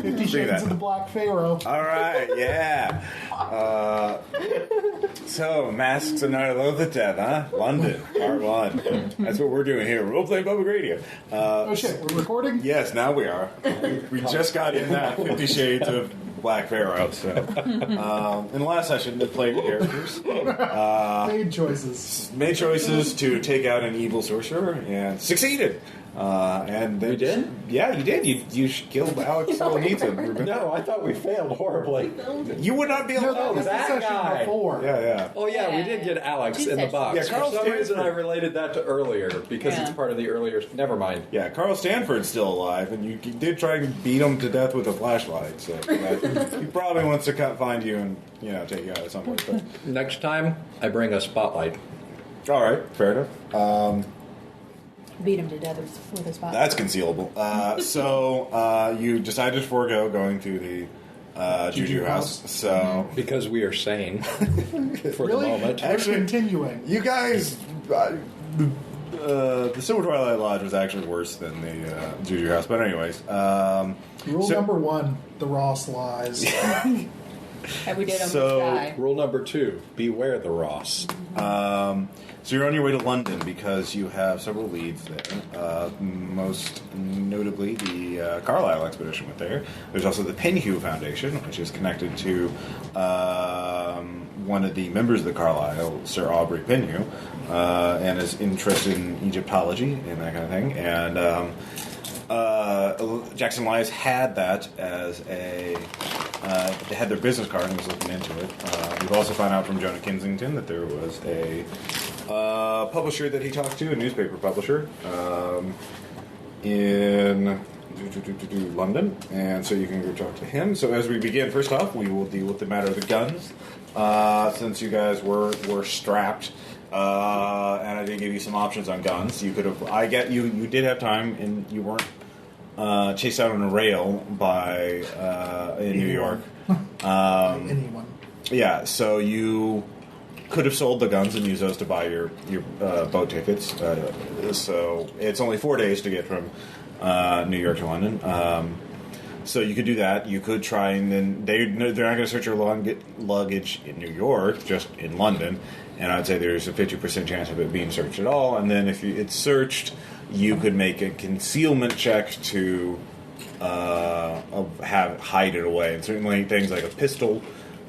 50 Shades of the Black Pharaoh. All right, yeah. So, Masks of Nyarlathotep, huh? London, part 1. That's what we're doing here. Role-playing public radio. Oh shit, we're recording? Yes, now we are. We just got in that 50 Shades of Black Pharaoh. So, in the last session, they played characters. Made choices to take out an evil sorcerer and succeeded. And we did? Yeah, you did. You killed Alex Solonita. No, I thought we failed horribly. You would not be able to. That was the session guy. before. Yeah. Oh, yeah, we did get Alex in the box. Yeah, Carl For some reason, Stanford. I related that to earlier because it's part of the earlier. Never mind. Yeah, Carl Stanford's still alive, and you did try and beat him to death with a flashlight. So he probably wants to find you and take you out at some point. But. Next time, I bring a spotlight. All right, fair enough. Beat him to death with a spot. That's concealable. So you decided to forego going to the Juju house. So Because we are sane for Really? the moment. Actually, We're continuing. you guys, the Silver Twilight Lodge was actually worse than the Juju house. But anyways, Rule number 1, the Ross lies. And we did almost die. Rule number 2, beware the Ross. So you're on your way to London because you have several leads there. Most notably, the Carlyle expedition went there. There's also the Penhew Foundation, which is connected to one of the members of the Carlyle, Sir Aubrey Penhew, and is interested in Egyptology and that kind of thing. And Jackson Elias had that as they had their business card and was looking into it. We've also found out from Jonah Kensington that there was a publisher that he talked to, a newspaper publisher, in London, and so you can go talk to him. So as we begin, first off, we will deal with the matter of the guns, since you guys were strapped. And I did give you some options on guns. You could have. You did have time, and you weren't chased out on a rail by in New York. Anyone. Yeah, so you could have sold the guns and used those to buy your boat tickets. So it's only 4 days to get from New York to London. So you could do that. You could try, and then they're not going to search your luggage in New York, just in London. And I'd say there's a 50% chance of it being searched at all. And then if it's searched, you could make a concealment check to hide it away. And certainly things like a pistol,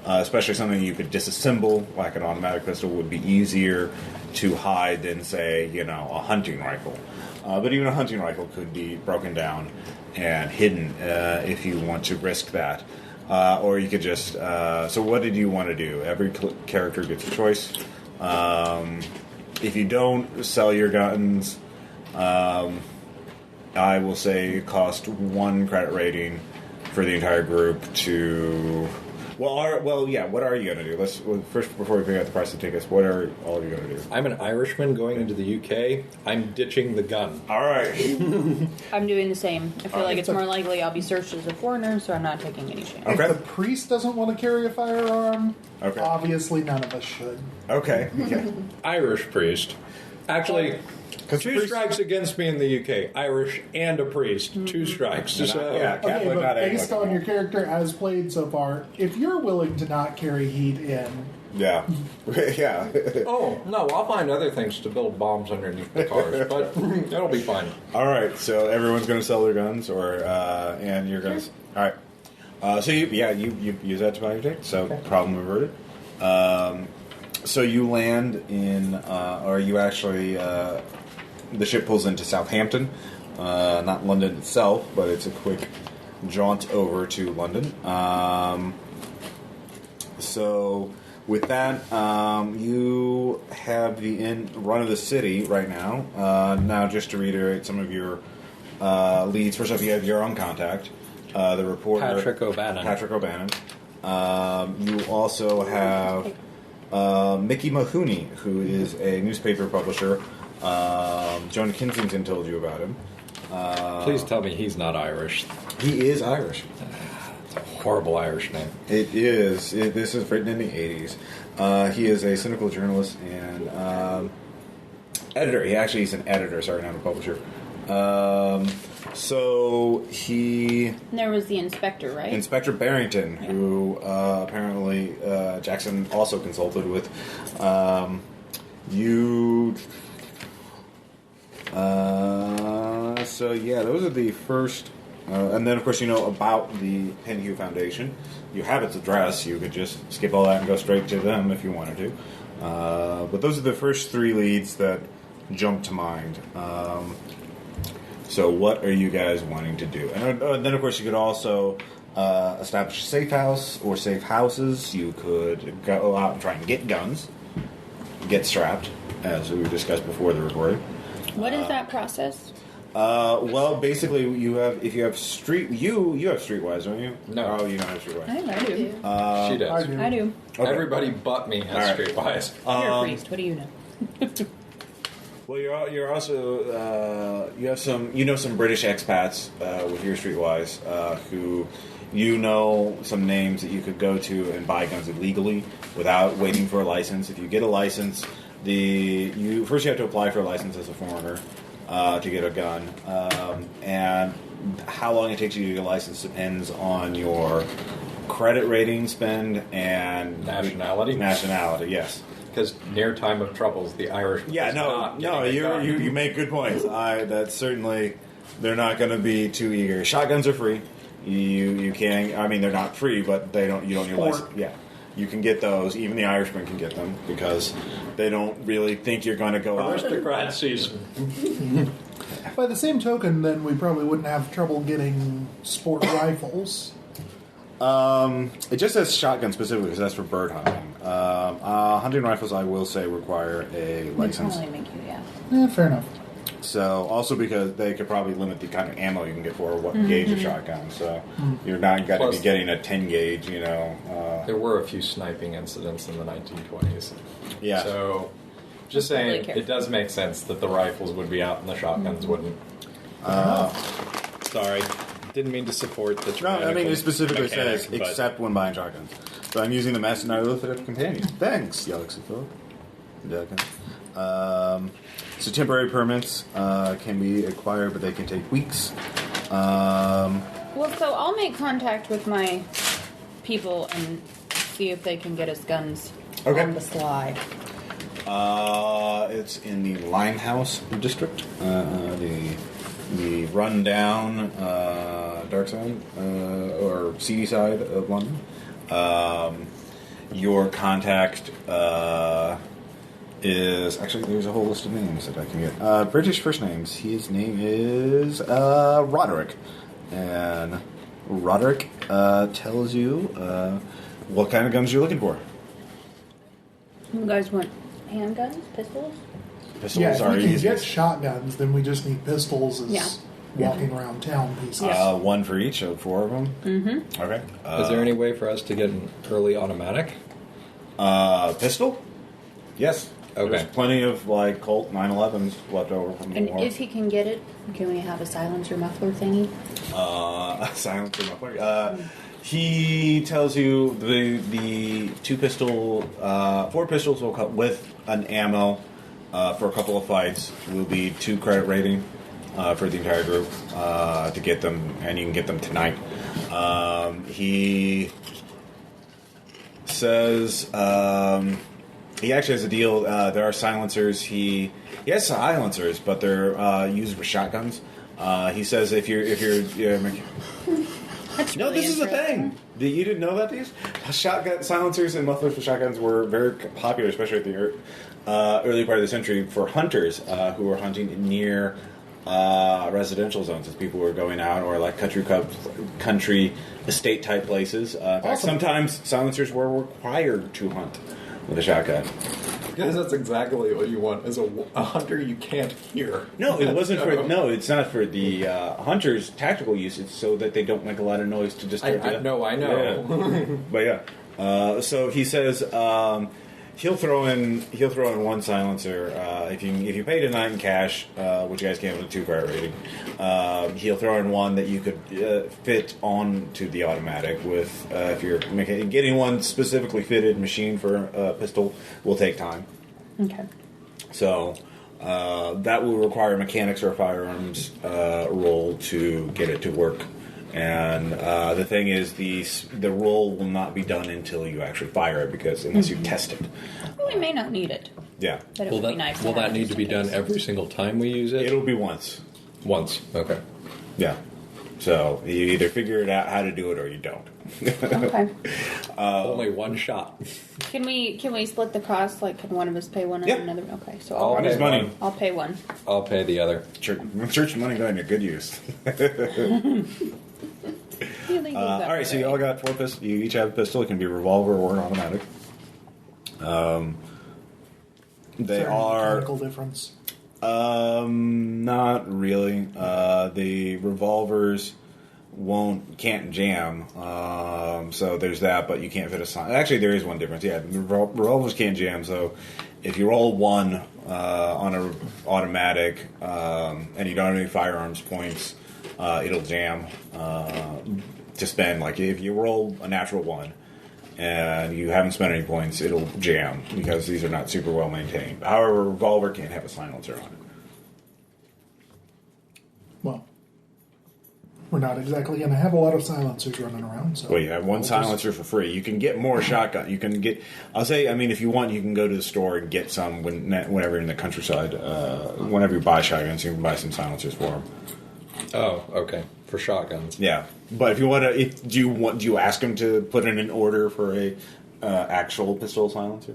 especially something you could disassemble, like an automatic pistol, would be easier to hide than, say, a hunting rifle. But even a hunting rifle could be broken down and hidden if you want to risk that. Or you could just... so what did you want to do? Every character gets a choice. If you don't sell your guns, I will say it cost 1 credit rating for the entire group to... what are you going to do? First, before we figure out the price of tickets, what are all of you going to do? I'm an Irishman going into the UK. I'm ditching the gun. All right. I'm doing the same. I feel like it's more likely I'll be searched as a foreigner, so I'm not taking any chance. Okay. If the priest doesn't want to carry a firearm, Okay. obviously none of us should. Okay. Yeah. Irish priest. Actually, 'Cause 2 priest- strikes against me in the UK. Irish and a priest. 2 strikes. Yeah, So, yeah. Okay, Catholic, not but based Anglican. on your character as played so far, if you're willing to not carry heat in, Yeah. Yeah. Oh, no, I'll find other things to build bombs underneath the cars, but that'll be fine. All right, so everyone's going to sell their guns, and you're going to... All right. So you use that to buy your ticket, so problem averted. So you land in, or you actually, the ship pulls into Southampton, not London itself, but it's a quick jaunt over to London. So with that, you have the run of the city right now. Now, just to reiterate some of your leads, first off, you have your own contact, the reporter Patrick O'Bannon. You also have Mickey Mahoney, who is a newspaper publisher. Jonah Kensington told you about him. Please tell me he's not Irish. He is Irish. It's a horrible Irish name. It is. This is written in the 80s. He is a cynical journalist and editor. He's an editor, sorry, not a publisher. So he... And there was the inspector, right? Inspector Barrington, who apparently Jackson also consulted with. So yeah, those are the first... and then, of course, you know about the Penhew Foundation. You have its address. You could just skip all that and go straight to them if you wanted to. But those are the first three leads that jump to mind. So what are you guys wanting to do? And then, of course, you could also establish a safe house or safe houses. You could go out and try and get guns, get strapped, as we discussed before the recording. What is that process? Well, basically, you have you have Streetwise, don't you? No. Oh, you don't have Streetwise. I do. She does. I do. Okay. Everybody but me has All right. Streetwise. You're a priest. What do you know? Well, you're also you have some British expats with your Streetwise who some names that you could go to and buy guns illegally without waiting for a license. If you get a license, first you have to apply for a license as a foreigner to get a gun, and how long it takes you to get a license depends on your credit rating, spend, and Nationality? Nationality, yes. Because near time of troubles, the Irish. Yeah, you make good points. That's certainly, they're not going to be too eager. Shotguns are free. You can. I mean, they're not free, but you don't need a license. Yeah, you can get those. Even the Irishmen can get them because they don't really think you're going to go out. Aristocrat season. By the same token, then we probably wouldn't have trouble getting sport rifles. It just says shotgun specifically because that's for bird hunting. Hunting rifles, I will say, require a license. They probably make you, Fair enough. So, also because they could probably limit the kind of ammo you can get for what gauge of shotgun. So, you're not going to be getting a 10 gauge, There were a few sniping incidents in the 1920s. Yeah. So, just saying, careful. it does make sense that the rifles would be out and the shotguns wouldn't. Sorry. Didn't mean to support the No, I mean, it specifically mechanic, says, but- except when buying shotguns. So I'm using the Master Nyarlathotep Companion. Thanks, Elias. So temporary permits can be acquired, but they can take weeks. Well, so I'll make contact with my people and see if they can get us guns on the sly. It's in the Limehouse district, the rundown dark side or seedy side of London. Your contact is actually, there's a whole list of names that I can get. British first names. His name is Roderick, and Roderick tells you what kind of guns you're looking for. You guys want handguns, pistols? Pistols Yeah, if are we can easy. get shotguns, then we just need pistols as walking around town pieces. One for each of four of them. Mm-hmm. Okay. Is there any way for us to get an early automatic? Pistol? Yes. Okay. There's plenty of Colt 911s left over from the And war. if he can get it, can we have a silencer muffler thingy? Silencer muffler. He tells you the four pistols will come with an ammo for a couple of fights. Will be 2 credit rating for the entire group to get them, and you can get them tonight. He says he actually has a deal. There are silencers. He has silencers, but they're used with shotguns. He says if you're That's no, really this is a interesting. thing. You didn't know that these shotgun silencers and mufflers for shotguns were very popular, especially at the early part of the century, for hunters who were hunting near residential zones, as people were going out, or country estate type places. In fact, sometimes silencers were required to hunt with a shotgun. Because that's exactly what you want as a hunter. You can't hear. No, it wasn't for. No, it's not for the hunters' tactical use. It's so that they don't make a lot of noise to disturb. I know. Yeah. But yeah, so he says he'll throw in one silencer if you pay tonight in cash, which you guys came with a 2 credit rating. He'll throw in one that you could fit onto the automatic with. If you're getting one specifically fitted machine for a pistol will take time. Okay. So that will require mechanics or firearms roll to get it to work. And the thing is, the roll will not be done until you actually fire it, because unless you test it. Well, we may not need it. Yeah. But it would be nice. Will that need to be done every single time we use it? It'll be once. Once. Okay. Yeah. So you either figure it out how to do it or you don't. Okay. Only one shot. Can we split the cost? Like, can one of us pay one and Yeah. another? Okay, so I'll Money's pay money. one. I'll pay one. I'll pay the other. Church money going to good use. All right, so you all got 4 pistols. You each have a pistol. It can be a revolver or an automatic. They Is there any are mechanical difference? not really. The revolvers can't jam. So there's that, but you can't fit a sign. Actually, there is one difference. Yeah, revolvers can't jam. So if you roll 1 on an automatic and you don't have any firearms points, it'll jam. To spend, like, if you roll a natural 1 and you haven't spent any points, it'll jam because these are not super well maintained. However, a revolver can't have a silencer on it. Well, we're not exactly going to have a lot of silencers running around. So Well, you have one silencer for free. You can get more shotgun. You can get. I'll say. I mean, if you want, you can go to the store and get some whenever you're in the countryside. Whenever you buy shotguns, you can buy some silencers for them. Oh, okay. For shotguns. Yeah, but if you want to, do you ask them to put in an order for a actual pistol silencer?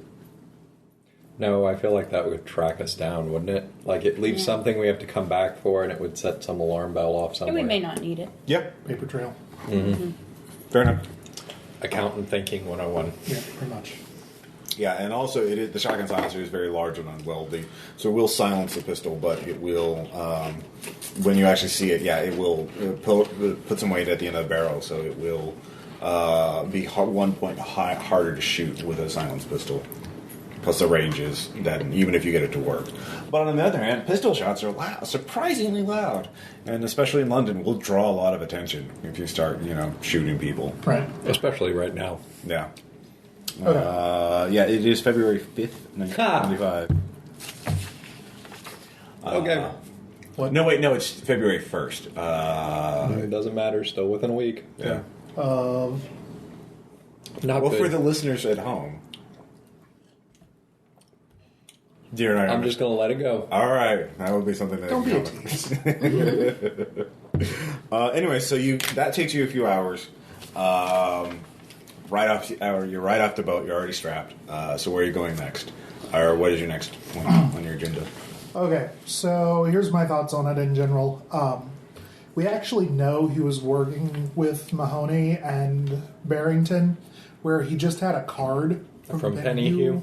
No, I feel like that would track us down, wouldn't it? Like, it leaves something we have to come back for, and it would set some alarm bell off somewhere. And we may not need it. Yep, paper trail. fair enough. Accountant thinking 101. Yeah, pretty much. Yeah, and also the shotgun silencer is very large and unwieldy, so it will silence the pistol, but it will, when you actually see it, it will put some weight at the end of the barrel, so it will be 1 point harder to shoot with a silenced pistol. Plus the range is that even if you get it to work. But on the other hand, pistol shots are loud, surprisingly loud, and especially in London, will draw a lot of attention if you start, shooting people. Right. Especially right now. Yeah. Okay. It is February 5th, 1995. Okay. What? No, wait, no, it's February 1st. It doesn't matter. Still within a week. Yeah. Not Well, good. for the listeners at home. Dear and I I'm just going to let it go. All right, that would be something that. Don't be a tease. Anyway, so that takes you a few hours. You're right off the boat. You're already strapped. So where are you going next, or what is your next point on your agenda? Okay, so here's my thoughts on it in general. We actually know he was working with Mahoney and Barrington, where he just had a card From Penhew.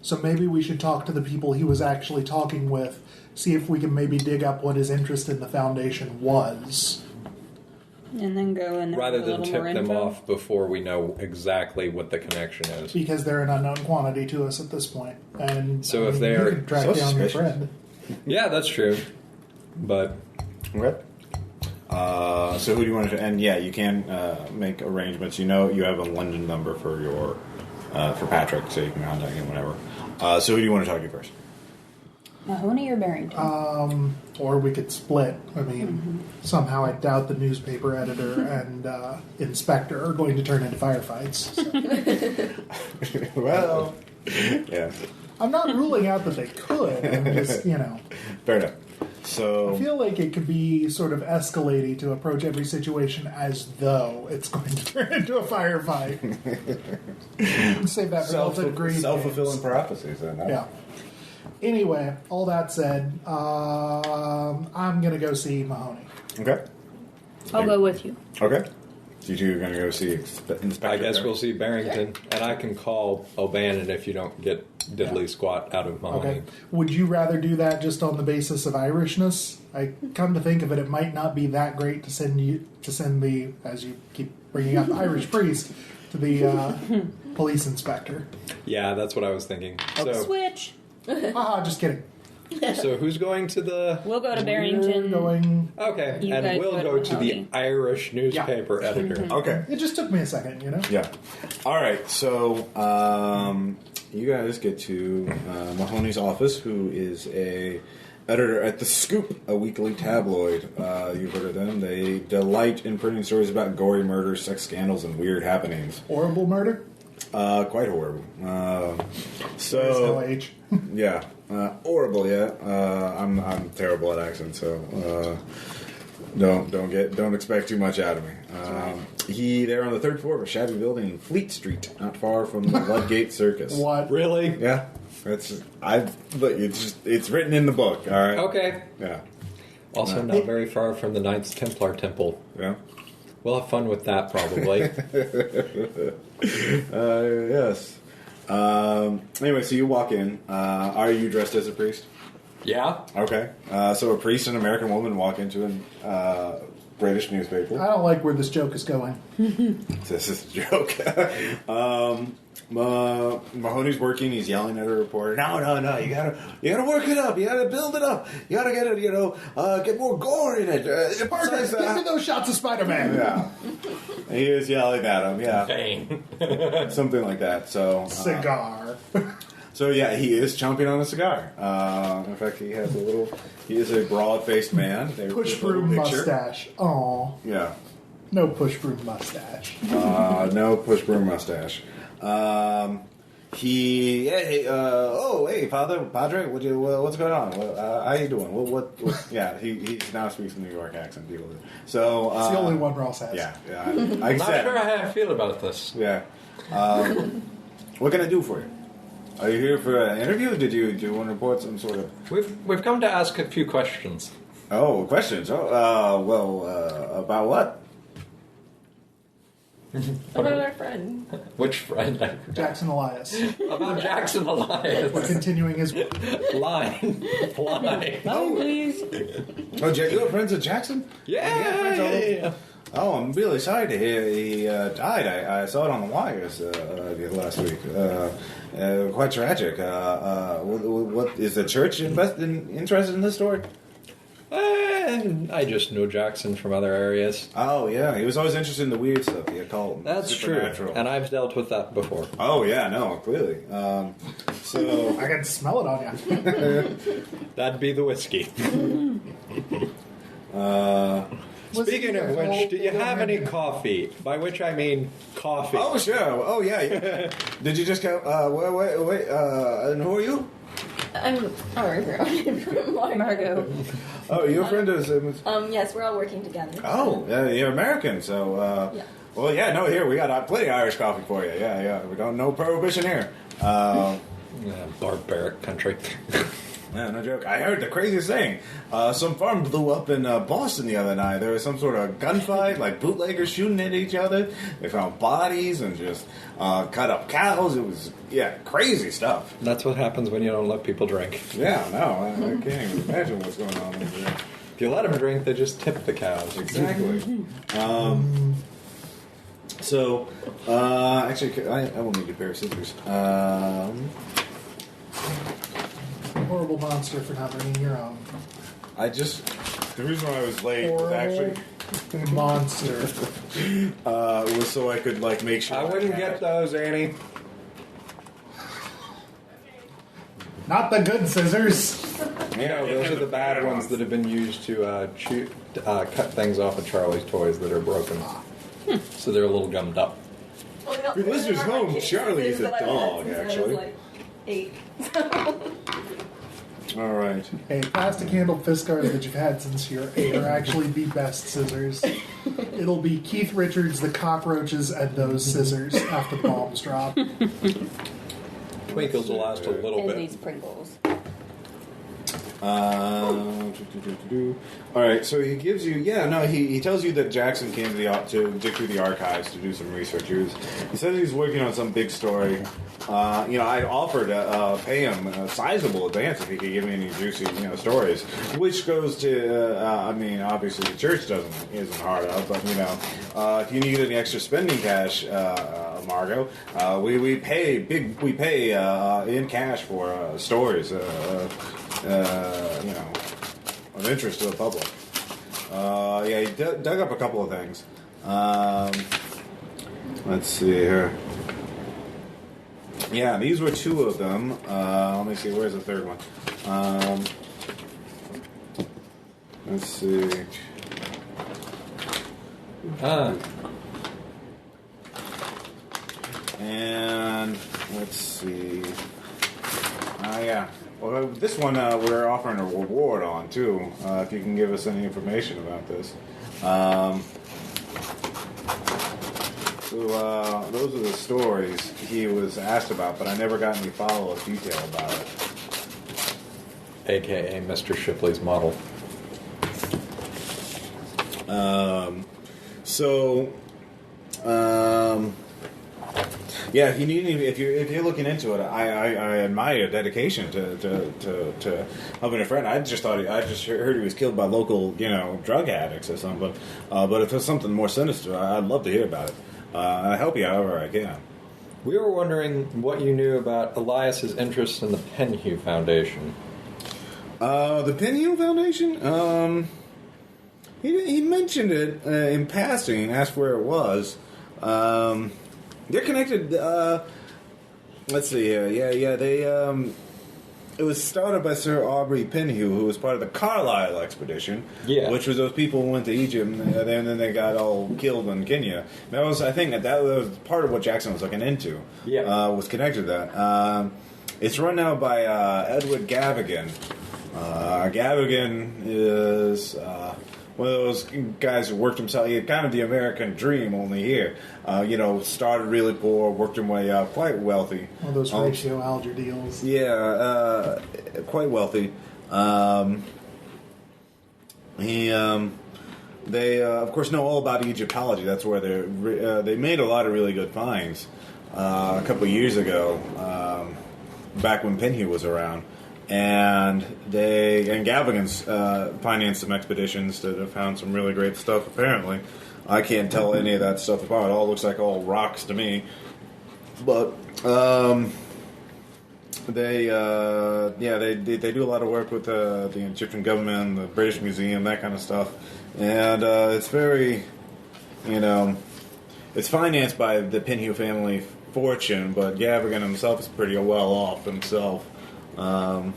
So maybe we should talk to the people he was actually talking with, see if we can maybe dig up what his interest in the Foundation was. And then go in there Rather with a than little tip more them info. off before we know exactly what the connection is. Because they're an unknown quantity to us at this point. And So if you they're could track so down your suspicious. friend. Yeah, that's true. But Okay. So who do you want to? And you can make arrangements. You have a London number for your for Patrick, so you can contact him whenever. So who do you want to talk to first? Mahoney or Barrington? Or we could split. I mean, somehow I doubt the newspaper editor and inspector are going to turn into firefights. So. Well, yeah, I'm not ruling out that they could. I'm just, fair enough. So I feel like it could be sort of escalating to approach every situation as though it's going to turn into a firefight. Save that for Elton Green. self-fulfilling games. prophecies. Then, huh? Yeah. Anyway, all that said, I'm going to go see Mahoney. Okay. I'll go with you. Okay. So you two are going to go see Inspector. I guess there? we'll see Barrington, and I can call O'Bannon if you don't get diddly squat out of Mahoney. Okay. Would you rather do that just on the basis of Irishness? I come to think of it, it might not be that great to send the, as you keep bringing up, Irish priest to the police inspector. Yeah, that's what I was thinking. Switch. Just kidding. So who's going to the... We'll go to We're Barrington. going. Okay, You and guys we'll go go to to the Mahoney. Irish newspaper editor. Okay. It just took me a second, Yeah. All right. So you guys get to Mahoney's office, who is a editor at The Scoop, a weekly tabloid. You've heard of them. They delight in printing stories about gory murder, sex scandals, and weird happenings. Horrible murder? Quite horrible. There's no age. Yeah. Horrible, yeah. I'm terrible at accents, so don't expect too much out of me. They're on the third floor of a shabby building in Fleet Street, not far from the Ludgate Circus. What? Really? Yeah. It's written in the book, all right? Okay. Yeah. Also not very far from the Knights Templar Temple. Yeah. We'll have fun with that, probably. Yes. Anyway, so you walk in. Are you dressed as a priest? Yeah. Okay. So a priest and an American woman walk into a British newspaper. I don't like where this joke is going. This is a joke. Mahoney's working. He's yelling at a reporter. No! You gotta work it up. You gotta build it up. You gotta get it. Get more gore in it. Parker, give me those shots of Spider-Man. Yeah. He is yelling at him. Yeah. Bang. Something like that. So cigar. So yeah, he is chomping on a cigar. In fact, he is a broad-faced man. Push broom mustache. Aw. Yeah. No push broom mustache. No push broom mustache. Hey, Padre, what's going on? How you doing? What? Yeah, he now speaks a New York accent. Deal with it. So it's the only one Ross has. Yeah. I'm not sure how I feel about this. Yeah. What can I do for you? Are you here for an interview? Do you want to report some sort of? We've come to ask a few questions. Oh, questions. About what? About our friend. Which friend? Jackson Elias. About Jackson Elias. We're continuing his Line. Oh, please. Oh, you have friends at Jackson? Yeah. Oh, I'm really sorry to hear he died. I saw it on the wires last week. Quite tragic. What is the church interested in this story? I just know Jackson from other areas. Oh, yeah. He was always interested in the weird stuff, the occult. That's true. And I've dealt with that before. Oh, yeah, no, clearly. So I can smell it on you. That'd be the whiskey. Speaking of which, do you have any coffee? By which I mean coffee. Oh, sure. Oh, yeah. Did you just go, wait, and who are you? I'm Margot. Oh, your friend is... Yes, we're all working together. Oh, you're American, so... Yeah. Well, yeah, no, here, we got plenty of Irish coffee for you. Yeah, we got no prohibition here. Barbaric country. Yeah, no joke. I heard the craziest thing. Some farm blew up in Boston the other night. There was some sort of gunfight, like bootleggers shooting at each other. They found bodies and just cut up cows. It was, crazy stuff. That's what happens when you don't let people drink. Yeah, no, I can't even imagine what's going on over there. If you let them drink, they just tip the cows. Exactly. Actually, I will need a pair of scissors. Horrible monster for not bringing your own. The reason why I was late was actually... monster. was so I could, make sure... I wouldn't get those, Annie. Not the good scissors. Those are the bad ones that have been used to cut things off of Charlie's toys that are broken. So they're a little gummed up. Well, Your listeners home, Charlie is a dog, actually. I was 8. All right. Hey, plastic handled fist guards that you've had since you're 8 are actually the best scissors. It'll be Keith Richards, the cockroaches, and those scissors after the bombs drop. Twinkles will last a little And bit. these Pringles. All right, so he gives you, he tells you that Jackson came to dig through the archives to do some research. He says he's working on some big story. I offered to pay him a sizable advance if he could give me any juicy, stories, which goes to, obviously the church isn't hard of, but if you need any extra spending cash, Margot, we pay in cash for stories. Of interest to the public. He dug up a couple of things. Let's see here. Yeah, these were two of them. Let me see, where's the third one? Let's see. And let's see. Yeah. Well, this one we're offering a reward on too. If you can give us any information about this. So those are the stories he was asked about, but I never got any follow-up detail about it. AKA Mr. Shipley's model. Yeah, if you're looking into it, I admire your dedication to helping a friend. I just heard he was killed by local drug addicts or something. But if there's something more sinister, I'd love to hear about it. I'll help you however I can. We were wondering what you knew about Elias's interest in the Penhew Foundation. The Penhew Foundation? He mentioned it in passing and asked where it was. They're connected. Let's see here. Yeah. They. It was started by Sir Aubrey Penhew, who was part of the Carlyle expedition. Yeah. Which was those people who went to Egypt and then they got all killed in Kenya. I think that was part of what Jackson was looking into. Yeah. Was connected to that. It's run now by Edward Gavigan. Gavigan is one of those guys who worked himself, kind of the American dream, only here. Started really poor, worked his way up, quite wealthy. One of those ratio algebra deals. Yeah, quite wealthy. They of course know all about Egyptology. That's where they made a lot of really good finds a couple of years ago, back when Penhew was around. And Gavigan's financed some expeditions that have found some really great stuff, apparently. I can't tell any of that stuff apart. It all looks like all rocks to me. But they do a lot of work with the Egyptian government, the British Museum, that kind of stuff. And it's very, it's financed by the Penhew family fortune, but Gavigan himself is pretty well off himself. I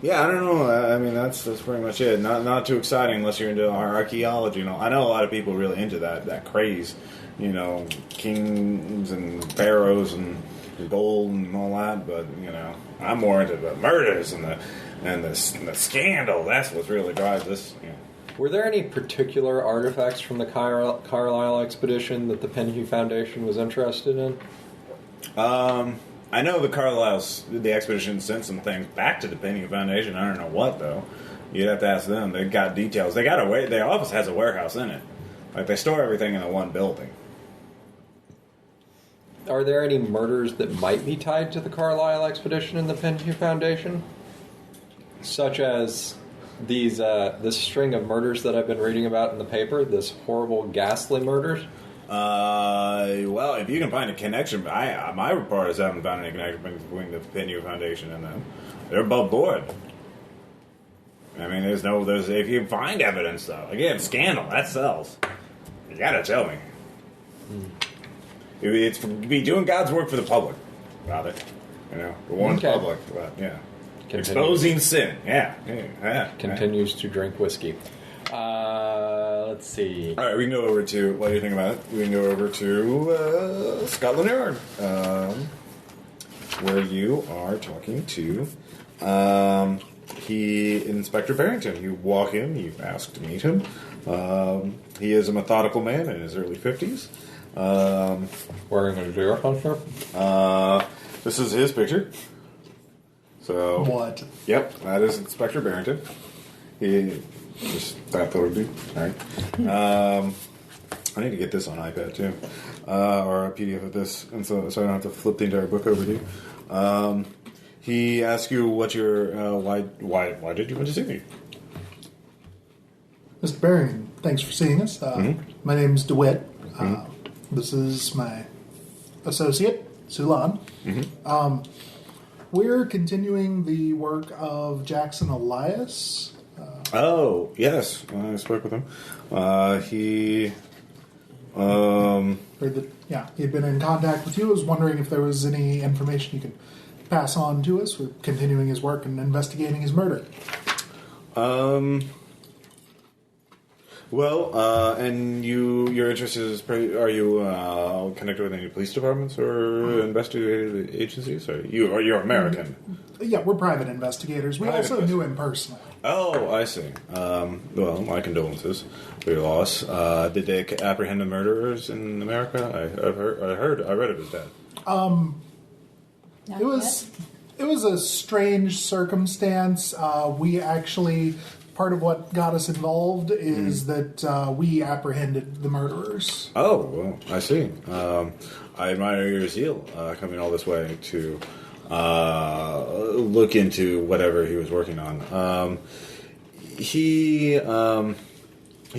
don't know. I mean, that's pretty much it. Not too exciting unless you're into archaeology. I know a lot of people are really into that craze. Kings and pharaohs and gold and all that. But I'm more into the murders and the scandal. That's what really drives this. Were there any particular artifacts from the Carlyle expedition that the Penhew Foundation was interested in? I know the expedition sent some things back to the Penhew Foundation. I don't know what, though. You'd have to ask them. They've got details. Their office has a warehouse in it. Like, they store everything in the one building. Are there any murders that might be tied to the Carlyle expedition and the Penhew Foundation? Such as this string of murders that I've been reading about in the paper, this horrible, ghastly murders? Well, if you can find a connection, my reporters haven't found any connection between the Penhew Foundation and them. They're above board. I mean, there's if you find evidence, though, again, scandal, that sells. You gotta tell me. It's be doing God's work for the public, rather. The one public, but yeah. Exposing sin, yeah. Continues to drink whiskey. Let's see. All right, we can go over to, what do you think about it? We can go over to Scotland Yard, where you are talking to Inspector Barrington. You walk in, you ask to meet him. He is a methodical man in his early 50s. Wearing a deer hunter? This is his picture. So what? Yep, that is Inspector Barrington. He just thought that would be all right. I need to get this on iPad too, or a PDF of this, and so I don't have to flip the entire book over to you. He asks you what your why did you want to see me? Mr. Barrington, thanks for seeing us. My name's DeWitt. This is my associate, Sulan. We're continuing the work of Jackson Elias. Oh, yes. I spoke with him. He Heard that, he'd been in contact with you. I was wondering if there was any information you could pass on to us. We're continuing his work and investigating his murder. And your interest is, are you connected with any police departments or investigative agencies? You're American. Yeah, we're private investigators. We also knew him personally. Oh, I see. My condolences for your loss. Did they apprehend the murderers in America? I read of his death. It was a strange circumstance. We actually, part of what got us involved is that we apprehended the murderers. Oh, well, I see. I admire your zeal coming all this way to look into whatever he was working on. He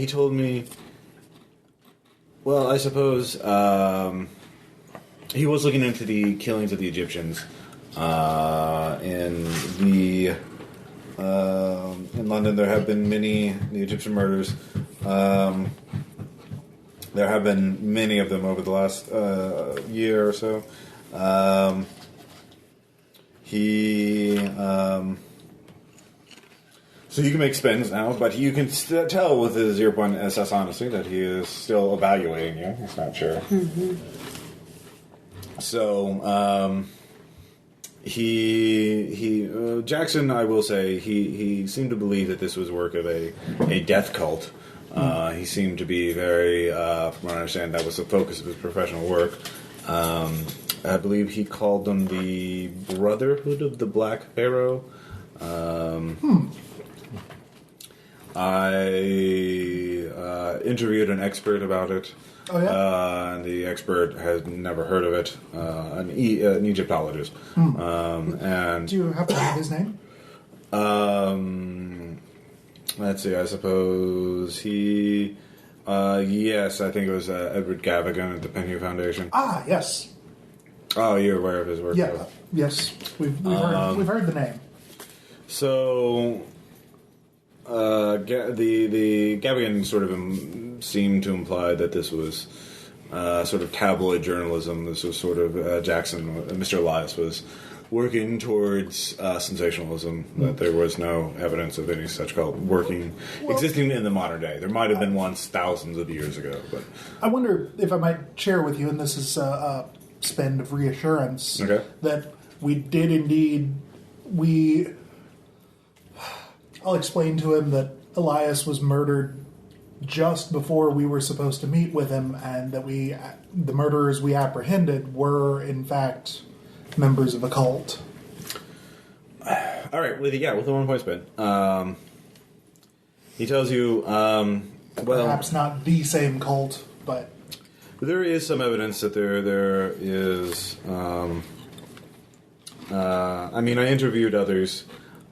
told me, well, I suppose he was looking into the killings of the Egyptians in London. There have been the Egyptian murders. There have been many of them over the last year or so. So you can make spins now, but you can tell with his 0.1 SS honesty that he is still evaluating you. He's not sure. Mm-hmm. So, Jackson, I will say, he seemed to believe that this was work of a death cult. He seemed to be very, from what I understand, that was the focus of his professional work. I believe he called them the Brotherhood of the Black Pharaoh. I interviewed an expert about it. Oh, yeah? And the expert has never heard of it. An Egyptologist. And do you happen to have his name? Let's see, I suppose he... yes, I think it was Edward Gavigan at the Penhew Foundation. Ah, yes. Oh, you're aware of his work? Yeah, yes. We've heard the name. So... the Gavigan sort of seemed to imply that this was sort of tabloid journalism. This was sort of Jackson, Mr. Elias, was working towards sensationalism. That there was no evidence of any such cult existing in the modern day. There might have been once thousands of years ago, but I wonder if I might share with you, and this is a spend of reassurance, that we did indeed. I'll explain to him that Elias was murdered just before we were supposed to meet with him, and that the murderers we apprehended were, in fact, members of a cult. All right, with the 1 point spin. He tells you, perhaps not the same cult, but there is some evidence that there is. I interviewed others.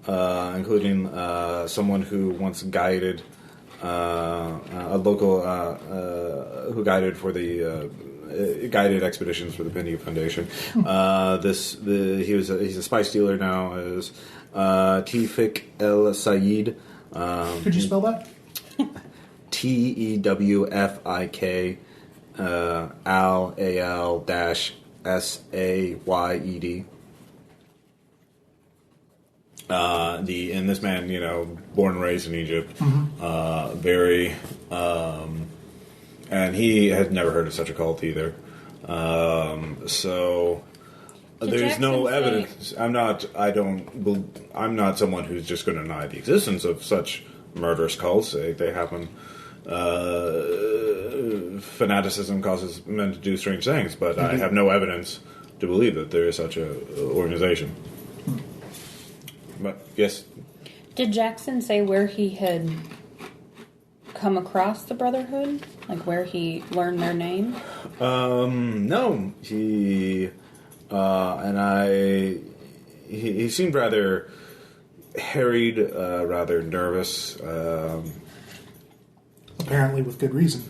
Including someone who once guided a local who guided for the guided expeditions for the Penhew Foundation. He's a spice dealer now. Is Tefik El Sayed? Could you spell that? TEWFIK AL-SAYED. And this man, born and raised in Egypt, and he had never heard of such a cult either. So there's no evidence. I'm not someone who's just going to deny the existence of such murderous cults. They happen. Fanaticism causes men to do strange things, but I have no evidence to believe that there is such an organization. But yes. Did Jackson say where he had come across the Brotherhood? Like where he learned their name? No. He seemed rather harried, rather nervous. Apparently with good reason.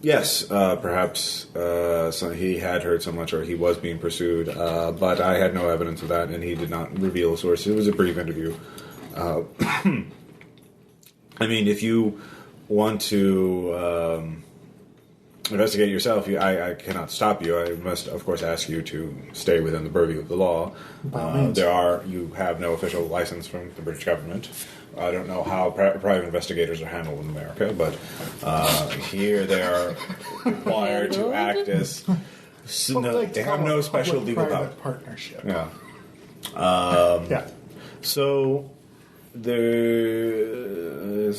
Yes, perhaps he had heard so much, or he was being pursued, but I had no evidence of that, and he did not reveal a source. It was a brief interview. If you want to investigate yourself, I cannot stop you. I must, of course, ask you to stay within the purview of the law. You have no official license from the British government. I don't know how private investigators are handled in America, but here they are required to act as... they have no special legal power. Partnership. Yeah. Yeah. So, is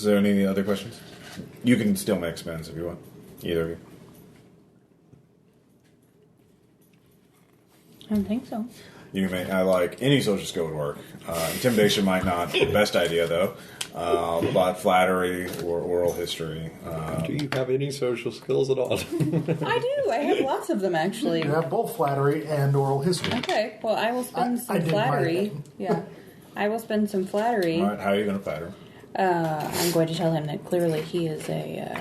there any other questions? You can still make spends if you want. Either of you. I don't think so. You can make, any social skill would work. Intimidation might not be the best idea, though. But flattery or oral history. Do you have any social skills at all? I do. I have lots of them, actually. You have both flattery and oral history. Okay, well, I will spend some flattery. Yeah. I will spend some flattery. All right, how are you going to flatter? I'm going to tell him that clearly he is a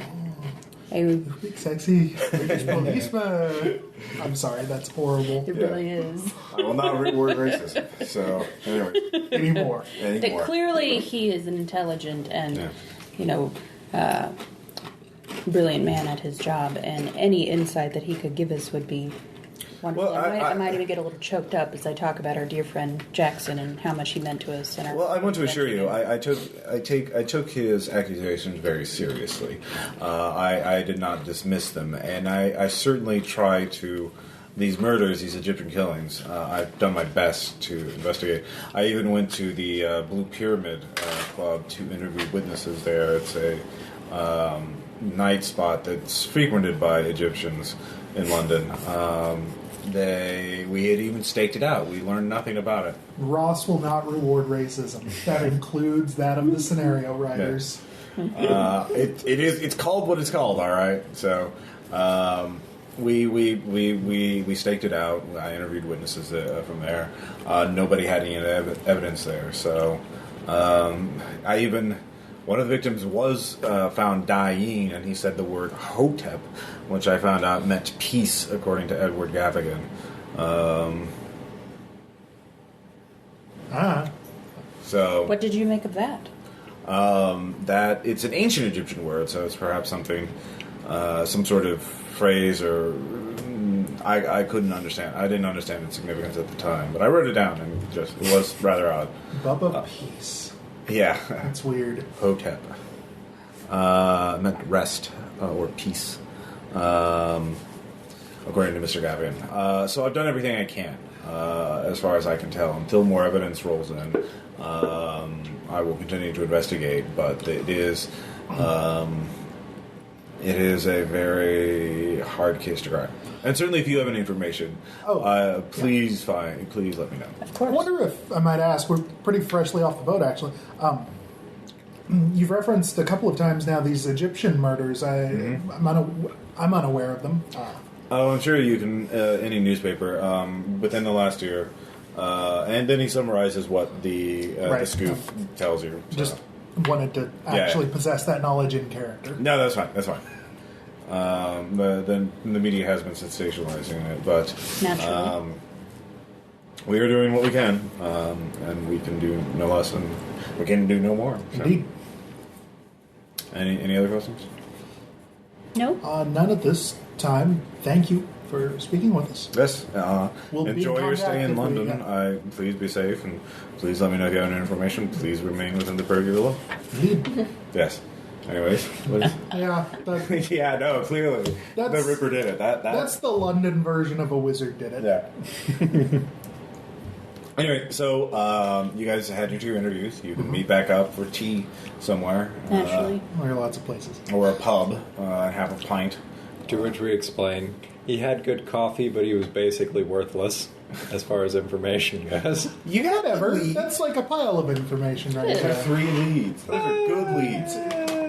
big, sexy British policeman. I'm sorry, that's horrible. It really is. I will not reward racism. So, anyway. Anymore. That clearly he is an intelligent and, brilliant man at his job, and any insight that he could give us would be wonderful. Well, I might even get a little choked up as I talk about our dear friend Jackson and how much he meant to us. And I want to assure you, I took his accusations very seriously. I did not dismiss them, and I certainly try to. These murders, these Egyptian killings, I've done my best to investigate. I even went to the Blue Pyramid Club to interview witnesses there. It's a night spot that's frequented by Egyptians in London. We had even staked it out. We learned nothing about it. Ross will not reward racism. That includes that of the scenario writers. Yeah. It's called what it's called. All right. So we staked it out. I interviewed witnesses from there. Nobody had any evidence there. So one of the victims was found dying, and he said the word Hotep, which I found out meant peace, according to Edward Gaffigan. So, what did you make of that? That it's an ancient Egyptian word, so it's perhaps something, some sort of phrase, or I couldn't understand. I didn't understand its significance at the time, but I wrote it down, and it was rather odd. Bubba Peace. Yeah. That's weird. Hotep. Meant rest or peace, according to Mr. Gaffigan. So I've done everything I can, as far as I can tell. Until more evidence rolls in, I will continue to investigate, but it is a very hard case to crack. And certainly, if you have any information, please let me know. Of course. I wonder if I might ask. We're pretty freshly off the boat, actually. You've referenced a couple of times now these Egyptian murders. I'm unaware of them. I'm sure you can. Any newspaper within the last year, and then he summarizes what the scoop tells you. So. Just wanted to actually possess that knowledge in character. No, that's fine. That's fine. The media has been sensationalizing it, but naturally, we are doing what we can, and we can do no less, and we can do no more. So. Indeed. Any other questions? No. None at this time. Thank you for speaking with us. Yes. We'll enjoy your stay in London. Please be safe, and please let me know if you have any information. Please remain within the purview of the law. Indeed. Yes. Anyways. Yeah. No, clearly. The Ripper did it. That's the London version of a wizard did it. Yeah. Anyway, so you guys had your 2 interviews. You can meet back up for tea somewhere. Naturally. There are lots of places. Or a pub and have a pint. To which we explain, he had good coffee, but he was basically worthless as far as information goes. You got Whatever. That's like a pile of information right Those are there. 3 leads. Those are good leads.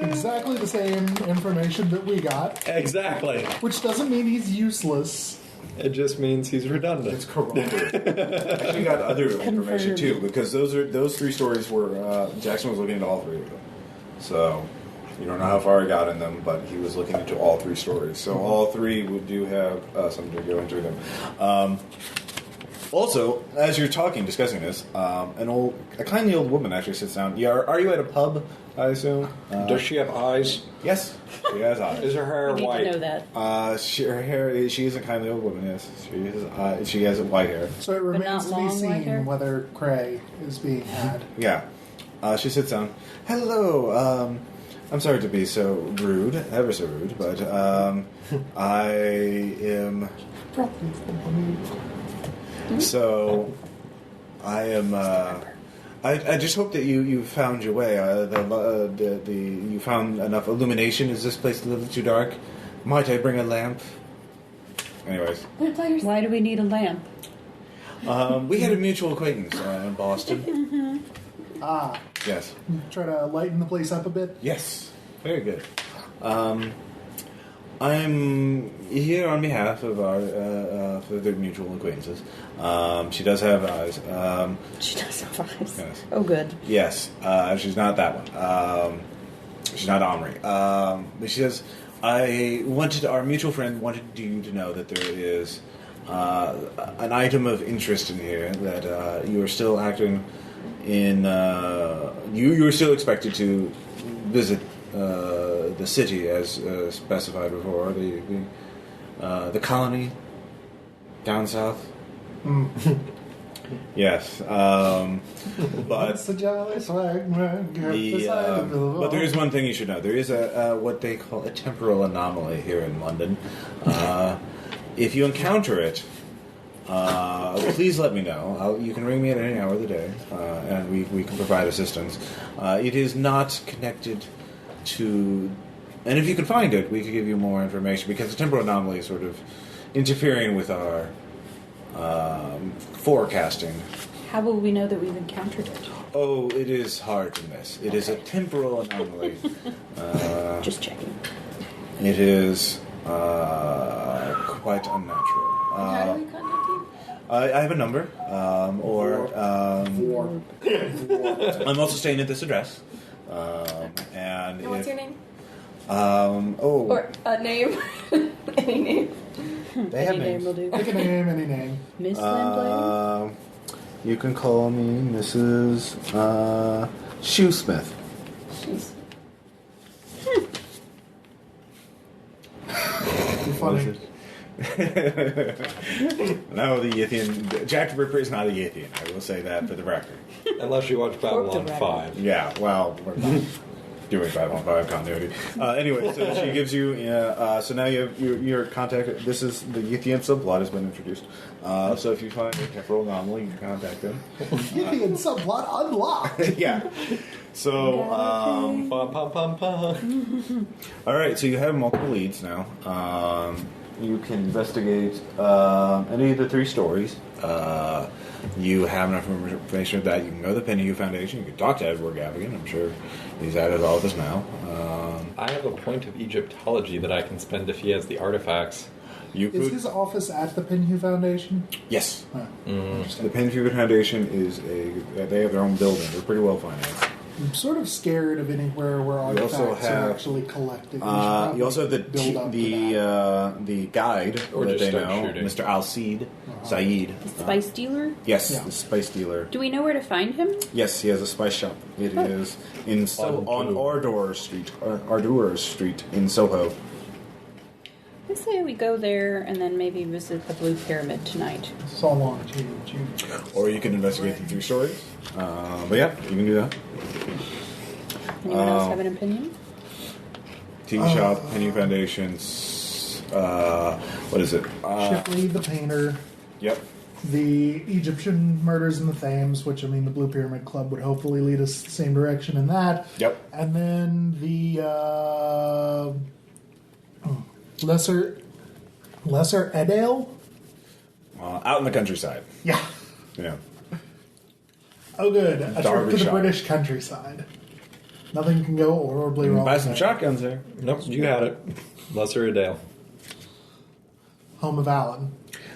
Exactly the same information that we got. Exactly. Which doesn't mean he's useless. It just means he's redundant. It's corroborated. Actually, got other information too, because those 3 stories were Jackson was looking into all 3 of them. So you don't know how far he got in them, but he was looking into all 3 stories. So all 3 do have something to go into them. Also, as you're discussing this, a kindly old woman actually sits down. Yeah, are you at a pub I assume. Does she have eyes? Yes, she has eyes. Is her hair We need white? to know that. Her hair. She is a kindly old woman. Yes, she has white hair. So it remains to not be long white hair? seen whether Cray is being had. Yeah. She sits down. Hello. I'm sorry to be so rude, ever so rude, but I am. So, I am. I just hope that you found your way. You found enough illumination. Is this place a little too dark? Might I bring a lamp? Anyways, Why do we need a lamp? we had a mutual acquaintance in Boston. Ah, Yes. try to lighten the place up a bit. Yes. Very good. I'm here on behalf of our for the mutual acquaintances. She does have eyes. She does have eyes. Yes. Oh, good. Yes, she's not that one. She's not Omri. But she says, our mutual friend wanted you to know that there is an item of interest in here, that you are still acting in, you are still expected to visit the city as specified before, the colony down south. Yes, but It's a jolly swag man, get beside the but there is one thing you should know. There is a what they call a temporal anomaly here in London. If you encounter it, please let me know. You can ring me at any hour of the day, and we can provide assistance. It is not connected to, and if you can find it, we could give you more information, because the temporal anomaly is sort of interfering with our forecasting. How will we know that we've encountered it? Oh, it is hard to miss. It is a temporal anomaly. Just checking. It is quite unnatural. How do we contact you? I have a number, I'm also staying at this address. And And what's your name? Oh, Or a name? Any name? they have Any name names. will do. Pick a name, any name. Miss Lindblade? You can call me Mrs. Shoesmith. Jeez. Funny. No, the Yithian. Jack the Ripper is not a Yithian. I will say that for the record. Unless you watch Babylon Dragon. 5. Yeah, well, we're not doing 5-on-5 continuity. Anyway, so she gives you. So now you have your contact. This is the Yithian subplot has been introduced. So if you find a temporal anomaly, you can contact them. Yithian subplot unlocked. Yeah. So, Pum, pum, pum, pum. all right. So you have multiple leads now. You can investigate any of the 3 stories. You have enough information that you can go to the Penhew Foundation. You can talk to Edward Gavigan. I'm sure he's at all of us now. I have a point of Egyptology that I can spend if he has the artifacts. You Is could, his office at the Penhew Foundation? yes. Huh. The Penhew Foundation is they have their own building. They're pretty well financed. I'm sort of scared of anywhere where You also artifacts are have- actually collected. We should You also have probably build up to that. the guide Or that just they start know, shooting. Mr. Al-Said. Saeed. The spice dealer? Yes, Yeah. the spice dealer. Do we know where to find him? Yes, he has a spice shop. It is in on Ardor Street in Soho. I say we go there and then maybe visit the Blue Pyramid tonight. So long, too. Or you can investigate the 3 stories. But yeah, you can do that. Anyone else have an opinion? TV shop, Penhew Foundations. What is it? Shipley, the painter, Yep. the Egyptian murders in the Thames, which, I mean, the Blue Pyramid Club would hopefully lead us the same direction in that. Yep. And then the Lesser Edale? Out in the countryside. Yeah. Yeah. Oh, good. A trip to the Derbyshire. British countryside. Nothing can go horribly You can wrong. buy with some that. shotguns there. Nope, you had it. Lesser Adele. Home of Alan.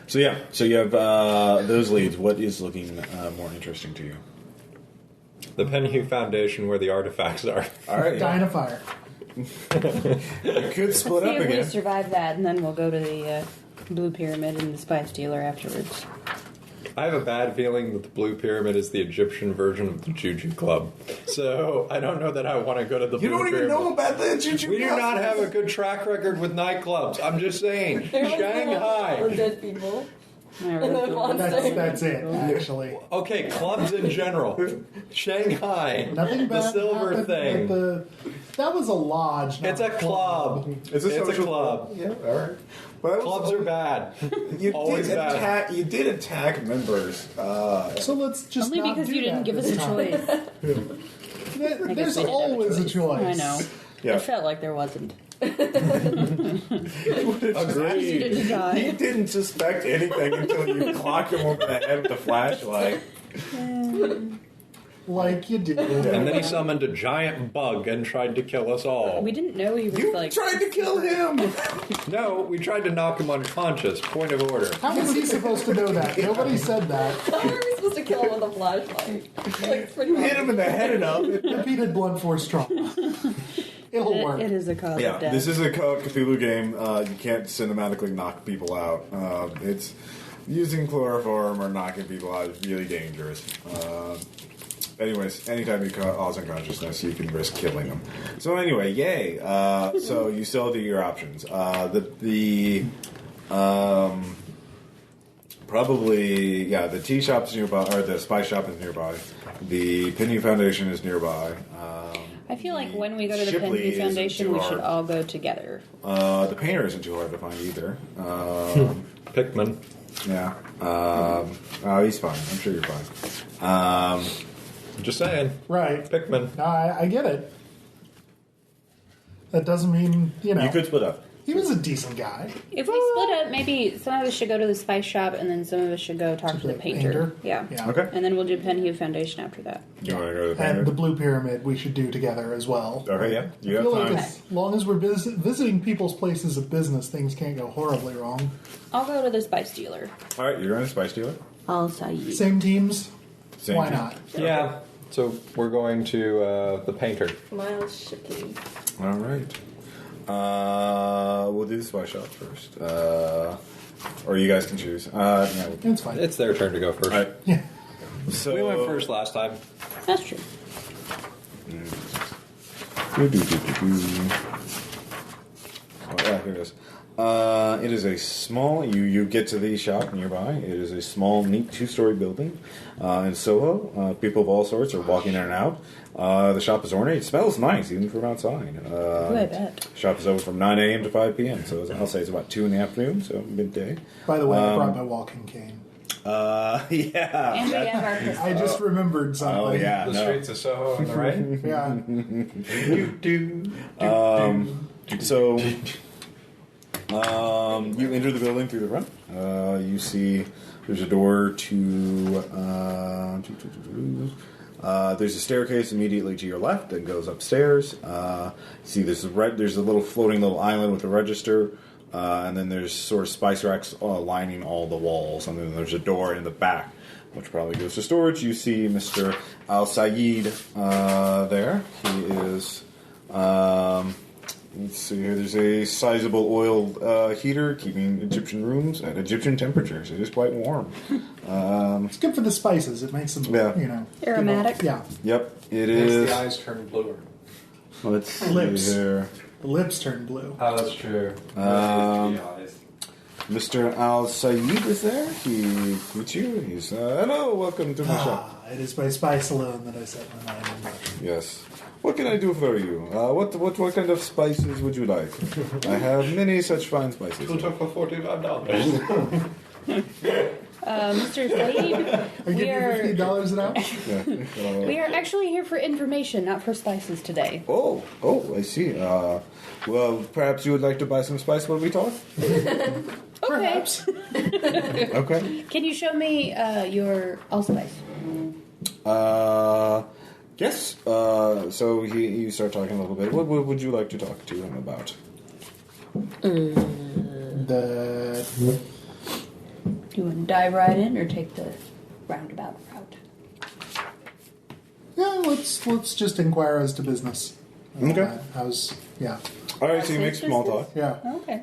So yeah, so you have those leads. What is looking more interesting to you? The Penhew Foundation, where the artifacts are. All right. Dynafire. You could split See up if we again. survive that, and then we'll go to the Blue Pyramid and the spice dealer afterwards. I have a bad feeling that the Blue Pyramid is the Egyptian version of the Juju Club. So I don't know that I want to go to the Blue Pyramid. You don't even know about the Juju We do Club? not have a good track record with nightclubs. I'm just saying. All the Shanghai. dead people. I And the really monster. That's it, actually. Okay, clubs in general. Shanghai. Nothing bad The silver happened thing. that was a lodge. Not It's a club. It's a social club. Yeah, all right. But Clubs are bad. You Always did bad. attack. You did attack members. So let's just Only not because do you didn't that give us this a time. choice. I guess There's we did have always a choice. I know. Yeah. It felt like there wasn't. Agreed. to die. He didn't suspect anything until you clocked him over the head with the flashlight. Like you do. And then he summoned a giant bug and tried to kill us all. We didn't know he was You like. tried to kill him. No, we tried to knock him unconscious. Point of order. How was he supposed to know that? Nobody said that. How are we supposed to kill him with a flashlight? Like, it's pretty You hit him in the head enough. Repeated blunt force trauma. It'll work. It is a cause Yeah, of death. this is a Cthulhu game. You can't cinematically knock people out. It's using chloroform or knocking people out is really dangerous. Anyways, anytime you cause unconsciousness, you can risk killing them. So anyway, yay! So you still do your options. Probably the tea shop's nearby, or the spice shop is nearby. The Penhew Foundation is nearby. I feel like when we go to the Shipley Penhew isn't Foundation, too we hard. should all go together. The painter isn't too hard to find either. Pikmin. Yeah. Oh, he's fine. I'm sure you're fine. Just saying. Right. Pikmin. No, I get it. That doesn't mean, You could split up. he was a decent guy. If we split up, maybe some of us should go to the spice shop, and then some of us should go talk to the painter. Yeah. Okay. And then we'll do Penhew Foundation after that. You want to go to the painter? And the Blue Pyramid we should do together as well. Okay, yeah. You I have feel like time. as long as we're visiting people's places of business, things can't go horribly wrong. I'll go to the spice dealer. All right, you're going to Spice Dealer? I'll Saeed. Same teams? Same Why team. not? Yeah. So we're going to the painter. Miles Shipley. All right. We'll do the Spice Shop first. Or you guys can choose. Yeah. It's fine. It's their turn to go first. All right. Yeah. So, We went first last time. That's true. Oh, yeah, here it is. It is a small. You get to the shop nearby. It is a small, neat two-story building in Soho. People of all sorts are walking in and out. The shop is ornate. It smells nice, even from outside. Ooh, I bet. Shop is open from 9 a.m. to 5 p.m. So I'll say it's about 2 in the afternoon, so midday. By the way, I brought my walking cane. Yeah. And we have our pistol. I just remember something. Oh yeah. The No. streets of Soho on the right. Yeah. So, you enter the building through the front. You see there's a door to. There's a staircase immediately to your left that goes upstairs. See, there's a little floating little island with a register, and then there's sort of spice racks lining all the walls, and then there's a door in the back, which probably goes to storage. You see Mr. Al Sayed there. He is. Let's see here. There's a sizable oil heater keeping Egyptian rooms at Egyptian temperatures. It is quite warm. It's good for the spices. It makes them, Yeah. Aromatic. Yeah. Yep, it Makes is. the eyes turn bluer. Let's see Lips. here. The lips turn blue. Oh, that's true. Mr. Al Sayed is there. He meets you. He's hello, welcome to my shop. It is by Spice Alone that I set my mind in motion. Yes. What can I do for you? What kind of spices would you like? I have many such fine spices. for $45. Mr. Saeed, Are you getting me $50 an hour? Yeah. we are actually here for information, not for spices today. Oh, I see. Well, perhaps you would like to buy some spice when we talk? Perhaps. Okay. Can you show me your allspice? Yes. So you start talking a little bit. What would you like to talk to him about? Do you want to dive right in or take the roundabout route? Yeah, let's just inquire as to business. Okay. How's Yeah. All right, so you make small talk. Yeah. Okay.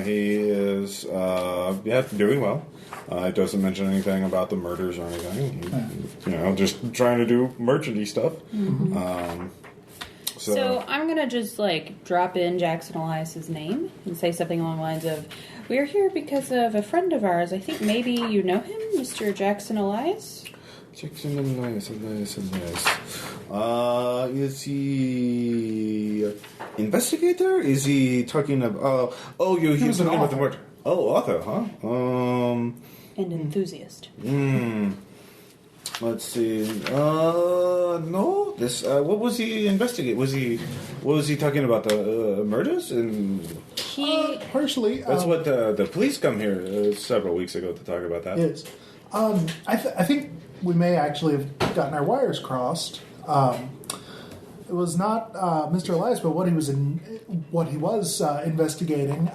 He is, doing well. He doesn't mention anything about the murders or anything. Just trying to do merchanty stuff. Mm-hmm. So I'm gonna just drop in Jackson Elias's name and say something along the lines of, "We're here because of a friend of ours. I think maybe you know him, Mr. Jackson Elias." Jackson Elias. Is he investigator? Is he talking about? He was talking about the murder. Oh, author, huh? And enthusiast. Let's see. No. This. What was he investigating? What was he talking about? The murders and. Partially. That's what the police come here several weeks ago to talk about that. Yes. I think we may actually have gotten our wires crossed. It was not Mr. Elias, but what he was investigating.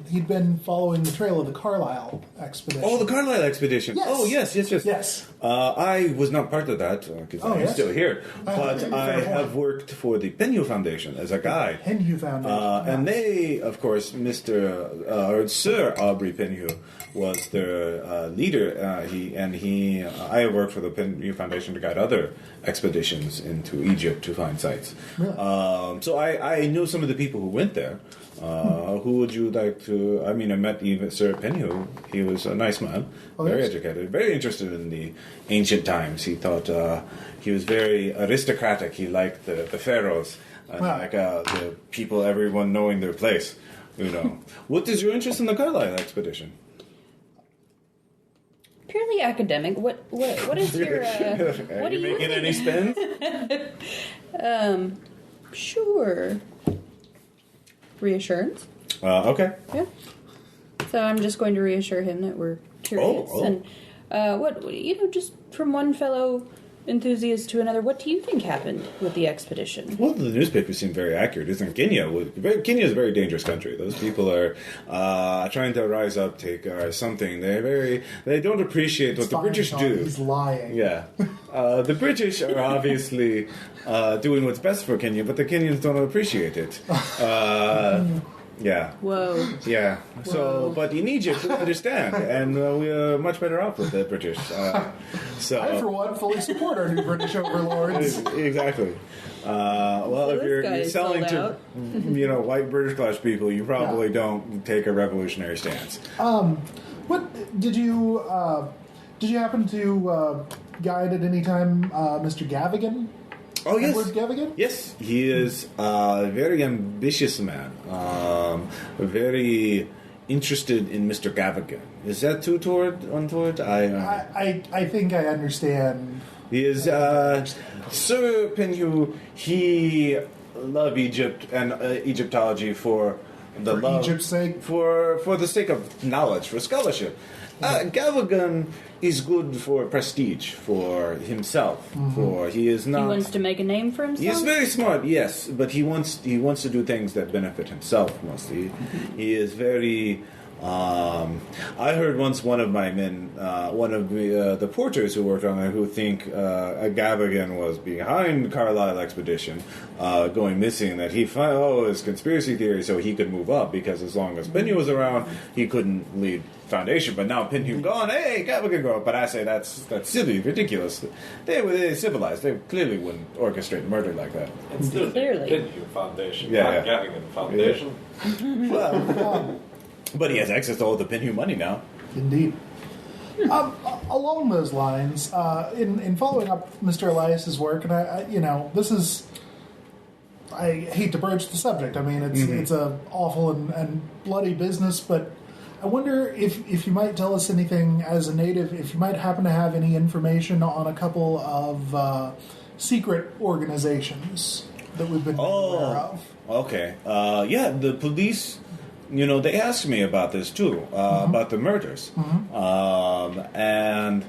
He'd been following the trail of the Carlyle expedition. Oh, the Carlyle expedition. Yes. Oh, yes. Yes. I was not part of that because I'm still here. But I have worked for the Penhew Foundation as a guide. Penhew Foundation. And they, of course, Sir Aubrey Penhew was their leader. I have worked for the Penhew Foundation to guide other expeditions into Egypt to find sites. Really? So I knew some of the people who went there. Who would you like to? I met even Sir Penhew. He was a nice man, very educated, very interested in the ancient times. He thought he was very aristocratic. He liked the pharaohs, the people, everyone knowing their place. What is your interest in the Carlyle expedition? Purely academic. What is your? What do you making think? any spins? Sure. Reassurance. Okay. Yeah. So I'm just going to reassure him that we're curious and just from one fellow enthusiast to another. What do you think happened with the expedition? Well, the newspapers seem very accurate. Isn't Kenya? Kenya is a very dangerous country. Those people are trying to rise up, take something. They don't appreciate what the British do. He's lying. Yeah, the British are obviously doing what's best for Kenya, but the Kenyans don't appreciate it. Yeah. Whoa. Yeah. So, but in Egypt, we understand, and we are much better off with the British. I, for one, fully support our new British overlords. Exactly. If you're selling to, white British class people, you probably don't take a revolutionary stance. What did you happen to guide at any time, Mr. Gavigan? Oh, yes. Edward Gavigan? Yes, he is a very ambitious man. Very interested in Mr. Gavigan. Is that untoward? I think I understand. He is Sir Penhew. He loved Egypt and Egyptology for Egypt's sake, for the sake of knowledge, for scholarship. Gavigan is good for prestige for himself. For he is not. He wants to make a name for himself. He is very smart, yes, but he wants to do things that benefit himself mostly. He is very. I heard once one of my men, one of the porters who worked on it, who think Gavigan was behind Carlyle expedition going missing, that he found his conspiracy theory so he could move up, because as long as Penhew was around, he couldn't lead Foundation. But now Penhew gone, hey, Gavigan go up. But I say that's silly, ridiculous. They civilized. They clearly wouldn't orchestrate murder like that. It's still the Clearly. Penhew Foundation, Yeah, not Gavigan Foundation. Well, but he has access to all the Penhew money now. Indeed. Along those lines, in following up Mr. Elias's work, and this is, I hate to broach the subject. I mean, it's a awful and bloody business, but I wonder if you might tell us anything as a native, if you might happen to have any information on a couple of secret organizations that we've been aware of. Okay. The police. They asked me about this too, about the murders. And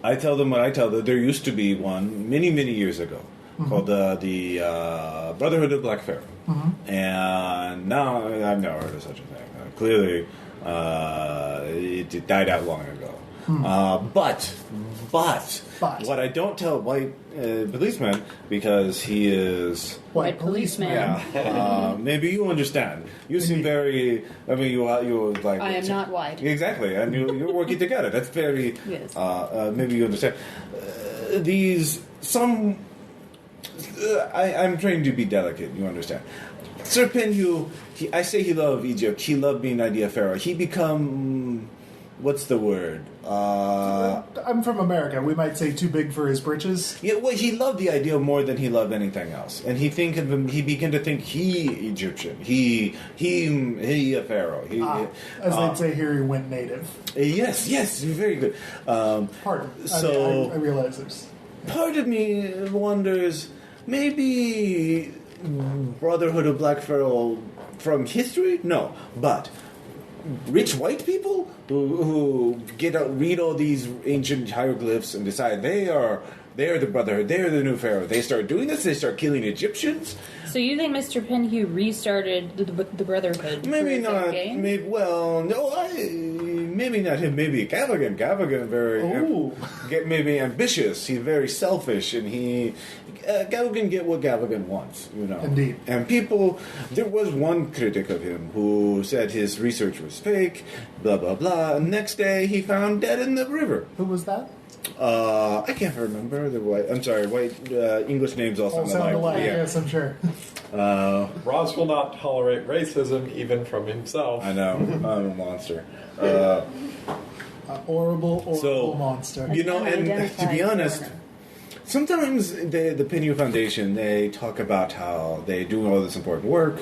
I tell them what I tell them. There used to be one many, many years ago called the Brotherhood of Black Pharaoh. And now I've never heard of such a thing. Clearly, it died out long ago. But But But. what I don't tell white policemen, because he is... White policeman. Yeah, maybe you understand. You seem very... I mean, you like... I am not white. Exactly, and you're working together. That's very... Yes. Maybe you understand. I'm trying to be delicate, you understand. Sir Penhew, I say he loved Egypt. He loved being idea pharaoh. He become... What's the word? I'm from America. We might say too big for his britches. Yeah, well, he loved the idea more than he loved anything else, and he began to think he Egyptian, he a pharaoh. As they'd say here, he went native. Yes, very good. Pardon. So I realize there's... part of me wonders, maybe Brotherhood of Black Pharaoh from history? No, but rich white people who read all these ancient hieroglyphs and decide they are the Brotherhood, they are the new Pharaoh. They start doing this. They start killing Egyptians. So you think Mr. Penhew restarted the Brotherhood? Maybe for not. game? Maybe not him. Maybe Gavigan. Gavigan maybe ambitious. He's very selfish, and Gavigan get what Gavigan wants. Indeed. And people, there was one critic of him who said his research was fake. Blah blah blah. And next day he found dead in the river. Who was that? I can't remember the white. I'm sorry, white English names all sound alike. Yeah. Yes, I'm sure. Ross will not tolerate racism even from himself. I know. I'm a monster. Horrible monster. And to be honest, sometimes the Penhew Foundation, they talk about how they do all this important work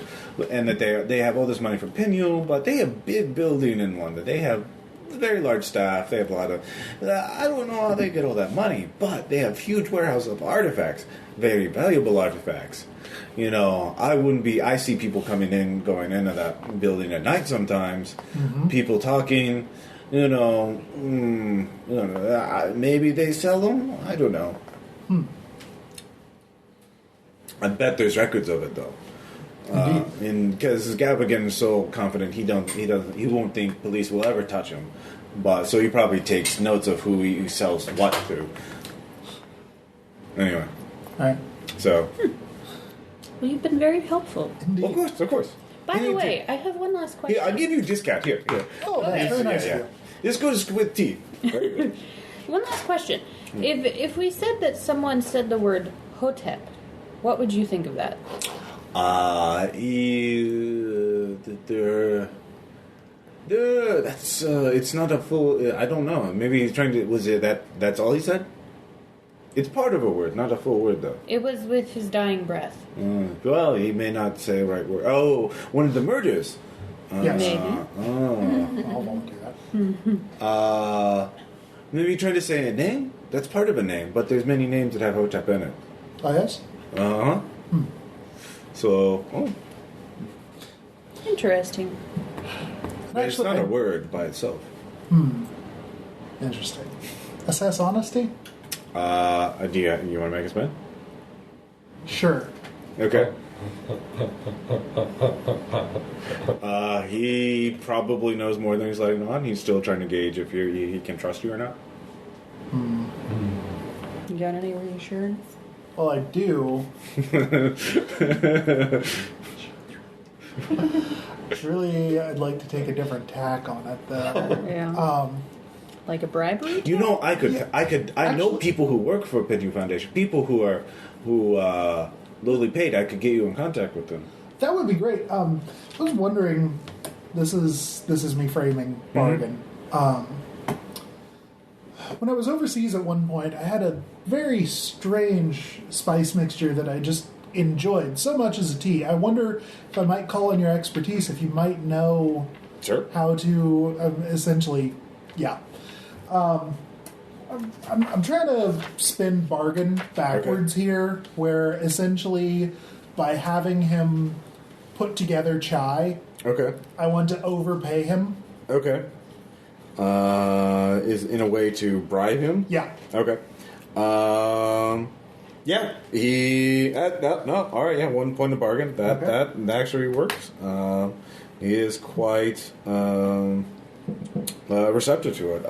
and that they have all this money from Penhew, but they have a big building in London. They have a very large staff. They have a lot of... I don't know how they get all that money, but they have huge warehouse of artifacts, very valuable artifacts. I see people going into that building at night sometimes, people talking, maybe they sell them, I don't know. I bet there's records of it though. Because Gavigan is so confident he won't think police will ever touch him, so he probably takes notes of who he sells what to. Anyway, all right. So. Well, you've been very helpful. Indeed. Of course. By the way, I have one last question. Here, I'll give you a discount. Here. Oh, that's very nice of you. This goes with tea. Very good. One last question. If we said that someone said the word Hotep, what would you think of that? That's it's not a full. I don't know. Maybe he's trying to. Was it that? That's all he said. It's part of a word, not a full word, though. It was with his dying breath. Well, he may not say the right word. Oh, one of the murders. Yes. Maybe. I won't do that. Maybe trying to say a name? That's part of a name, but there's many names that have Hotep in it. Oh, yes? Uh-huh. So, Interesting. But it's not a word by itself. Interesting. Assess honesty? You want to make a spin? Sure. Okay. He probably knows more than he's letting on. He's still trying to gauge if he can trust you or not. You got any reassurance? Well, I do. Really, I'd like to take a different tack on it, though. Yeah. Like a bribery? I know people who work for Penhew Foundation. People who lowly paid. I could get you in contact with them. That would be great. I was wondering. This is me framing bargain. When I was overseas at one point, I had a very strange spice mixture that I just enjoyed so much as a tea. I wonder if I might call on your expertise, if you might know how to essentially, I'm trying to spin bargain backwards here, where essentially by having him put together chai, I want to overpay him. Is in a way to bribe him? Yeah. Okay. Yeah. He. No. All right. Yeah. 1 point of bargain. That actually works. He is quite. receptive to it.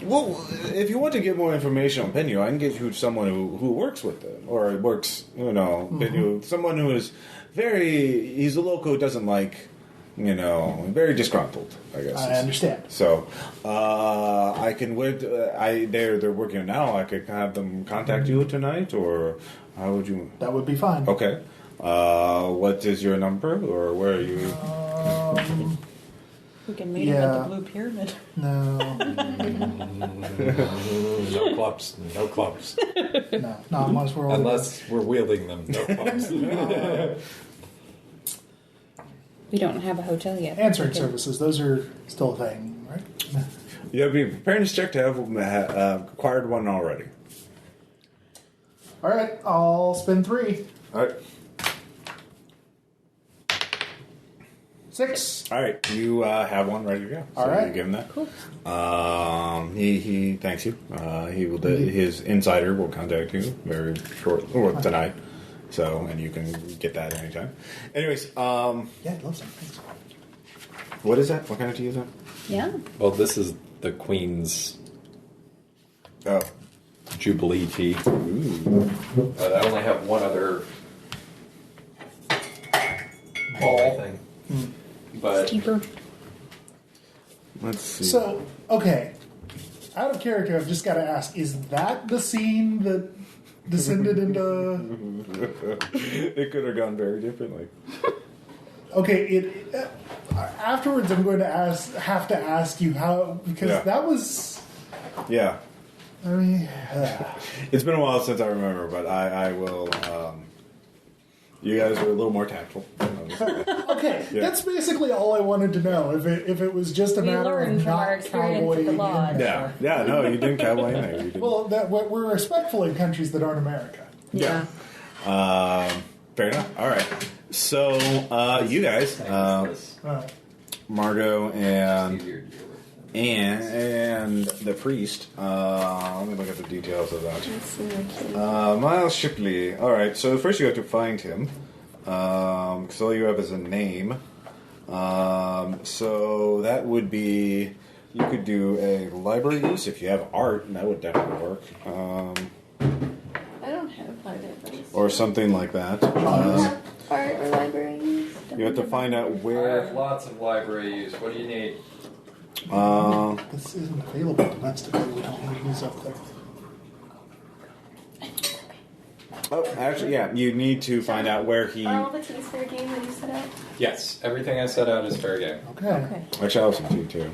Well, if you want to get more information on Penhew, I can get you someone who works with it, or works, Penhew, someone who is he's a local who doesn't like, very disgruntled, I guess. I understand. So, I can they're working now. I could have them contact you tonight, or how would you? That would be fine. Okay. What is your number, or where are you? We can meet him at the Blue Pyramid. No. No clubs. No clubs. No, not unless we're all Unless we're wielding them. No clubs. We don't have a hotel yet. answering services. Those are still a thing, right? You have a preparedness check to have acquired one already. All right, I'll spend 3. All right. 6. All right, you have one ready to go. So All right. you give him that. Cool. He thanks you. He will. His insider will contact you very shortly, or tonight. So, and you can get that anytime. Anyways, Yeah, I'd love some. Thanks. what is that? What kind of tea is that? Yeah. Well, this is the Queen's Oh, Jubilee tea. ooh. But I only have one other ball thing. But Keeper. Let's see. So, okay. Out of character, I've just got to ask, is that the scene that descended into... It could have gone very differently. Okay, afterwards I'm going to have to ask you how... Because Yeah. that was... Yeah, I mean... it's been a while since I remember, but I will. You guys are a little more tactful. Okay, Yeah. that's basically all I wanted to know. If it was just a We matter learned of from our not experience at the cowboying lodge. in Yeah, there. no, you didn't cowboy anything. You didn't. Well, we're respectful in countries that aren't America. Yeah. Fair enough. All right. So, you guys, Margot and the priest. Let me look at the details of that. Miles Shipley. All right. So first you have to find him, because all you have is a name. So that would be. You could do a library use if you have art, and that would definitely work. I don't have libraries. Or something like that. Art or libraries. You have to find out I have where. lots of library use. What do you need? This isn't available domestically. We don't need to use up there. Oh, actually, yeah. You need to find out where he. Are all the teas fair game that you set out? Yes, everything I set out is fair game. Okay. Okay. Actually, I'll have some tea too.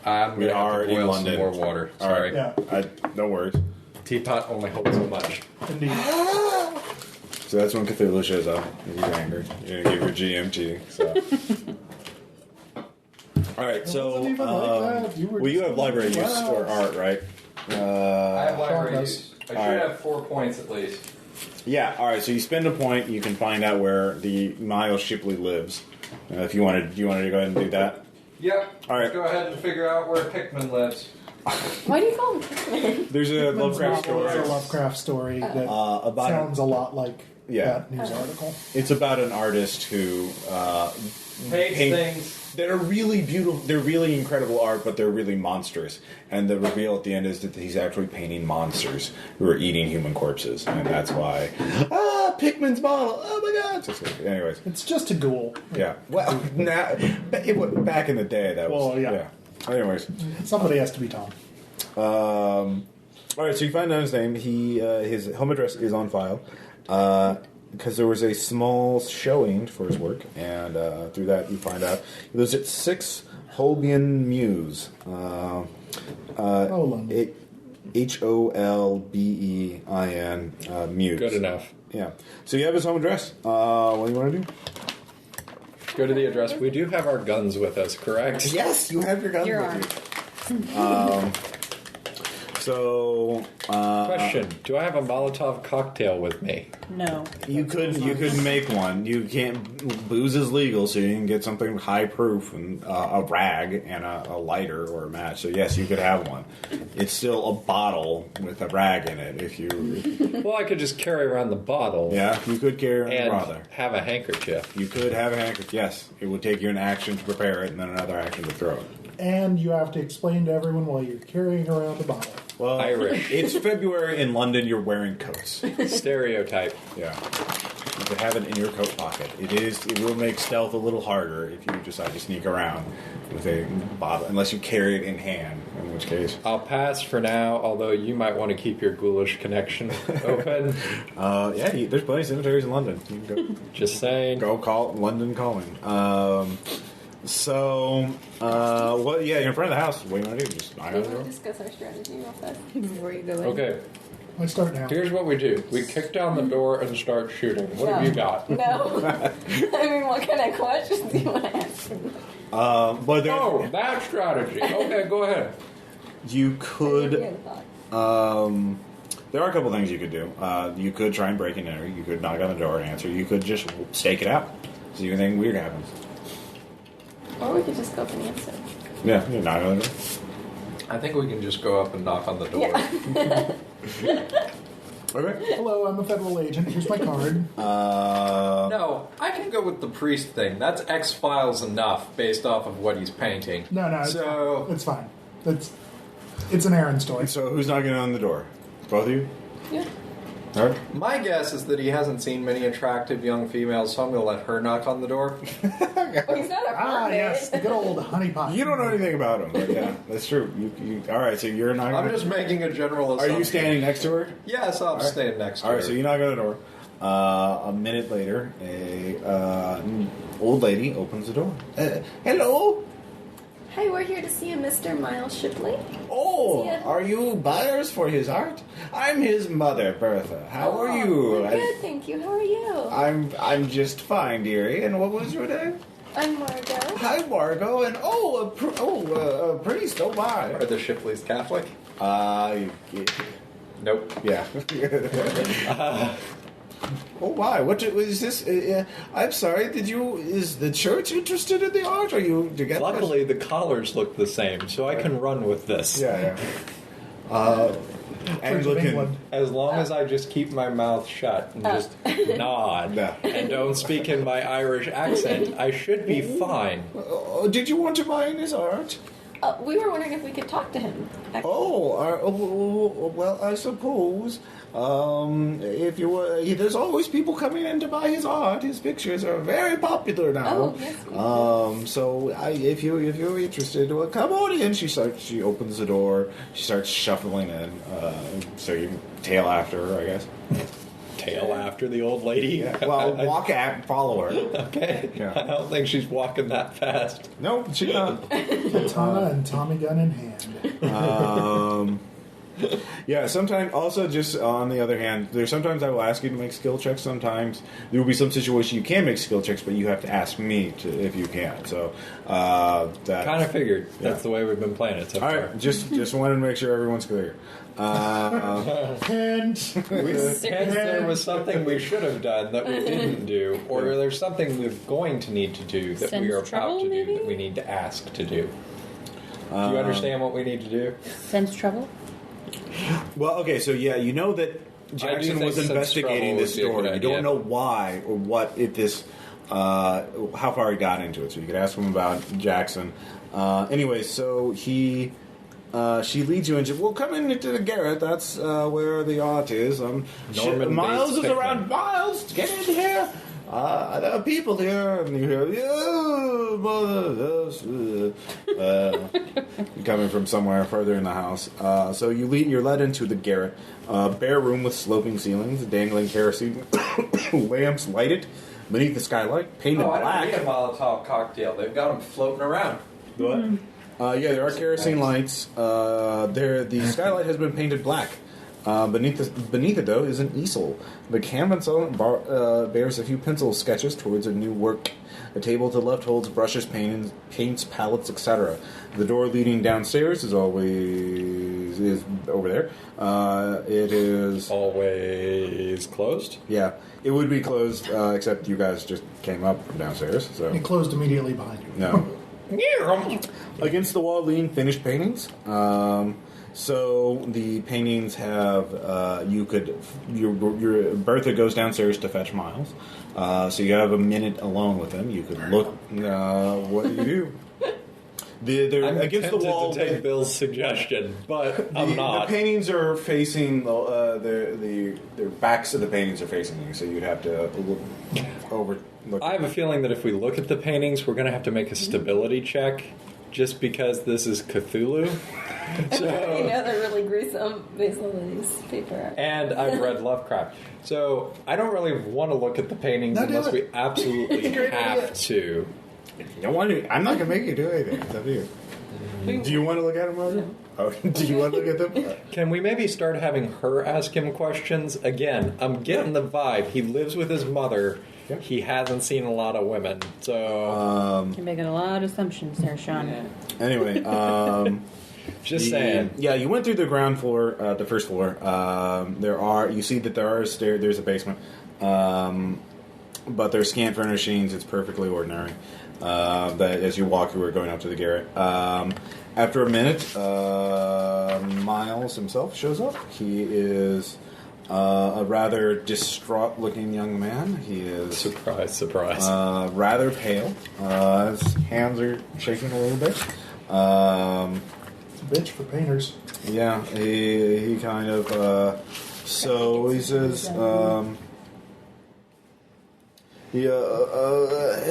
I'm We going to are have to in boil London. some more water. All Sorry. right. Yeah, No worries. Teapot only holds so much. indeed. So that's when Cthulhu shows up. He's angry. You're gonna give your GMT. So. All right. So, wasn't even like that. You were well, you just have library use wow. or art, right? I have library Sean use. I should All right. have 4 points at least. Yeah. All right. So you spend a point. You can find out where the Miles Shipley lives. If you wanted to go ahead and do that. Yep. All right. Let's go ahead and figure out where Pickman lives. Why do you call him Pikmin? There's a Lovecraft Novel is story a Lovecraft story that about. sounds a lot like Yeah. that news article. It's about an artist who Paints paint- things. They're really beautiful. They're really incredible art, but they're really monstrous. And the reveal at the end is that he's actually painting monsters who are eating human corpses, and that's why. Pickman's bottle. Oh my God! Anyways, It's just a ghoul. yeah. Well, back in the day, that was. Well, yeah. Anyways, Somebody has to be Tom. all right. So you find out his name. His home address is on file. Because there was a small showing for his work, and through that you find out he lives at 6 Holbein Mews. London. Holbein Mews. Good enough. Yeah. So you have his home address. What do you want to do? Go to the address. We do have our guns with us, correct? Yes, you have your guns Your with you. So Question: do I have a Molotov cocktail with me? No. you couldn't make one. You can't. Booze is legal, so you can get something high proof and a rag and a lighter or a match. So yes, you could have one. It's still a bottle with a rag in it. If you, Well, I could just carry around the bottle yeah, you could carry around and a brother. have a handkerchief. You could have a handkerchief. Yes, it would take you an action to prepare it and then another action to throw it. And you have to explain to everyone while you're carrying around a bottle. Well, Irish. It's February in London. You're wearing coats. Stereotype. Yeah. You could have it in your coat pocket. It will make stealth a little harder if you decide to sneak around with a bottle, unless you carry it in hand, in which case. I'll pass for now, although you might want to keep your ghoulish connection open. There's plenty of cemeteries in London. You can go, Just saying. go call London calling. You're in front of the house. What do you want to do? Just knock on We the door? want to discuss our strategy real fast. Before you go in. Okay, I start now. here's what we do. We kick down the door and start shooting. What have you got? No. I mean, what kind of questions do you want to ask me? Oh, that strategy. Okay, go ahead. You could. Yeah, thought. There are a couple things you could do. You could try and break and enter. You could knock on the door and answer. You could just stake it out. See if anything weird happens. Or we could just go up and answer. Yeah, you knock on the door. I think we can just go up and knock on the door. Yeah. Okay. Hello, I'm a federal agent. Here's my card. No, I can go with the priest thing. That's X-Files enough based off of what he's painting. No, it's So- fine. It's fine. It's an errand story. So who's knocking on the door? Both of you? Yeah. All right. My guess is that he hasn't seen many attractive young females, so I'm going to let her knock on the door. Well, he's not a pervert. Yes, the good old honeypot. You don't know anything about him, but yeah, that's true. You all right? So you're knocking. I'm just making a general Are assumption. you standing next to her? Yes, I'm right. staying next to All her. right. So you knock on the door. A minute later, a old lady opens the door. Hello. Hi, we're here to see a Mr. Miles Shipley. Oh, Yeah. are you buyers for his art? I'm his mother, Bertha. How are you? We're good, thank you. How are you? I'm just fine, dearie. And what was your name? I'm Margot. Hi, Margot. And a priest. Oh my. Are the Shipleys Catholic? Nope. Yeah. Oh my! What is this? I'm sorry. Is the church interested in the art? Are you together? Luckily, the collars look the same, so I can run with this. Yeah. Church of Anglican. England. As long as I just keep my mouth shut and just nod Yeah. and don't speak in my Irish accent, I should be fine. Did you want to buy his art? We were wondering if we could talk to him. actually. Well, I suppose. If you were, there's always people coming in to buy his art. His pictures are very popular now. Oh, yes. So if you're interested, well, come on in. She opens the door. She starts shuffling in. So you can tail after her, I guess. Tail after the old lady. Yeah. Well, follow her. Okay. Yeah. I don't think she's walking that fast. No, she's not. Katana and Tommy gun in hand. Yeah, sometimes, also just on the other hand, there's sometimes I will ask you to make skill checks. Sometimes there will be some situation you can make skill checks, but you have to ask me if you can. So, that Kind of figured. Yeah. That's the way we've been playing it so All far. right, just wanted to make sure everyone's clear. And Hence, there was something we should have done that we didn't do, or there's something we're going to need to do that we Sense are about trouble, to do maybe? that we need to ask to do. Do you understand what we need to do? Sense trouble? Well, okay, so yeah, you know that Jackson think was since investigating trouble this would be a story. good You don't idea. know why or what how far he got into it. So you could ask him about Jackson. Anyway, so she leads you into. Well, come into the garret. That's where the art is. Norman Miles Bates is Pickman. around. Miles, get in here. There are people here, and you hear, "Yeah, mother." Coming from somewhere further in the house. So you're led into the garret, bare room with sloping ceilings, dangling kerosene lamps lighted beneath the skylight, painted black. Molotov cocktail. They've got them floating around. What? Yeah, there are kerosene lights. The skylight has been painted black. Beneath it, though, is an easel. The canvas on it bears a few pencil sketches towards a new work. A table to the left holds brushes, paints, palettes, etc. The door leading downstairs is over there. It is Always closed. yeah. It would be closed, except you guys just came up from downstairs. So it closed immediately behind you. no. Against the wall lean finished paintings. So the paintings have your Bertha goes downstairs to fetch Miles. So you have a minute alone with him. You could look. What do you do? They're I'm against the tempted wall. to take Bill's suggestion, but I'm not. The paintings are facing the backs of the paintings are facing you, so you'd have to look. I have a feeling that if we look at the paintings, we're going to have to make a stability check, just because this is Cthulhu. You know they're really gruesome based on these paper. And I've read Lovecraft, so I don't really want to look at the paintings unless we absolutely have to. You don't want to, I'm not going to make you do anything. It's up to you. Do you want to look at them, Margaret? Oh, do you want to look at them? Can we maybe start having her ask him questions? Again, I'm getting the vibe. He lives with his mother. Yeah. He hasn't seen a lot of women, so... You're making a lot of assumptions there, Sean. Yeah. Anyway, just saying. Yeah, you went through the ground floor, the first floor. You see that there are stairs, there's a basement. But there's scant furnishings, it's perfectly ordinary. That as you walk, you are going up to the garret. After a minute, Miles himself shows up. He is a rather distraught-looking young man. He is surprise, rather pale. His hands are shaking a little bit. It's a bitch for painters. Yeah, he kind of. So he says.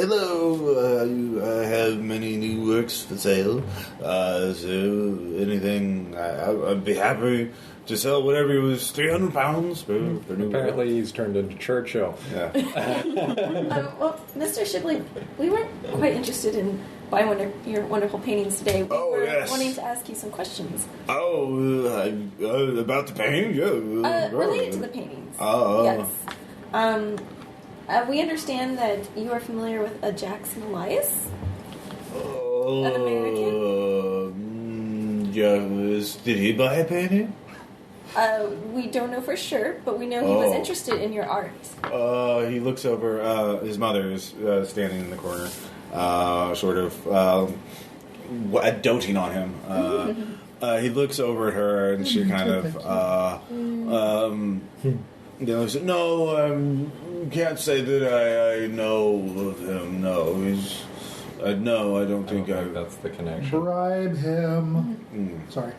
Hello, I have many new works for sale. So anything, I'd be happy to sell whatever it was, £300 for new. Apparently he's turned into Churchill. Yeah. Well, Mr. Shipley, we weren't quite interested in buying one of your wonderful paintings today. We were wanting to ask you some questions. About the painting? Yeah. Related to the paintings. Yes. We understand that you are familiar with a Jackson Elias? An American? Did he buy a painting? We don't know for sure, but we know he was interested in your art. He looks over. His mother is standing in the corner, sort of doting on him. He looks over at her, and she kind of, said, "No, can't say that I know of him. No, he's. No, I don't think that's the connection. Bribe him. Sorry."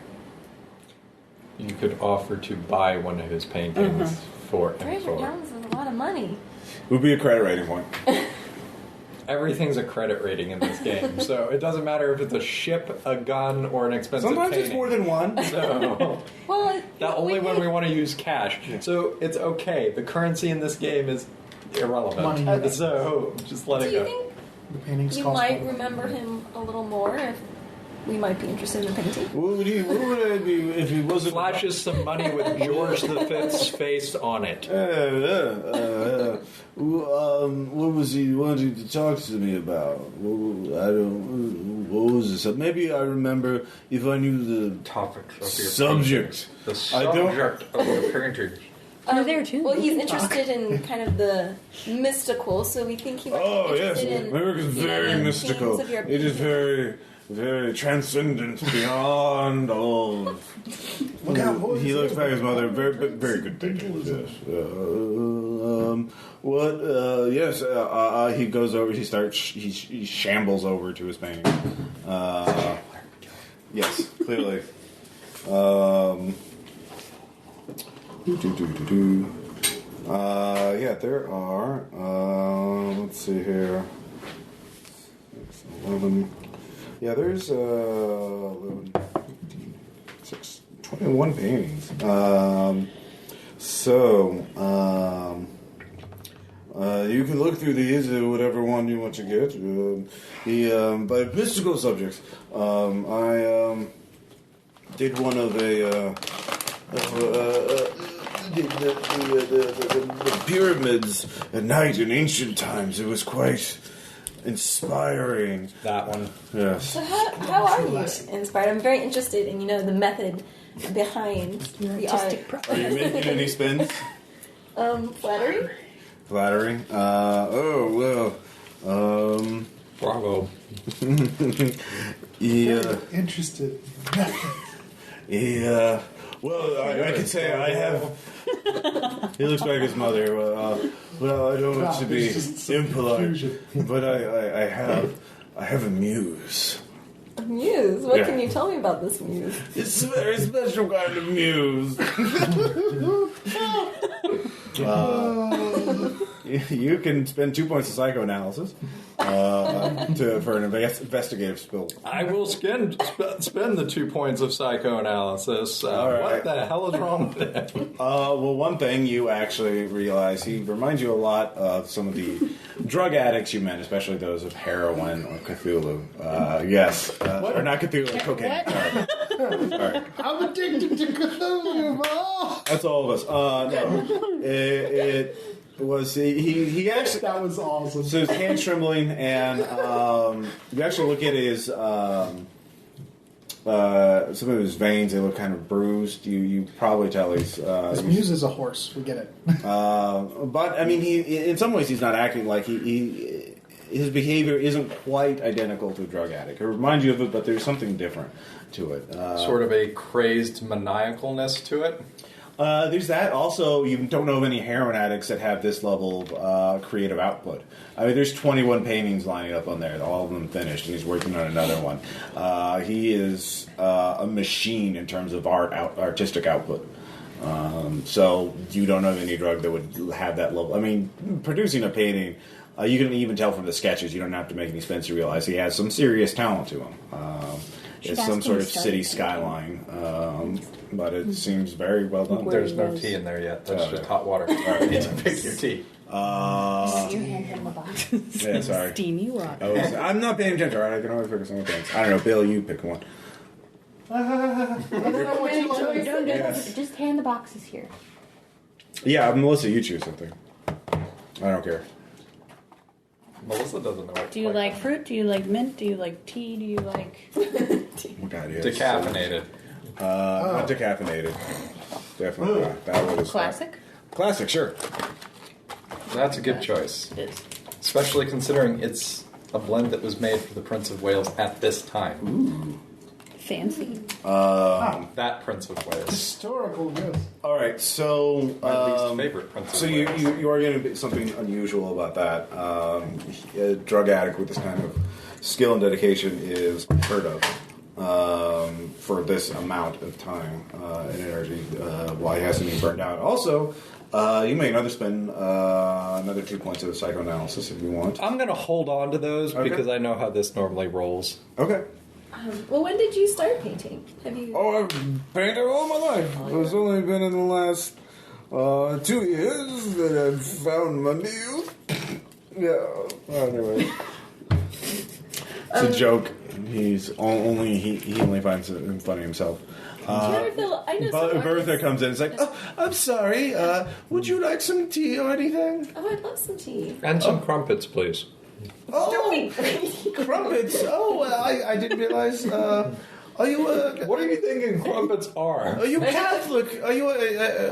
You could offer to buy one of his paintings for him. $300 is a lot of money. It would be a credit rating point. Everything's a credit rating in this game, so it doesn't matter if it's a ship, a gun, or an expensive Sometimes painting. it's more than one. So, well, only when we want to use cash. Yeah. So it's okay. The currency in this game is irrelevant. Money. Okay. So just let it go. Do you think you cost might money. remember him a little more if we might be interested in the painting? What would I be if he wasn't? Flashes some money with George V's face on it. What was he wanting to talk to me about? What was this? Maybe I remember if I knew the Topic of your subject. The subject of your painting. You're there too. Well, he's interested in kind of the mystical, so we think he might be interested in. America's very mystical. It is very, very transcendent beyond all. Look out, boys. He looks back at his mother. Very, very good painting. Yes. What? Yes. He goes over. He starts. He shambles over to his painting. Yes, clearly. Yeah, there are. Let's see here. 11. Yeah, there's 11, 15, 6, 21 paintings. You can look through these, whatever one you want to get. By mystical subjects. I did one of the pyramids at night in ancient times. It was quite inspiring. That one. Yes. So how are you inspired? I'm very interested in the method behind the artistic art. Are you making any spins? Flattery. Flattery. Bravo. Yeah. Interested. Yeah. Well, I could say I have. He looks back at his mother. Well, I don't want to be impolite, but I have a muse. A muse? What Yeah. can you tell me about this muse? It's a very special kind of muse. You can spend 2 points of psychoanalysis for an investigative skill. I will spend the 2 points of psychoanalysis. All right. What the hell is wrong with him? Well, one thing you actually realize, he reminds you a lot of some of the drug addicts you met, especially those of heroin or Cthulhu. Yes. Or not Cthulhu, cocaine. Sorry. I'm addicted to Cthulhu, Mom. That's all of us. No. It was, he actually... That was awesome. So his hand's trembling, and you actually look at his... some of his veins, they look kind of bruised. You probably tell he's... His muse is a horse. We get it. But, I mean, in some ways he's not acting like his behavior isn't quite identical to a drug addict. It reminds you of it, but there's something different to it. Sort of a crazed maniacalness to it. There's that. Also, you don't know of any heroin addicts that have this level of creative output. I mean, there's 21 paintings lining up on there, all of them finished, and he's working on another one. He is a machine in terms of artistic output. So you don't know of any drug that would have that level. I mean, producing a painting, you can even tell from the sketches. You don't have to make any spins to realize he has some serious talent to him. It's some sort of city skyline, but it seems very well done. There's no tea in there yet. That's just hot water. You need to pick your tea. You hand him the box. Yeah, sorry. Steamy water. I'm not paying attention, all right? I can only focus on the things. I don't know, Bill, you pick one. Just hand the boxes here. Yeah, Melissa, you choose something. I don't care. Melissa doesn't know what Do you like fruit? Do you like mint? Do you like tea? Do you like... Oh, God, yes. decaffeinated. Not decaffeinated. Definitely not. That was Classic? Classic, sure. That's a good choice. It is. Especially considering it's a blend that was made for the Prince of Wales at this time. Ooh. Fancy. That Prince of Wales. Historical, yes. All right, so My least favorite Prince so of you, Wales. you are getting a bit something unusual about that. A drug addict with this kind of skill and dedication is unheard of for this amount of time and energy while he hasn't even burned out. Also, you may spend another 2 points of psychoanalysis if you want. I'm going to hold on to those because I know how this normally rolls. Okay. Well, when did you start painting? Have you? Oh, I've painted all my life. It's only been in the last 2 years that I've found my muse. Yeah. Anyway, it's a joke. He only finds it funny himself. I know some Bertha artists- comes in. It's like, oh, I'm sorry. Would you like some tea or anything? Oh, I'd love some tea. And some crumpets, please. Oh, crumpets. Oh, I didn't realize. Are you What are you thinking crumpets are? Are you Catholic? Are you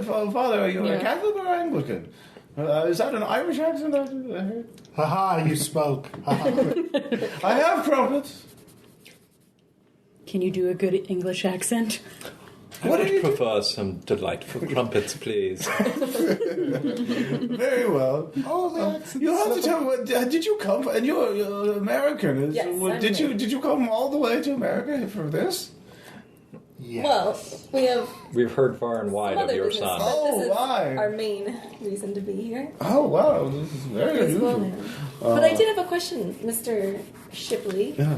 Father? Are you a Catholic or Anglican? Is that an Irish accent? I heard? Haha, you spoke. I have crumpets. Can you do a good English accent? I would prefer some delightful crumpets, please. Very well. Oh, the accent. You have to tell me. Did you come? And you're American. Yes, I'm did you come all the way to America for this? Yes. Well, we have We've heard far and wide some of other your business, son. but Oh, this is why? our main reason to be here. Oh wow, this is very As well, unusual. ma'am. But I did have a question, Mr. Shipley. Yeah.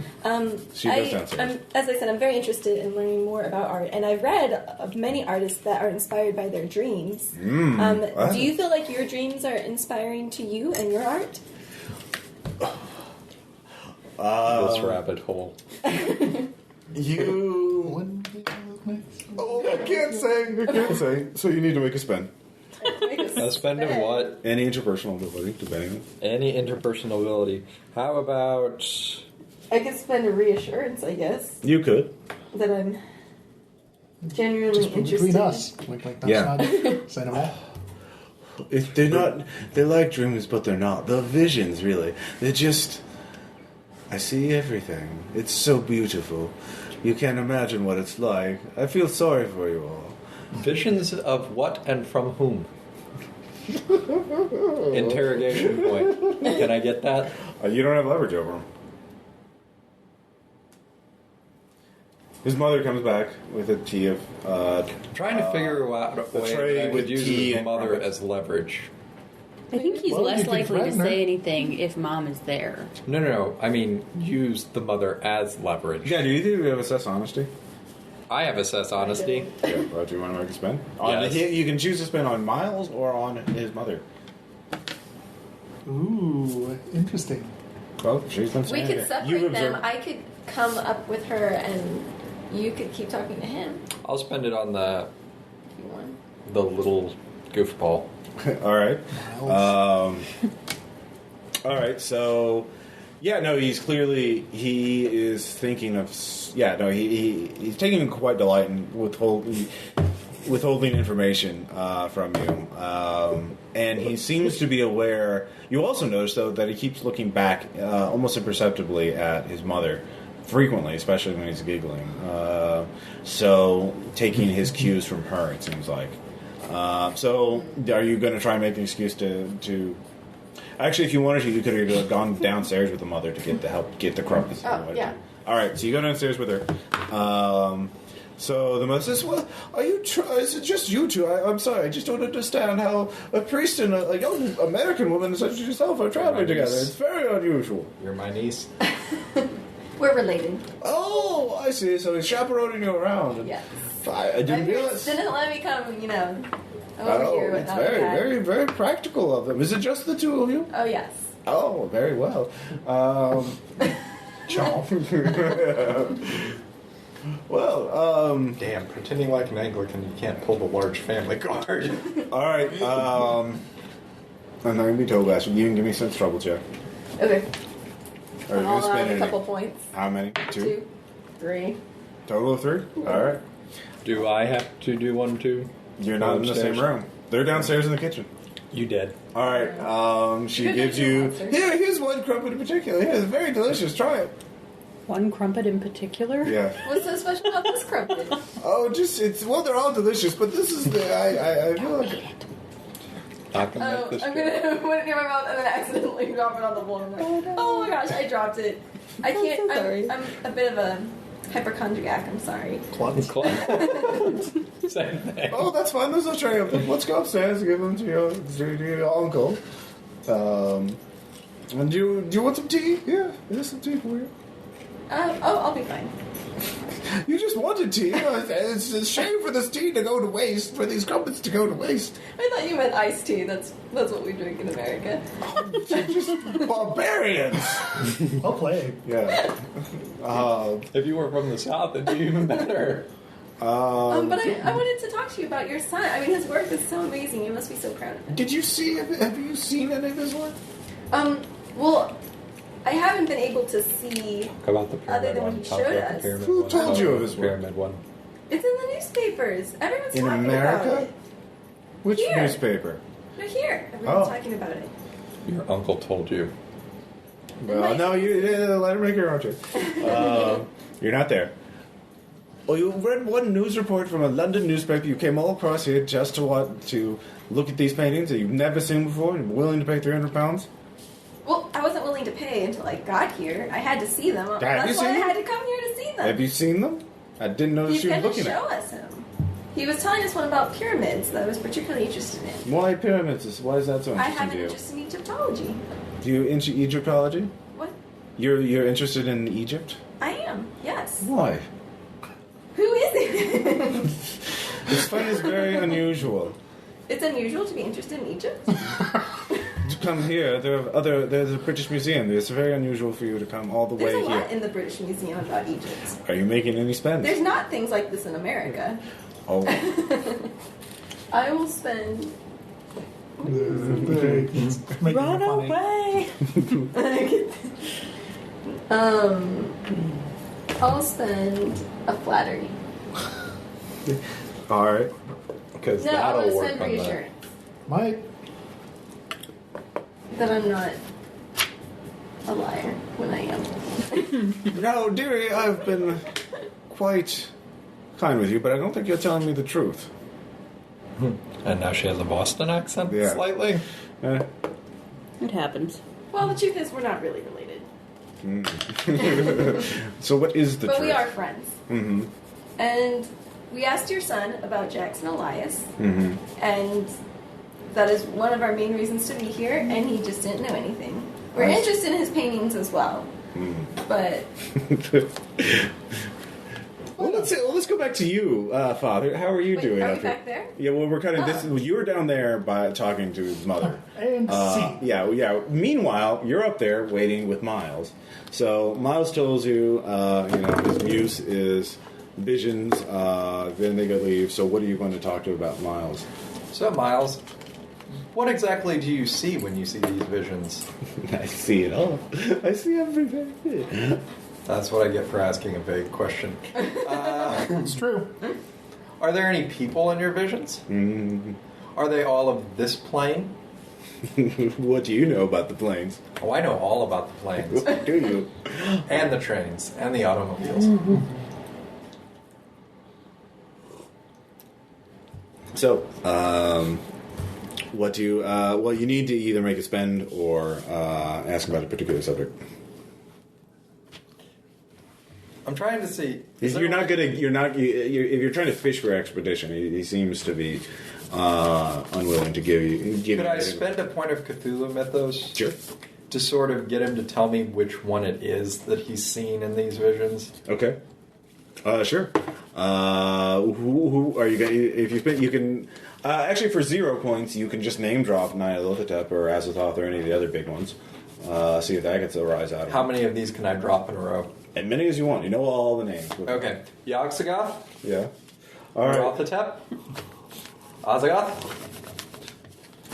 She goes downstairs. As I said, I'm very interested in learning more about art, and I've read of many artists that are inspired by their dreams. Do you feel like your dreams are inspiring to you and your art? This rabbit hole. You. Oh, I can't say. So you need to make a spend. A spend of what? Any interpersonal ability, depending. Any interpersonal ability. How about... I could spend a reassurance, I guess, You could. that I'm genuinely Just interested. between us. Wink, wink, nudge, Yeah. nudge. Send them out. They're not. They're like dreams, but they're not. They're visions, really. They're just. I see everything. It's so beautiful. You can't imagine what it's like. I feel sorry for you all. Visions of what and from whom? Interrogation point. Can I get that? You don't have leverage over them. His mother comes back with a tea of... Trying to figure out a way tray that I with could use tea his and mother crumpets. as leverage. I think he's Well, you less could likely to threaten her. say anything if Mom is there. No. I mean, use the mother as leverage. Yeah, do you think we have assess honesty? I have assess honesty. Yeah, well, do you want to make a spin? Yes. You can choose to spin on Miles or on his mother. Ooh, interesting. Well, she's been We saying could it. separate You them. observe- I could come up with her, and you could keep talking to him I'll spend it on the if you want. little goofball. All right. Miles. All right. So, yeah, no, he is thinking of. Yeah, no, he's taking quite delight in withholding information from you, and he seems to be aware. You also notice though that he keeps looking back almost imperceptibly at his mother. Frequently, especially when he's giggling. So, taking his cues from her, it seems like. So, are you going to try and make an excuse to? Actually, if you wanted to, you could have gone downstairs with the mother to get the crumpets. Oh, yeah. All right, so you go downstairs with her. So the mother says, "Well, are you? Is it just you two? I'm sorry, I just don't understand how a priest and a young American woman such as yourself are traveling together. It's very unusual." You're my niece. We're related. Oh, I see. So he's chaperoning you around. Yes. I didn't My realize. parents didn't let me come, over here Oh, it's without very, a dad. very, very practical of them. Is it just the two of you? Oh, yes. Oh, very well. Well, Damn, pretending like an Anglican, you can't pull the large family card. all right. I'm not gonna be told last. You can give me sense trouble check. Okay. Are you I'll gonna spend a any? couple points. How many? 2, 3. Total of 3. All right. Do I have to do 1, 2? You're not in the same Downstairs? room. They're downstairs in the kitchen. You did. All right. She Good gives idea, you officer. here's one crumpet in particular. Yeah, it's very delicious. Try it. One crumpet in particular? Yeah. What's so special about this crumpet? Oh, they're all delicious, but this is the I feel like. Not gonna Oh, make this I'm joke. gonna put it near my mouth and then accidentally drop it on the floor. I'm like, oh my gosh, I dropped it. I I'm can't. so sorry. I'm a bit of a hypochondriac. I'm sorry. Same thing. Oh, that's fine. There's a tray of them. Let's go upstairs and give them to your uncle. And do you want some tea? Yeah, there's some tea for you. I'll be fine. You just wanted tea. It's a shame for this tea to go to waste, for these crumpets to go to waste. I thought you meant iced tea. That's what we drink in America. You're just barbarians. I'll play. Yeah. If you were from the South, it'd be even better. But I wanted to talk to you about your son. I mean, his work is so amazing. You must be so proud of him. Have you seen any of his work? Well, I haven't been able to see. Talk about the pyramid Other than one. what he Talk showed about the us. pyramid Who one. told Talk you about of his the work? pyramid one? It's in the newspapers. Everyone's In talking America? about it. Which Here. newspaper? No, here. Everyone's Oh. talking about it. Your uncle told you. Well, no, let her make her own choice. You're not there. Well, you read one news report from a London newspaper. You came all across here just to look at these paintings that you've never seen before and willing to pay £300? Well, I wasn't willing to pay until I got here. I had to see them. you That's why I seen had them? to come here to see them. Have you seen them? I didn't notice He's you were going to looking show at us him. He was telling us one about pyramids that I was particularly interested in. them. Why pyramids? Why is that so I interesting have to an you? interest in Egyptology. Do you into Egyptology? What? You're interested in Egypt? I am, yes. Why? Who is it? This fun is very unusual. It's unusual to be interested in Egypt. To come here, there's a British Museum. It's very unusual for you to come all the There's way a here. lot in the British Museum about Egypt. Are you making any spends? There's not things like this in America. Oh, I will spend. Run away! I'll spend a flattery. all right. Because No, I'm that'll going to work spend on that. reassurance Might. that I'm not a liar when I am. No, dearie, I've been quite kind with you, but I don't think you're telling me the truth. And now she has a Boston accent, Yeah. slightly. Eh, It happens. Well, the truth is, we're not really related. So what is the But trick? we are friends. Mm-hmm. And we asked your son about Jackson Elias. Mm-hmm. And that is one of our main reasons to be here, and he just didn't know anything. We're interested in his paintings as well. But... Well, let's go back to you, Father. How are you doing? Are we after- back there? Yeah, well, we're kind of you were down there by talking to his mother. And see. Yeah. Meanwhile, you're up there waiting with Miles. So Miles tells you, his muse is visions. Then they go leave. So what are you going to talk to about Miles? So, Miles, what exactly do you see when you see these visions? I see it all. I see everything. That's what I get for asking a vague question. It's true. Are there any people in your visions? Mm. Are they all of this plane? What do you know about the planes? Oh, I know all about the planes. Do you? And the trains. And the automobiles. So, what do you... well, you need to either make a spend or ask about a particular subject. I'm trying to see... If you're trying to fish for expedition, he seems to be unwilling to give you... Could I spend a point of Cthulhu mythos? Sure. To sort of get him to tell me which one it is that he's seen in these visions? Okay. Sure. Who are you going to... If you spend... You can... actually, for 0 points, you can just name drop Nyarlathotep or Azathoth or any of the other big ones. See if that gets a rise out of it. How many of these can I drop in a row? As many as you want. You know all the names. Okay. Yog-Sothoth? Yeah. All right. Nyarlathotep? Azagoth?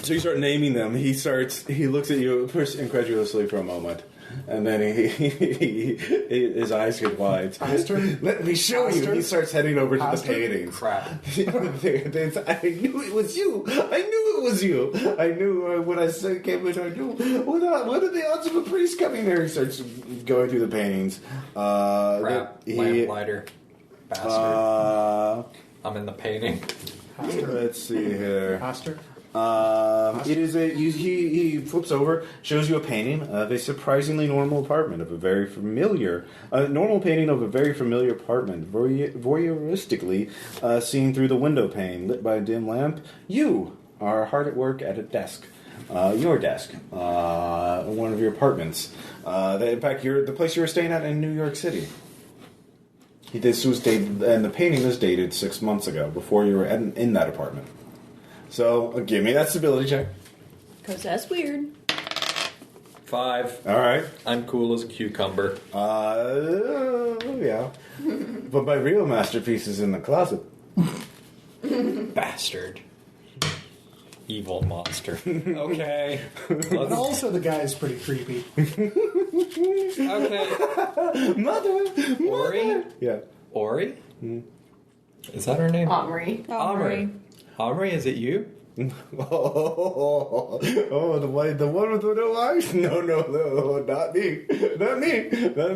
So you start naming them. He looks at you first incredulously for a moment, and then his eyes get wide. Let me show you. He starts heading over to the paintings. Crap. I knew it was you. I knew it was you. I knew when I came in. I knew. What are the odds of a priest coming there? He starts going through the paintings. Crap. Lamplighter. Bastard. I'm in the painting. Let's see here. Pastor? It is he flips over, shows you a painting of a surprisingly normal apartment of a very familiar apartment, voyeuristically seen through the window pane, lit by a dim lamp. You are hard at work at a desk. Your desk, one of your apartments. In fact, the place you were staying at in New York City. This was dated, and the painting was dated 6 months ago, before you were in that apartment. So, give me that stability check. Because that's weird. 5. All right. I'm cool as a cucumber. Yeah. But my real masterpiece is in the closet. Bastard. Evil monster. Okay. And also the guy's pretty creepy. Okay. Mother! Ori? Yeah. Ori? Is that her name? Omri. Omri. Omri, is it you? Oh, the one with the no eyes? No, not me. Not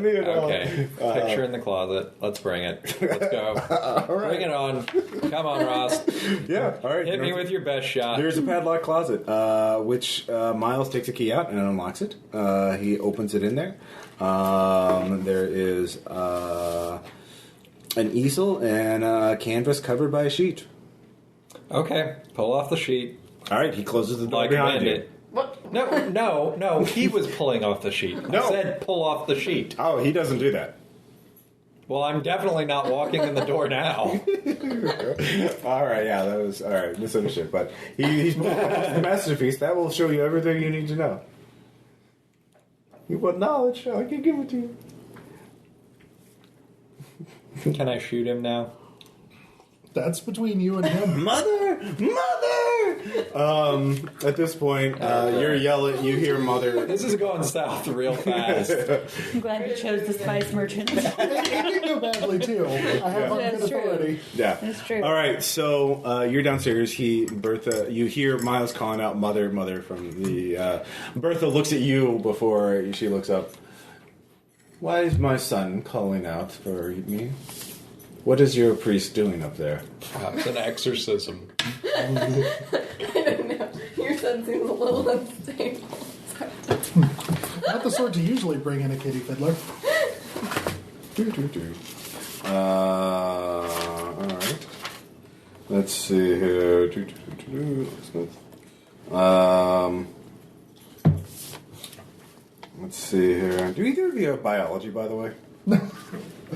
me at all. Okay. Picture in the closet. Let's bring it. Let's go. All right. Bring it on. Come on, Ross. Yeah, all right. Hit me with your best shot. There's a padlock closet, which Miles takes a key out and unlocks it. He opens it in there. There is an easel and a canvas covered by a sheet. Okay. Pull off the sheet. All right, he closes the door Like behind you. it. No. He was pulling off the sheet. No. I said pull off the sheet. Oh, he doesn't do that. Well, I'm definitely not walking in the door now. All right, yeah, that was all right. Misunderstood, but he's the masterpiece. That will show you everything you need to know. You want knowledge? I can give it to you. Can I shoot him now? That's between you and him. Mother! At this point, you're yelling. You hear mother. This is going south real fast. I'm glad you chose the spice merchant. It did go badly too. I have on good That's true. authority. Yeah, That's true. All right, so you're downstairs. Bertha. You hear Miles calling out "mother, mother" from the. Bertha looks at you before she looks up. Why is my son calling out for me? What is your priest doing up there? Perhaps an exorcism. I don't know. Your son seems a little unstable. Not the sort to usually bring in a kitty fiddler. Alright. Let's see here. Let's see here. Do either of you have biology, by the way?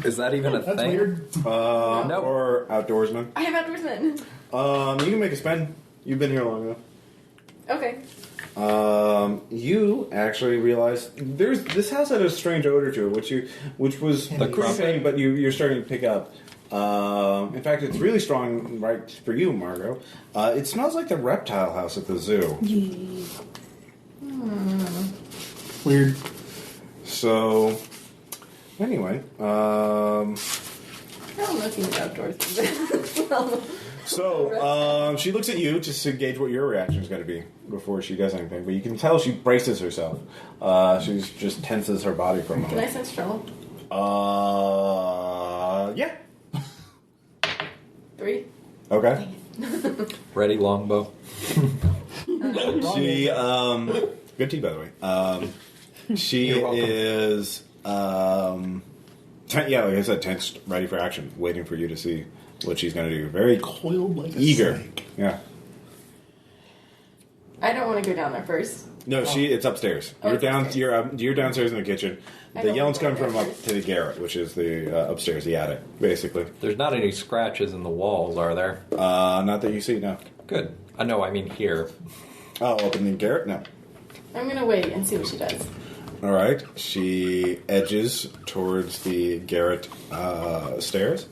Is that even a That's thing? weird. No. Or outdoorsman? I have outdoorsman. You can make a spend. You've been here long enough. Okay. You actually realize this house had a strange odor to it, which was The creeping, but you're starting to pick up. In fact, it's really strong right for you, Margot. It smells like the reptile house at the zoo. Weird. So, anyway, I don't know if you need outdoors. so she looks at you just to gauge what your reaction is going to be before she does anything. But you can tell she braces herself. She's just tenses her body for a moment. Can I sense trouble? Yeah. 3. Okay. Ready, longbow. She, good tea, by the way. She You're welcome. is, like I said, tense, ready for action, waiting for you to see what she's going to do. Very Coiled like a eager. snake. Yeah. I don't want to go down there first. No, it's upstairs. Oh, You're it's down. upstairs. You're downstairs in the kitchen. I The don't yelling's wanna coming go from there up to the garret, which is the upstairs, the attic, basically. There's not any scratches in the walls, are there? Not that you see, no. Good. I know, I mean here. Oh, up in the garret, no. I'm going to wait and see what she does. All right. She edges towards the garret stairs.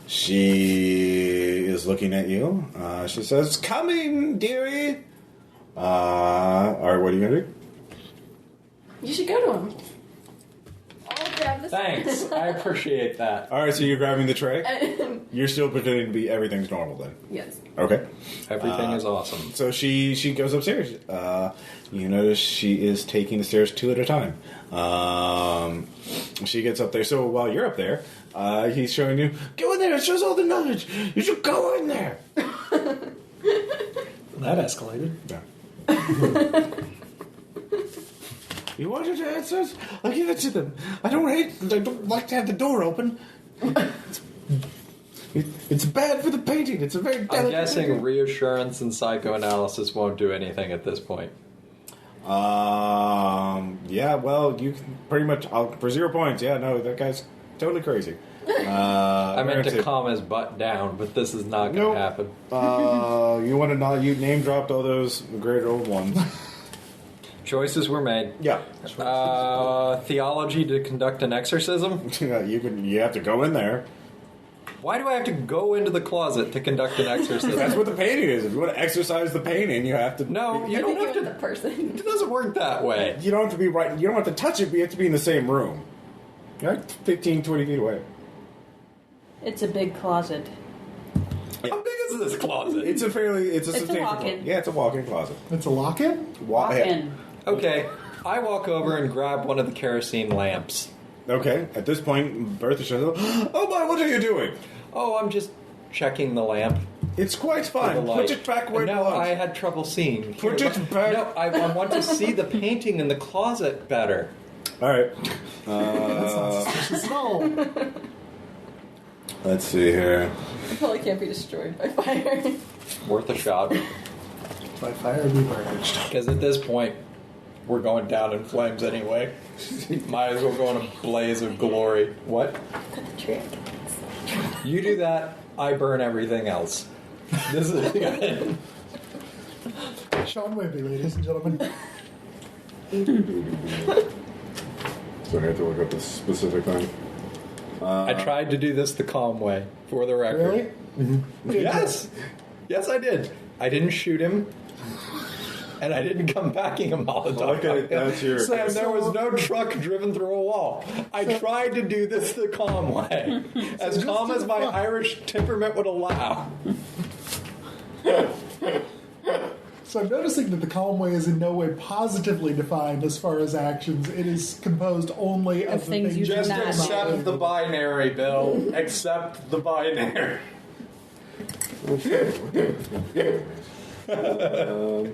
She is looking at you. She says, "Coming, dearie." All right. What are you gonna do? You should go to him. I'll grab this. Thanks. I appreciate that. All right. So you're grabbing the tray. You're still pretending to be everything's normal then. Yes. Okay. Everything is awesome. So she goes upstairs. You notice she is taking the stairs 2 at a time. She gets up there. So while you're up there, he's showing you, go in there. It shows all the knowledge. You should go in there. That escalated. Yeah. You wanted answers? I'll give it to them. I don't like to have the door open. It's bad for the painting. It's a very delicate I'm guessing painting. reassurance and psychoanalysis won't do anything at this point. Yeah, well, you can pretty much, for 0 points, yeah, no, that guy's totally crazy. I meant to say- calm his butt down, but this is not going to happen. You want to know, you name dropped all those great old ones. Choices were made. Yeah. Theology to conduct an exorcism? You have to go in there. Why do I have to go into the closet to conduct an exorcism? That's what the painting is. If you want to exercise the painting, you have to. No, you I don't think have you're to. the person. It doesn't work that way. You don't have to be right. You don't have to touch it, but you have to be in the same room. You're like 15, 20 feet away. It's a big closet. How big is this closet? It's a substantial walk-in. closet. Yeah, it's a walk-in closet. It's a lock-in? Walk in. Okay, I walk over and grab one of the kerosene lamps. Okay. At this point, Bertha shows up. Oh my! What are you doing? Oh, I'm just checking the lamp. It's quite for fine. the light. Put it back where it No, belongs. I had trouble seeing. Put Here, it look. back. No, I want to see the painting in the closet better. All right. That's not suspicious at all. Let's see here. It probably can't be destroyed by fire. Worth a shot. By fire be purged. Because at this point, we're going down in flames anyway. Might as well go in a blaze of glory. What? Cut the trick. You do that, I burn everything else. This is good. Sean Wimpy, ladies and gentlemen. So I have to look up the specific thing. I tried to do this the calm way, for the record. Really? Yes! Yes, I did. I didn't shoot him. And I didn't come packing a Molotov. Okay, that's your- Sam, there was no truck driven through a wall. I tried to do this the calm way. As just calm do as the my fun. Irish temperament would allow. So I'm noticing that the calm way is in no way positively defined as far as actions. It is composed only of the things you do Just not accept the binary, Bill. Accept the binary. All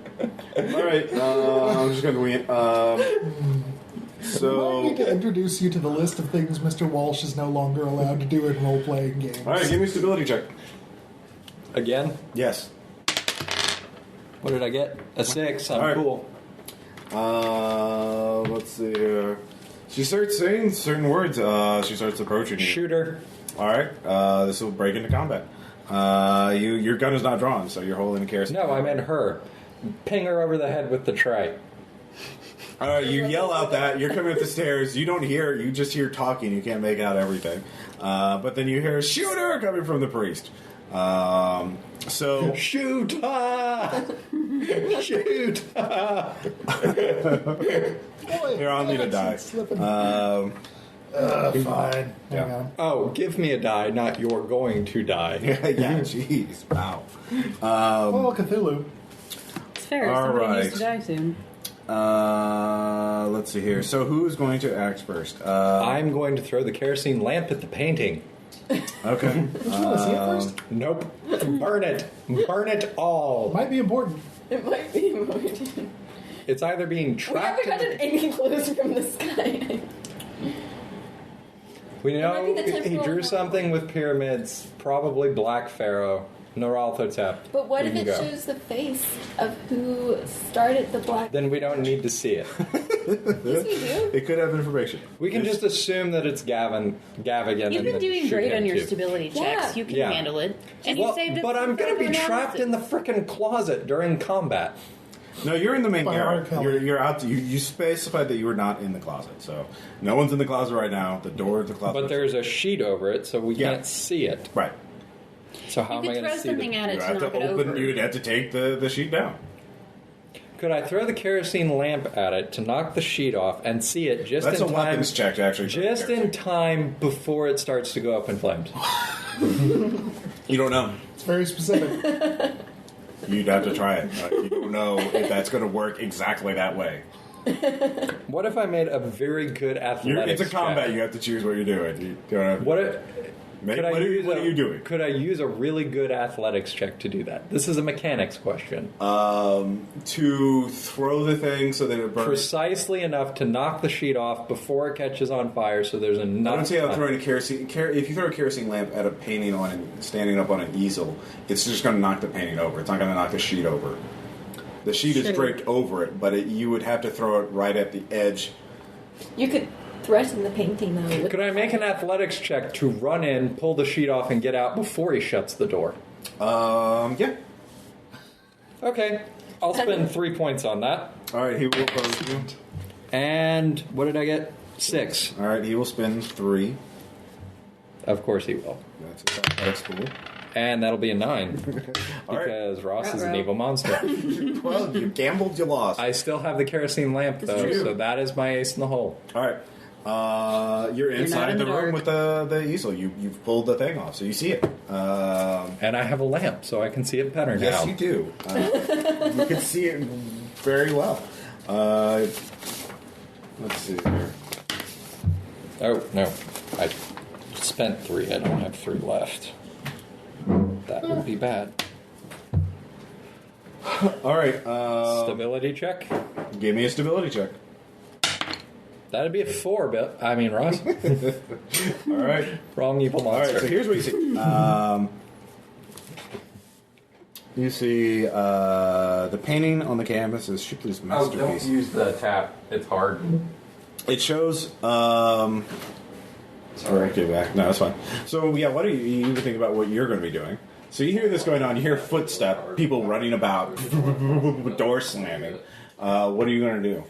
right, I'm just going to wing it. So, I need to introduce you to the list of things Mr. Walsh is no longer allowed to do in role-playing games. All right, give me a stability check. Again? Yes. What did I get? A 6. I'm All right. cool. Let's see here. She starts saying certain words. She starts approaching you. Shoot her. All right, this will break into combat. Your gun is not drawn, so you're holding a kerosene. No, I meant her. Ping her over the head with the tray. All right, you yell out that. You're coming up the stairs. You don't hear. You just hear talking. You can't make out everything. But then you hear "shooter" coming from the priest. So shoot! Shoot! Here, I'll need a die. Fine. Yeah. Hang on. Oh, give me a die, not you're going to die. Yeah, jeez, wow. Well, Cthulhu. It's fair. All Somebody right. needs to die soon. Let's see here. So who's going to act first? I'm going to throw the kerosene lamp at the painting. Okay. Don't you want to see it first? Nope. Burn it. Burn it all. Might be important. It might be important. It's either being We trapped haven't gotten any clues from this guy. We know might be the he temporal drew one. something with pyramids, probably Black Pharaoh, Nyarlathotep. But what We if can it go. shows the face of who started the black? Then we don't need to see it. Yes, we do. It could have information. We can just assume that it's Gavigan. You've been doing great on your stability checks. Yeah. You can Yeah. handle it. And Well, you saved it but for I'm going to be further trapped in the analysis. frickin' closet during combat. No, you're in the main By garret. R. Kelly. You're out. You specified that you were not in the closet, so no one's in the closet right now. The door of the closet. But there's a sheet over it, so we Yeah. can't see it. right. So how You am I could going throw to see something it? at it You to have knock to it open. over. You'd have to take the sheet down. Could I throw the kerosene lamp at it to knock the sheet off and see it just That's in a time? weapons check, actually. Just in time before it starts to go up in flames. You don't know. It's very specific. You'd have to try it. You don't know if that's going to work exactly that way. What if I made a very good athletics It's a combat. check? You have to choose what you're doing. You don't have. What if, What could I use are you doing? Could I use a really good athletics check to do that? This is a mechanics question. To throw the thing so that it burns. Precisely enough to knock the sheet off before it catches on fire, so there's enough. I don't see how time. throwing a kerosene. If you throw a kerosene lamp at a painting on it, standing up on an easel, it's just going to knock the painting over. It's not going to knock the sheet over. The sheet is Sure. draped over it, but you would have to throw it right at the edge. You could threaten the painting though. Could I make an athletics check to run in, pull the sheet off, and get out before he shuts the door? Yeah. Okay, I'll spend 3 points on that. All right, he will oppose you. And what did I get? 6. All right, he will spend 3. Of course he will. That's cool. And that'll be a 9. All right. Because Ross is an Ruh-roh. evil monster. Well, you gambled, you lost. I still have the kerosene lamp, though, true. so that is my ace in the hole. All right. You're inside in the the room dark. with the easel. You've pulled the thing off, so you see it. And I have a lamp, so I can see it better Yes, now. you do. You can see it very well. Let's see here. Oh, no. I spent 3. I don't have 3 left. That would be bad. All right. Stability check? Give me a stability check. That'd be a 4, but I mean, Ross. All right. Wrong evil All monster. right. So here's what you see. You see the painting on the canvas is Shipley's masterpiece. use the tap. It's hard. It shows. Sorry, get back. No, that's fine. So yeah, what do you need to think about what you're going to be doing? So you hear this going on. You hear footsteps, people running about, doors slamming. What are you going to do?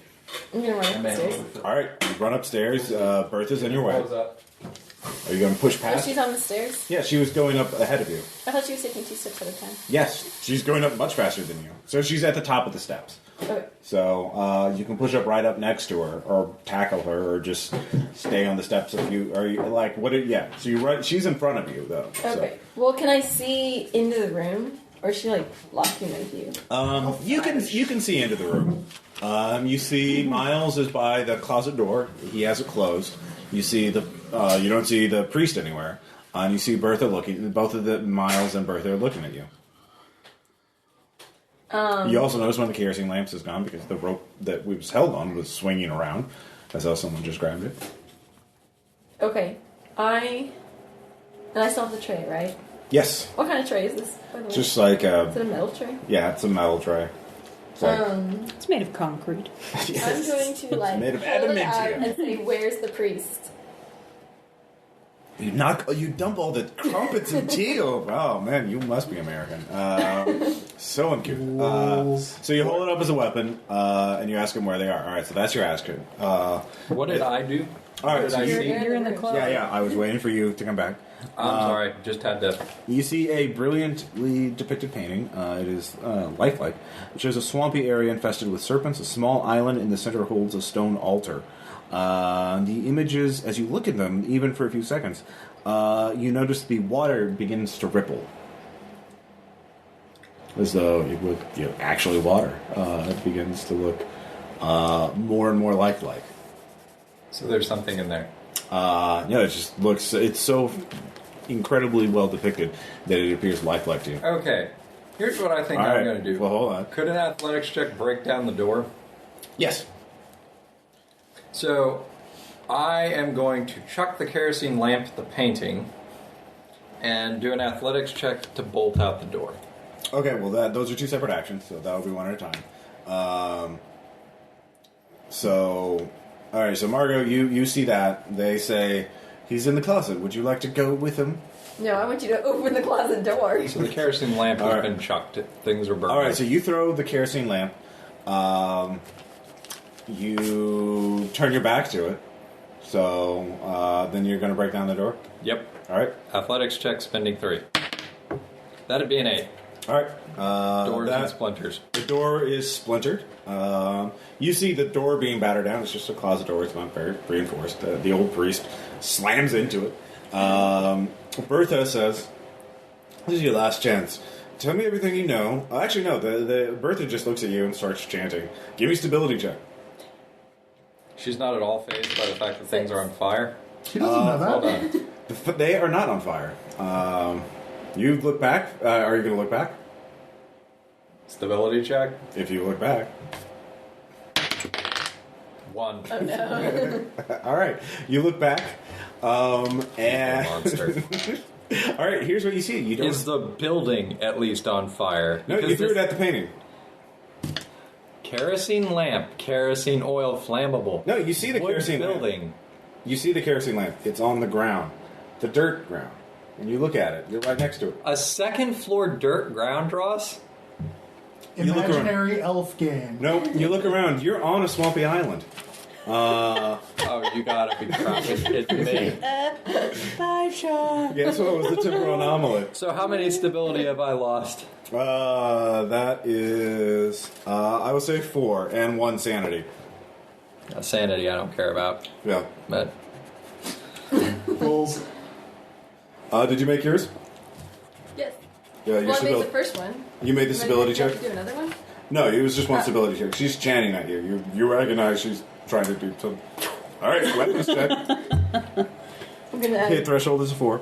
I'm gonna run upstairs. All right, you run upstairs. Bertha's in your way. Are you going to push Oh, past? she's on the stairs. Yeah, she was going up ahead of you. I thought she was taking 2 steps at a time. Yes, she's going up much faster than you. So she's at the top of the steps. Okay. So you can push up right up next to her, or tackle her, or just stay on the steps if you are you like what? Yeah. So you run. She's in front of you though. Okay. Well, can I see into the room, or is she like blocking my view? So, you can see into the room. You see Miles is by the closet door. He has it closed. You see you don't see the priest anywhere. And you see Bertha looking. Both of the Miles and Bertha are looking at you. You also notice when the kerosene lamps is gone because the rope that we was held on was swinging around. That's how someone just grabbed it. Okay. And I still have the tray, right? Yes. What kind of tray is this, by the way? Just like Is it a metal tray? Yeah, it's a metal tray. It's like, It's made of concrete. I'm going to like made of hold it out adamantium. and say, "Where's the priest?" You dump all the crumpets and tea over. Oh man, you must be American. So uncouth. So you hold it up as a weapon, and you ask them where they are. All right, so that's your action. What did I do? All right, What did so I see? You're in the club. Yeah. I was waiting for you to come back. I'm sorry, just had to. You see a brilliantly depicted painting. It is lifelike. It shows a swampy area infested with serpents. A small island in the center holds a stone altar. The images, as you look at them, even for a few seconds, you notice the water begins to ripple. As though it would actually water. It begins to look more and more lifelike. So there's something in there. It just looks... It's so incredibly well depicted that it appears lifelike to you. Okay, here's what I think All I'm right. going to do. Well, hold on. Could an athletics check break down the door? Yes. So, I am going to chuck the kerosene lamp at the painting and do an athletics check to bolt out the door. Okay, well, those are two separate actions, so that'll be one at a time. All right, so Margot, you see that. They say, he's in the closet. Would you like to go with him? No, I want you to open the closet door. So the kerosene lamp has right. been chucked. Things are burning. All right, so you throw the kerosene lamp. You turn your back to it. So then you're going to break down the door? Yep. All right. Athletics check, spending 3. That'd be an 8. All right. Doors and splinters. The door is splintered. You see the door being battered down. It's just a closet door. It's not very reinforced. The old priest slams into it. Bertha says, "This is your last chance. Tell me everything you know." Actually, no. The Bertha just looks at you and starts chanting. Give me stability check. She's not at all fazed by the fact that things are on fire. She doesn't know that. Hold on. They are not on fire. You look back. Are you going to look back? Stability check, If you look back. 1. Oh no. All right. You look back. And Monster. all right. Here's what you see. You don't. Is the building at least on fire? No, Because you threw this it at the painting. kerosene lamp, kerosene oil, flammable. No, you see the Wood kerosene building. lamp. You see the kerosene lamp. It's on the ground, the dirt ground, and you look at it. You're right next to it. A second floor dirt ground dross? You look around. Imaginary elf game. No, you look around. You're on a swampy island. Oh, you gotta be kidding me. Bye, Sean. Guess what was the temporal anomaly? So how many stability have I lost? That is, I would say 4 and 1 sanity. Sanity I don't care about. Yeah. But Fools. Did you make yours? Yes. Yeah, your Well, I made the stability. first one. You made the stability Do I have check? to do another one? No, it was just one Oh. stability check. She's chanting at you. You recognize she's trying to do something. All right, athletics check. I'm gonna Hit add threshold is a 4.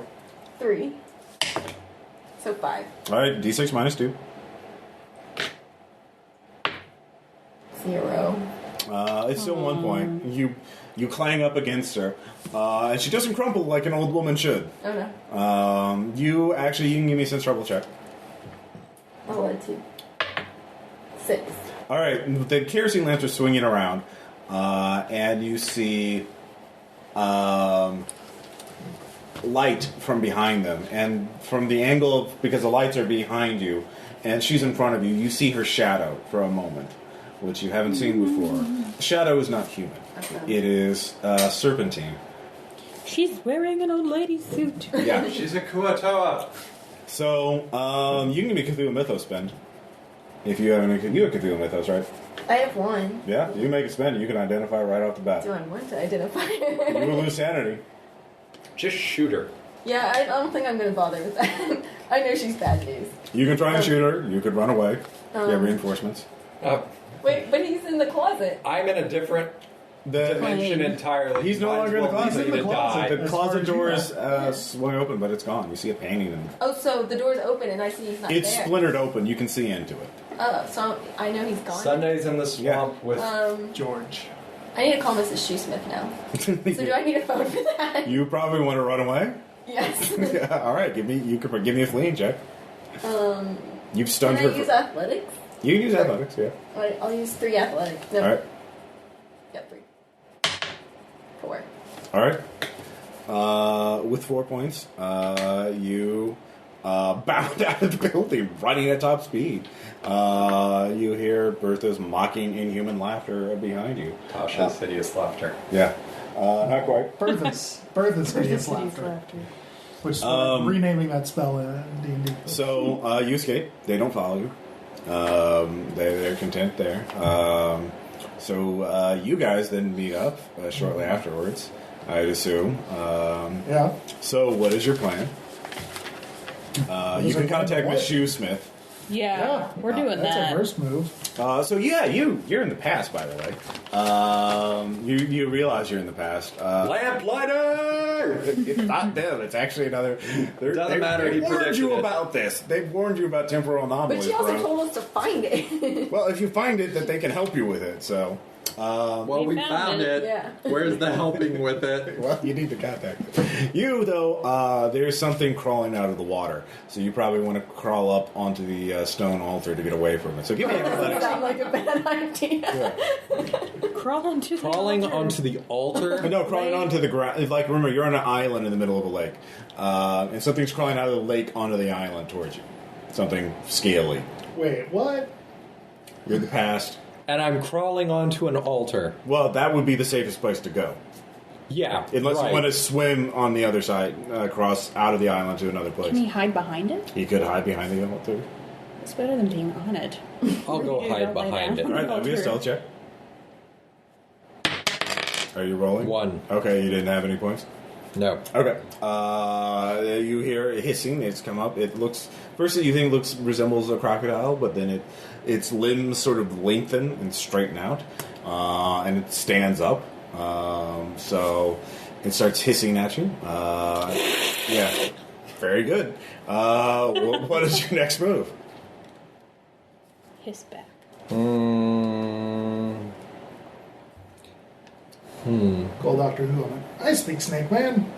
3. So 5. All right, d6 minus 2. 0. It's still 1 point. You clang up against her, and she doesn't crumple like an old woman should. Oh no. You can give me a sense trouble check. I'll add 2. 6. All right, the kerosene lamps are swinging around, and you see light from behind them, and from the angle because the lights are behind you, and she's in front of you. You see her shadow for a moment, which you haven't seen before. The shadow is not human; Okay. it is serpentine. She's wearing an old lady suit. Yeah. she's a Kuatoa. So you can give me Cthulhu Mythos spend. If you have Cthulhu Mythos, right? I have 1. Yeah, you make a spend. You can identify right off the bat. Do I want to identify You her? will lose sanity. Just shoot her. Yeah, I don't think I'm going to bother with that. I know she's bad news. You can try and shoot her. You could run away. You have reinforcements. Wait, but he's in the closet. I'm in a different dimension entirely. He's no Might longer in the as well closet. be He's in the closet. die. The As closet far as you door know. is swung open, but it's gone. You see a painting. And Oh, so the door's open and I see he's not it's there. splintered open. You can see into it. So I know he's gone. Sunday's in the swamp with George. I need to call Mrs. Shoesmith now. So do I need a phone for that? You probably want to run away? Yes. Yeah, all right, give me a fleeing check. You've stunned Can her. I use athletics? You can use athletics, yeah. I'll use 3 athletics. No. All right. Yep, 3. 4. All right. With 4 points, you bound out of the building, running at top speed. You hear Bertha's mocking, inhuman laughter behind you. Tasha's hideous laughter. Yeah. Not quite. Bertha's hideous laughter. Which is renaming that spell in D&D. So you escape. They don't follow you. They're content there. So you guys then meet up shortly afterwards, I'd assume. Yeah. So what is your plan? You can contact Miss Shoesmith. Yeah, we're doing that's that. a first move. So yeah, you're in the past, by the way. You realize you're in the past. Lamplighter! It's not them. It's actually another. Doesn't matter. They He warned predicted you it. about this. They've warned you about temporal anomalies. But she also bro. told us to find it. Well, if you find it, that they can help you with it. So. Well, we found it. Yeah. Where's the helping with it? Well, you need to contact them. You, though, there's something crawling out of the water. So you probably want to crawl up onto the stone altar to get away from it. So give me an Doesn't athletics. sound like a bad idea. Crawling Onto the altar? No, crawling onto the ground. Like, remember, you're on an island in the middle of a lake. And something's crawling out of the lake onto the island towards you. Something scaly. Wait, what? You're in the past. And I'm crawling onto an altar. Well, that would be the safest place to go. Yeah. Unless right. you want to swim on the other side, across out of the island to another place. Can he hide behind it? He could hide behind the altar. It's better than being on it. I'll go hide behind it. All right, that'll be a stealth check. Are you rolling? 1. Okay, you didn't have any points? No. Okay. You hear hissing. It's come up. It looks... First thing you think resembles a crocodile, but then its limbs sort of lengthen and straighten out. And it stands up. So it starts hissing at you. Yeah. Very good. What is your next move? Hiss back. Call Doctor Who on it. I speak Snake Man.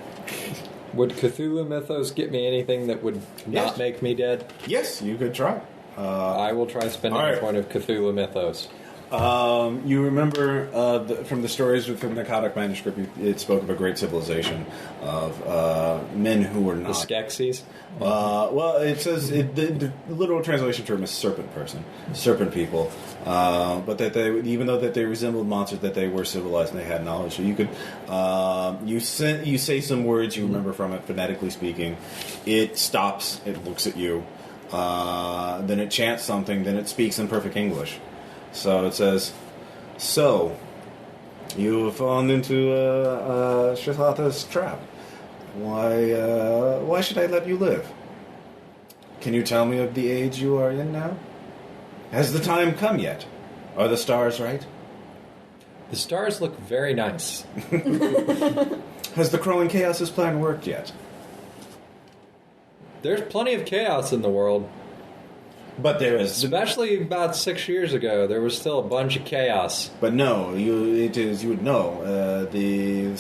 Would Cthulhu mythos get me anything that would not make me dead? Yes, you could try. I will try spending all right. a point of Cthulhu mythos. You remember from the stories from the Narcotic manuscript, it spoke of a great civilization of men who were not... The Skeksis? Well, it says the literal translation term is serpent person, serpent people. But that they, even though that they resembled monsters, that they were civilized and they had knowledge. So you could, you say some words you remember from it, phonetically speaking. It stops. It looks at you. Then it chants something. Then it speaks in perfect English. So it says, "So, you have fallen into Nyarlathotep's trap. Why should I let you live? Can you tell me of the age you are in now? Has the time come yet? Are the stars right? The stars look very nice. Has the crawling chaos's plan worked yet? There's plenty of chaos in the world. But there is... Especially about 6 years ago, there was still a bunch of chaos. But no, you would know, your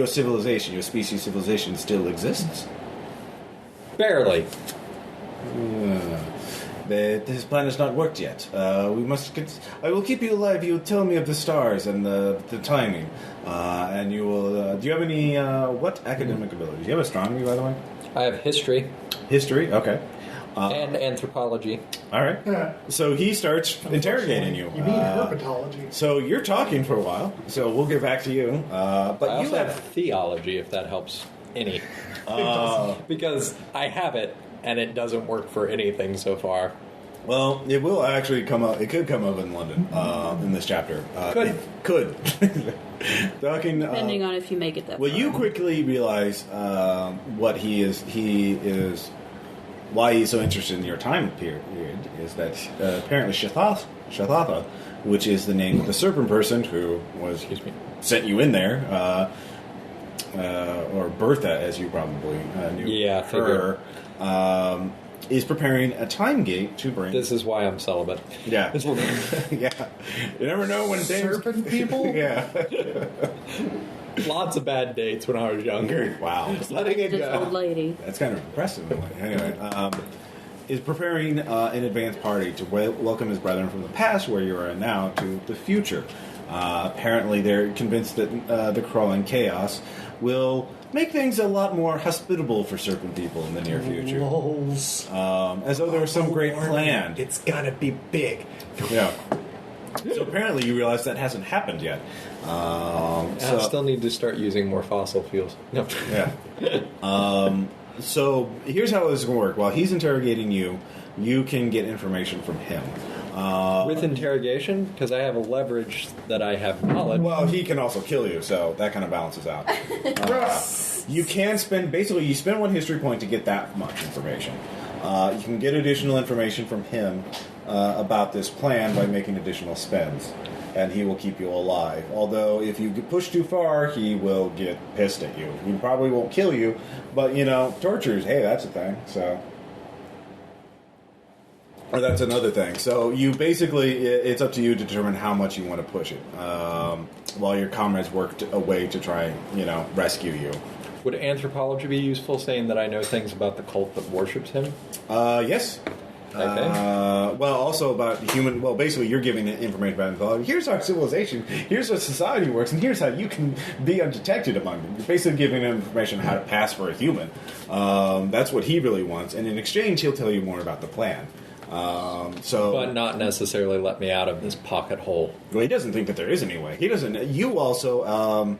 civilization, your species civilization still exists. Barely. This plan has not worked yet. I will keep you alive. You tell me of the stars and the timing. And you will... do you have any... what academic abilities? Do you have astronomy, by the way? I have history. History? Okay. And anthropology. All right. Yeah. So he starts interrogating you. You need herpetology. So you're talking for a while. So we'll get back to you. But I you also have theology, if that helps any. Because I have it, and it doesn't work for anything so far. Well, it will actually come up. It could come up in London in this chapter. Could. Could. Talking. Depending on if you make it that Well, far. you quickly realize what he is. Why he's so interested in your time period is that apparently Nyarlathotep, which is the name of the serpent person who was sent you in there, or Bertha, as you probably knew Yeah, her. is preparing a time gate to bring... This is why I'm celibate. Yeah. Yeah. You never know when days... Serpent people? Yeah. Lots of bad dates when I was younger. Wow. Letting it This old go. lady. That's kind of impressive. Anyway, is preparing an advanced party to welcome his brethren from the past, where you are now, to the future. Apparently, they're convinced that the crawling chaos will make things a lot more hospitable for serpent people in the near future. Lols. As though there was some great plan. It's gotta be big. Yeah. So apparently you realize that hasn't happened yet. I still need to start using more fossil fuels. No. Yeah. So here's how this is going to work. While he's interrogating you, you can get information from him. With interrogation? Because I have a leverage that I have knowledge. Well, he can also kill you, so that kind of balances out. You can spend, basically, you spend 1 history point to get that much information. You can get additional information from him about this plan by making additional spends, and he will keep you alive. Although, if you push too far, he will get pissed at you. He probably won't kill you, but, torture, hey, that's a thing, so... Or that's another thing. So you basically, it's up to you to determine how much you want to push it, while your comrades work a way to try and, rescue you. Would anthropology be useful, saying that I know things about the cult that worships him? Yes. Okay. Well, also about human... Well, basically, you're giving information about anthropology. Here's our civilization. Here's how society works. And here's how you can be undetected among them. You're basically giving him information on how to pass for a human. That's what he really wants. And in exchange, he'll tell you more about the plan. But not necessarily let me out of this pocket hole. Well, he doesn't think that there is any way. He doesn't... You also...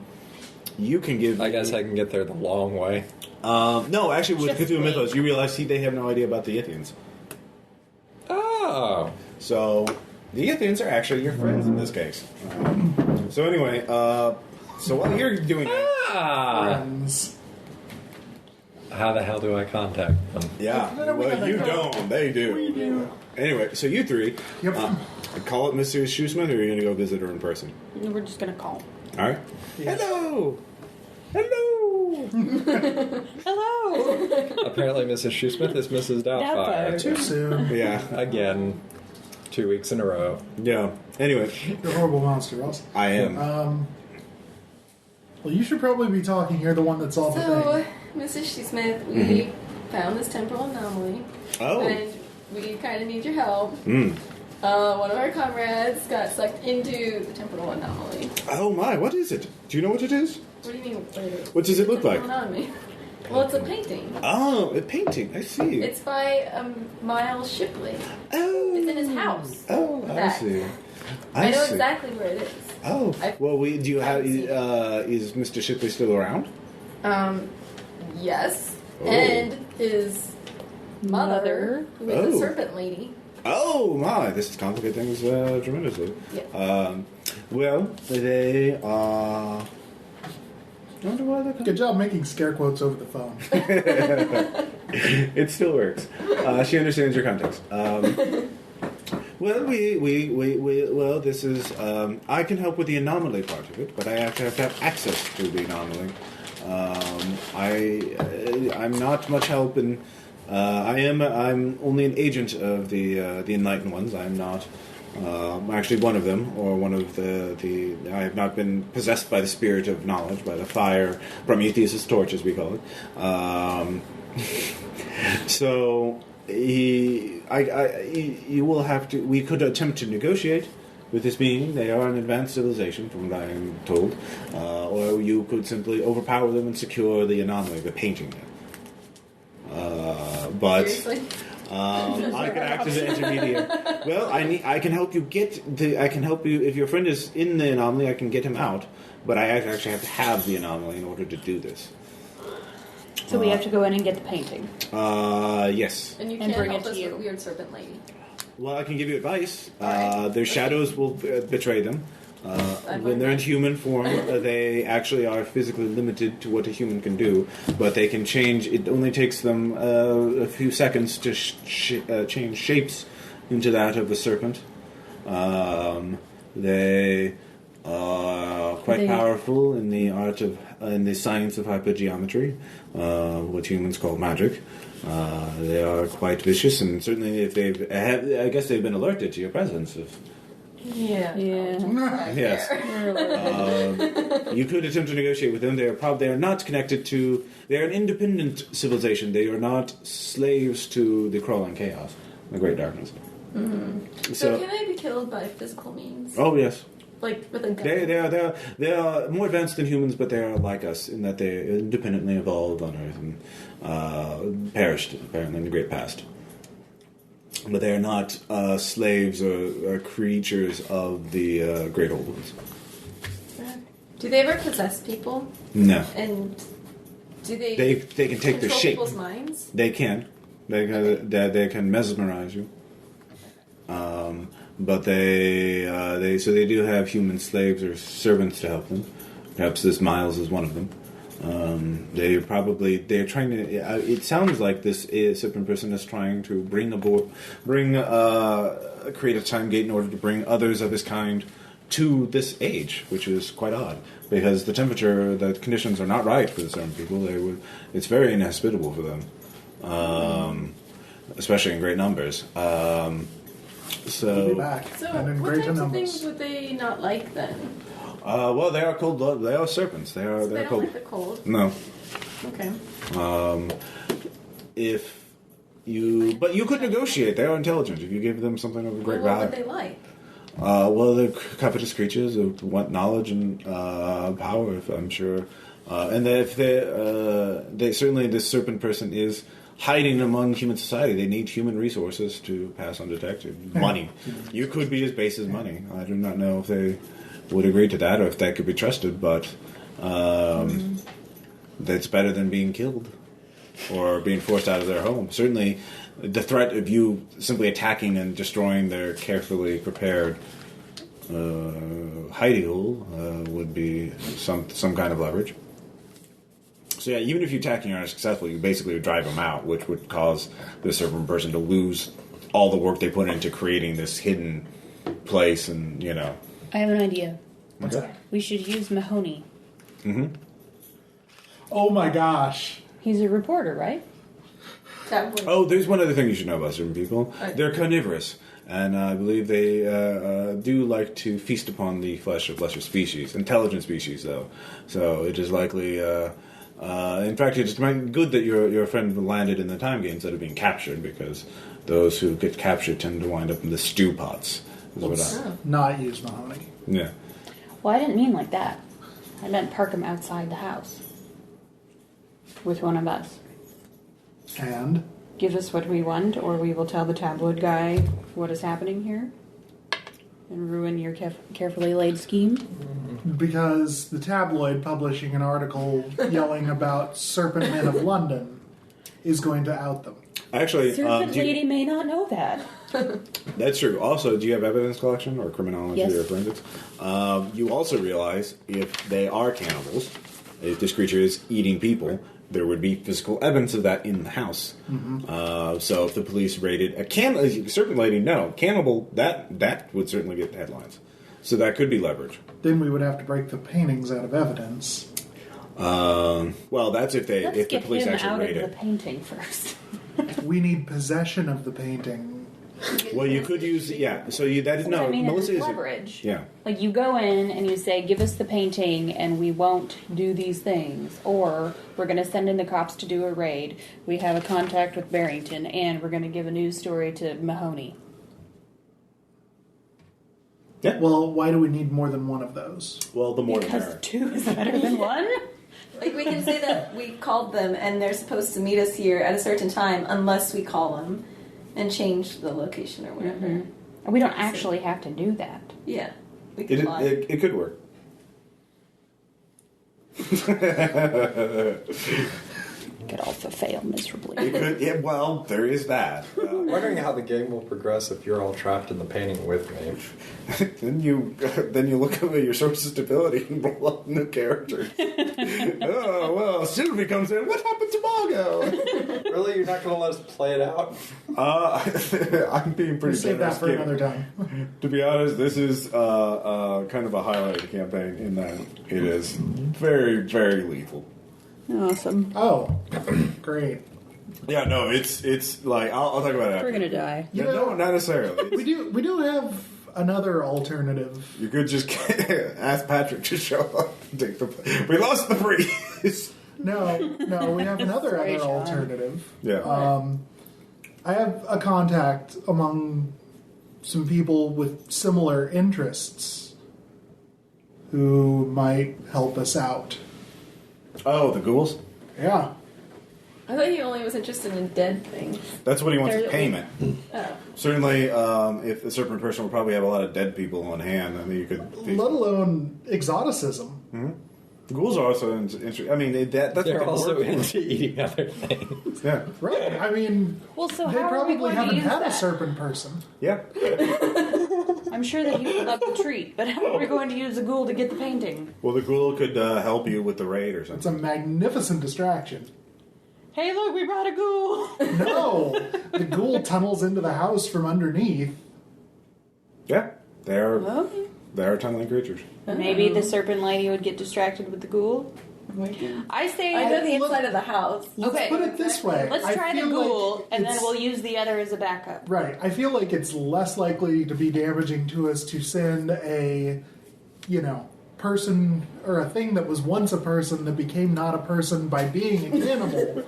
you can give... I guess I can get there the long way. No, actually, with Cthulhu Mythos, you realize they have no idea about the Ithians. Oh. So, the Ithians are actually your friends in this case. So anyway, so while you're doing that... Friends. How the hell do I contact them? Yeah, well, you don't. They do. We do. Anyway, so you three... Yep. Call up Mr. Shoesmith, or are you going to go visit her in person? We're just gonna call. All right. Yes. Hello! Hello! Hello. Apparently, Mrs. Shoesmith is Mrs. Doubtfire. Too soon. Yeah. Again, 2 weeks in a row. Yeah. Anyway, You're a horrible monster, Ross. I am. Well, you should probably be talking. You're the one that solved the So, thing. Mrs. Smith, we found this temporal anomaly. Oh. And we kind of need your help. Mm. One of our comrades got sucked into the temporal anomaly. Oh my, what is it? Do you know what it is? What do you mean? What does it look like? Temporal anomaly. Well, it's a painting. Oh, a painting. I see. It's by Miles Shipley. Oh. It's in his house. Oh, I Back. see. I know see. exactly where it is. Oh, well, do you have? I've seen it. Is Mr. Shipley still around? Yes. Oh. And his mother, who is Oh. a serpent lady. Oh my, this has complicated things tremendously. Yeah. Well, they are. I wonder why they're Good job making scare quotes over the phone. It still works. She understands your context. Well, well, this is. I can help with the anomaly part of it, but I have to have access to the anomaly. I'm not much help in. I'm only an agent of the Enlightened Ones. I'm not actually one of them, or one of the. I have not been possessed by the spirit of knowledge, by the fire, Prometheus' torch, as we call it. So you will have to. We could attempt to negotiate with this being. They are an advanced civilization, from what I am told. Or you could simply overpower them and secure the anomaly, the painting. But Seriously? I can act as an intermediary. Well, I can help you get the. I can help you if your friend is in the anomaly. I can get him out, but I actually have to have the anomaly in order to do this. So we have to go in and get the painting. Yes. And you And can't bring help it to us you. with weird serpent lady. Well, I can give you advice. Alright. Their shadows will betray them. When they're in human form, they actually are physically limited to what a human can do, but they can change. It only takes them a few seconds to change shapes into that of a serpent. They are quite powerful in the art of in the science of hypergeometry, what humans call magic. They are quite vicious, and certainly if I guess they've been alerted to your presence. Yeah. Yes. You could attempt to negotiate with them. They are not connected to. They are an independent civilization. They are not slaves to the crawling chaos, the great darkness. Mm-hmm. So can I be killed by physical means? Oh yes. Like with a gun? They are more advanced than humans, but they are like us in that they independently evolved on Earth and perished apparently in the great past. But they are not slaves or creatures of the Great Old Ones. Do they ever possess people? No. And do they? They can take their shape. People's minds? They can. They can mesmerize you. But they do have human slaves or servants to help them. Perhaps this Miles is one of them. They're trying to. It sounds like this Cyprian person is trying to create a time gate in order to bring others of his kind to this age, which is quite odd because the conditions are not right for certain people. It's very inhospitable for them, especially in great numbers. We'll be back. So, and in what greater types of numbers. things would they not like then? Well, they are cold. They are serpents. They are. So They're they don't cold. like the cold. No. Okay. But you could negotiate. They are intelligent. If you give them something of a great What value. would they like? Well, they're covetous creatures who want knowledge and power. I'm sure, and if they certainly this serpent person is hiding among human society. They need human resources to pass undetected. Money. You could be as base as money. I do not know if they would agree to that or if that could be trusted, but that's better than being killed or being forced out of their home. Certainly, the threat of you simply attacking and destroying their carefully prepared hidey hole would be some kind of leverage. So yeah, even if you attacking are successful, you basically would drive them out, which would cause the serpent person to lose all the work they put into creating this hidden place, and I have an idea. What's that? We should use Mahoney. Mm-hmm. Oh my gosh. He's a reporter, right? Oh, there's one other thing you should know about certain people. Right. They're carnivorous, and I believe they do like to feast upon the flesh of lesser species, intelligent species, though. So it is likely. In fact, it's good that your friend landed in the time gate instead of being captured, because those who get captured tend to wind up in the stew pots. Not use Mahoney. Yeah. Well, I didn't mean like that. I meant park him outside the house with one of us. And? Give us what we want, or we will tell the tabloid guy what is happening here and ruin your carefully laid scheme. Because the tabloid publishing an article yelling about Serpent Men of London is going to out them. Actually, Serpent Lady may not know that. That's true. Also, do you have evidence collection or criminology Yes. or forensics? You also realize if they are cannibals, if this creature is eating people, there would be physical evidence of that in the house. Mm-hmm. So if the police raided a Serpent Lady, no. Cannibal, that would certainly get headlines. So that could be leverage. Then we would have to break the paintings out of evidence. Well, that's if the police actually raid Let's get him out of it. the painting first. We need possession of the painting. Well, you could use So that is What I mean Melissa is is leverage. Yeah. Like you go in and you say, "Give us the painting, and we won't do these things," or "We're going to send in the cops to do a raid. We have a contact with Barrington, and we're going to give a news story to Mahoney." Yeah. Well, why do we need more than one of those? Well, the more the Because merrier. 2 is better than 1. Like we can say that we called them and they're supposed to meet us here at a certain time unless we call them and change the location or whatever. And we don't actually have to do that. Yeah. We can lie. It could work. Could also fail miserably. It could. Yeah, well, there is that. Wondering how the game will progress if you're all trapped in the painting with me. Then you look at your source of stability and roll up new characters. Oh, well, Sylvie comes in. What happened to Margot? Really? You're not going to let us play it out? I'm being pretty Save that for generous. another time. To be honest, this is kind of a highlight of the campaign in that it is very, very lethal. Awesome. Oh, great. Yeah, no, it's like I'll talk about that. We're gonna die. Yeah, no, not necessarily. We do have another alternative. You could just ask Patrick to show up. And take the. We lost the priest. No, we have another Sorry, other Sean. alternative. Yeah. I have a contact among some people with similar interests who might help us out. Oh, the ghouls. Yeah. I thought he only was interested in dead things. That's what he wants as They're- payment. Oh. Certainly, if the serpent person will probably have a lot of dead people on hand, I mean, you could. Let alone exoticism. The ghouls are also interesting. I mean, that's They're what they also work for. into eating other things. Yeah. Right. I mean, Well, so they how are we probably going to haven't use had a that? serpent person. Yeah. I'm sure that he would love the treat, but how are we going to use a ghoul to get the painting? Well, the ghoul could help you with the raid or It's something. a magnificent distraction. Hey, look, we brought a ghoul. No, the ghoul tunnels into the house from underneath. Yeah. They're Okay. tunneling creatures. Maybe the serpent lady would get distracted with the ghoul. I say, I know the Look- inside of the house. Let's Okay. put it this way. let's I try the feel ghoul, like and then it's- we'll use the other as a backup. Right. I feel like it's less likely to be damaging to us to send a, person or a thing that was once a person that became not a person by being a cannibal.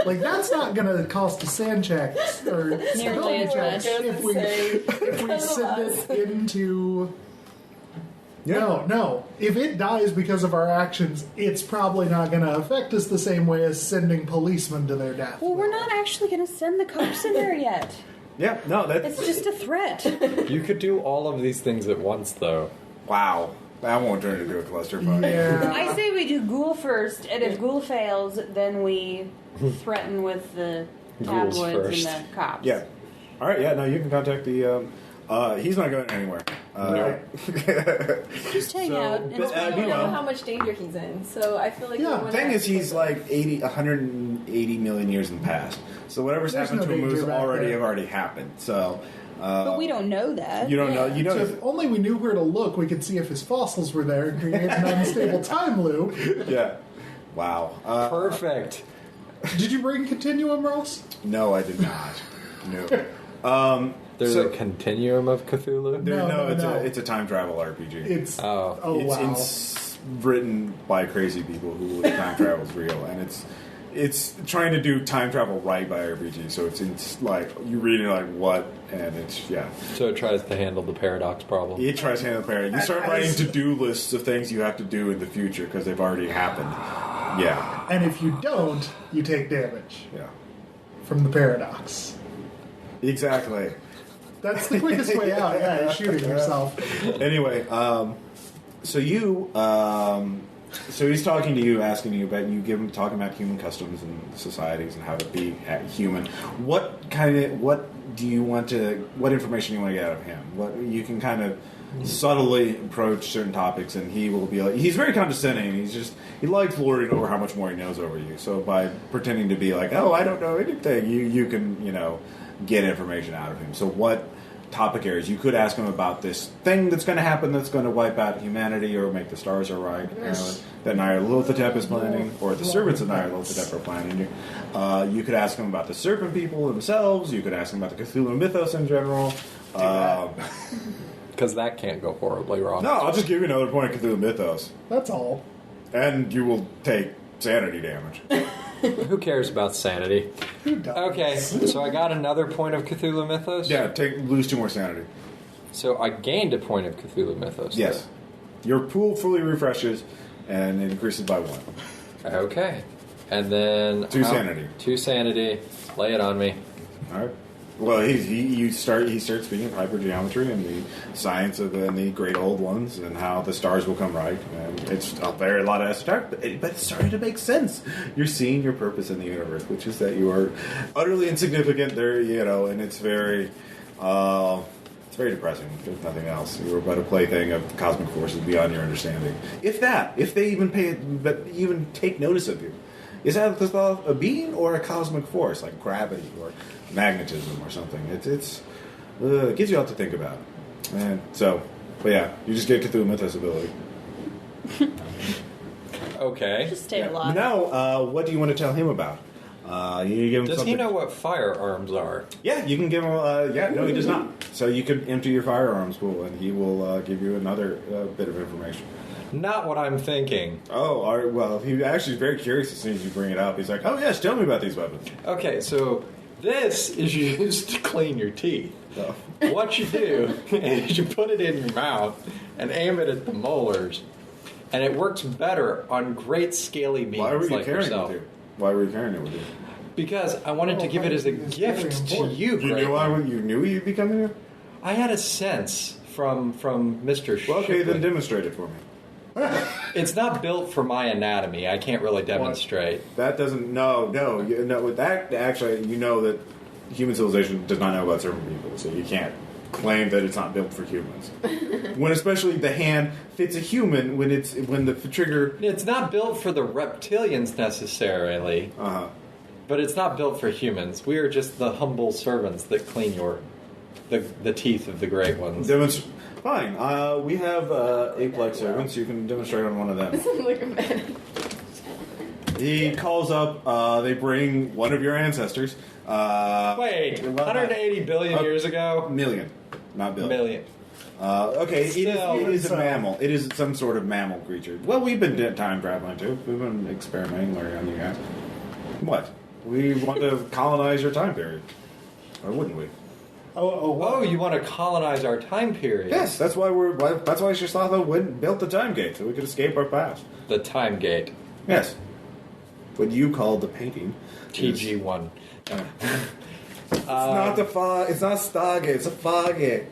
Like, that's not going to cost us sand checks or Nearly stability as checks much. if we send it into... No. If it dies because of our actions, it's probably not going to affect us the same way as sending policemen to their death. Well, we're not actually going to send the cops in there yet. Yeah. No, that's... It's just a threat. You could do all of these things at once, though. Wow. That won't turn into a clusterfuck. Yeah. I say we do ghoul first, and if ghoul fails, then we threaten with the Ghouls tabloids first. and the cops. Yeah. All right. Yeah. No, you can contact the. He's not going anywhere. Just hang So, out. And but, We don't meanwhile- know how much danger he's in, so I feel like Yeah, we The wanna- thing is, he's like 180 million years in the past. So whatever's There's happened no to him danger has back there. already happened. So. but we don't know that. You don't know. You know. So if only we knew where to look, we could see if his fossils were there and create an unstable time loop. Yeah. Wow. Perfect. Did you bring Continuum, Ross? No, I did not. No. There's So- a continuum of Cthulhu. No. It's a time travel RPG. It's Oh. It's written by crazy people who believe time travel is real, and it's trying to do time travel right by RPG. So it's like you read it like what, and it's So it tries to handle the paradox problem. It tries to handle parody. You start writing to-do lists of things you have to do in the future because they've already happened. Yeah, And if you don't, you take damage yeah, from the paradox. exactly. That's the quickest way out. Yeah, you're shooting yourself. Anyway, so he's talking to you, asking you about talking about human customs and societies and how to be human. What information you want to get out of him? What you can kind of subtly approach certain topics, and he will be like, he's very condescending. He likes lording over how much more he knows over you. So by pretending to be like, oh, I don't know anything, you can get information out of him. So what topic areas you could ask him about this thing that's going to happen that's going to wipe out humanity or make the stars arrive that Nyarlathotep is planning, or the servants of Nyarlathotep are planning. You could ask him about the serpent people themselves. You could ask him about the Cthulhu mythos in general. Because that can't go horribly wrong. No, I'll just give you another point of Cthulhu mythos, That's all. and you will take sanity damage. Who cares about sanity? Who does? Okay, so I got another point of Cthulhu Mythos. Yeah, lose 2 more sanity. So I gained a point of Cthulhu Mythos. Yes, your pool fully refreshes, and it increases by 1. There. Okay, and then 2 sanity. 2 sanity. Lay it on me. All right. Well, he starts speaking of hypergeometry and the science of the great old ones and how the stars will come right. And it's a lot of esoteric, but it's starting to make sense. You're seeing your purpose in the universe, which is that you are utterly insignificant there, and it's very very depressing, if nothing else. You were but a plaything of cosmic forces beyond your understanding. If they even take notice of you. Is that a being or a cosmic force, like gravity or magnetism or something? It gives you a lot to think about. And so, but yeah, you just get Cthulhu Mythos ability. Okay. Just stay alive. Now, what do you want to tell him about? You give him Does something. he know what firearms are? Yeah, you can give him. No, he does not. So you can empty your firearms pool, and he will give you another bit of information. Not what I'm thinking. Oh, all right, well, he actually is very curious as soon as you bring it up. He's like, "Oh yes, tell me about these weapons." Okay, so this is used to clean your teeth. Oh. What you do is you put it in your mouth and aim it at the molars, and it works better on great scaly beings Why were you like carrying yourself. it with you? Why were you carrying it with you? Because I wanted to give it as a It's gift very to important. you, You Great knew One. you knew you'd be coming here. I had a sense from Mr. Well, okay, Shipley. then demonstrate it for me. It's not built for my anatomy. I can't really demonstrate. That doesn't. No. With that, actually, you know that human civilization does not know about certain people, so you can't claim that it's not built for humans. When especially the hand fits a human, when the trigger. It's not built for the reptilians necessarily, but it's not built for humans. We are just the humble servants that clean the teeth of the great ones. Fine. We have ape-like servants. You can demonstrate on one of them. Look at that. He calls up. They bring one of your ancestors. Wait, 180 billion years ago? Million, not billion. Million. Okay, it Still, is a mammal. It is some sort of mammal creature. Well, we've been time traveling too. We've been experimenting, learning on you guys. What? We want to colonize your time period, or wouldn't we? Oh, you want to colonize our time period? Yes, that's why That's why Nyarlathotep built the time gate so we could escape our past. The time gate. Yes. What you call the painting. TG1. It's not the fog. It's not Stargate. It's a Fargate.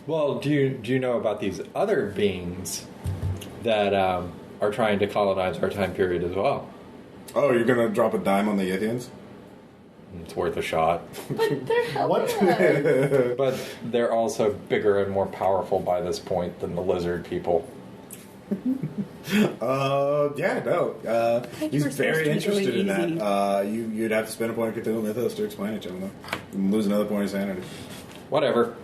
Well, do you know about these other beings that are trying to colonize our time period as well? Oh, you're gonna drop a dime on the Yithians? It's worth a shot. But they're helping What? us. But they're also bigger and more powerful by this point than the lizard people. Yeah, no. He's we're very supposed to be interested in going that. You'd have to spend a point of Cthulhu Mythos to explain it to him, though. You lose another point of sanity. Whatever.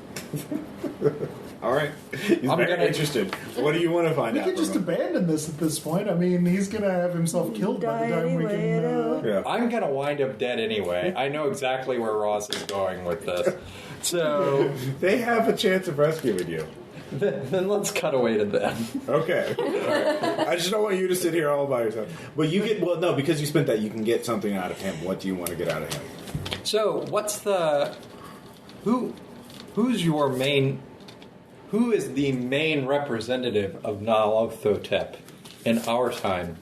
All right. He's very interested. What do you want to find We out? could just from him? abandon this at this point. I mean, he's going to have himself killed by the Die time we anyway, can. Yeah. I'm going to wind up dead anyway. I know exactly where Ross is going with this. So They have a chance of rescuing you. then let's cut away to them. Okay. All right. I just don't want you to sit here all by yourself. But you get, well, no, because you spent that, you can get something out of him. What do you want to get out of him? So what's the... Who is the main representative of Nyarlathotep in our time?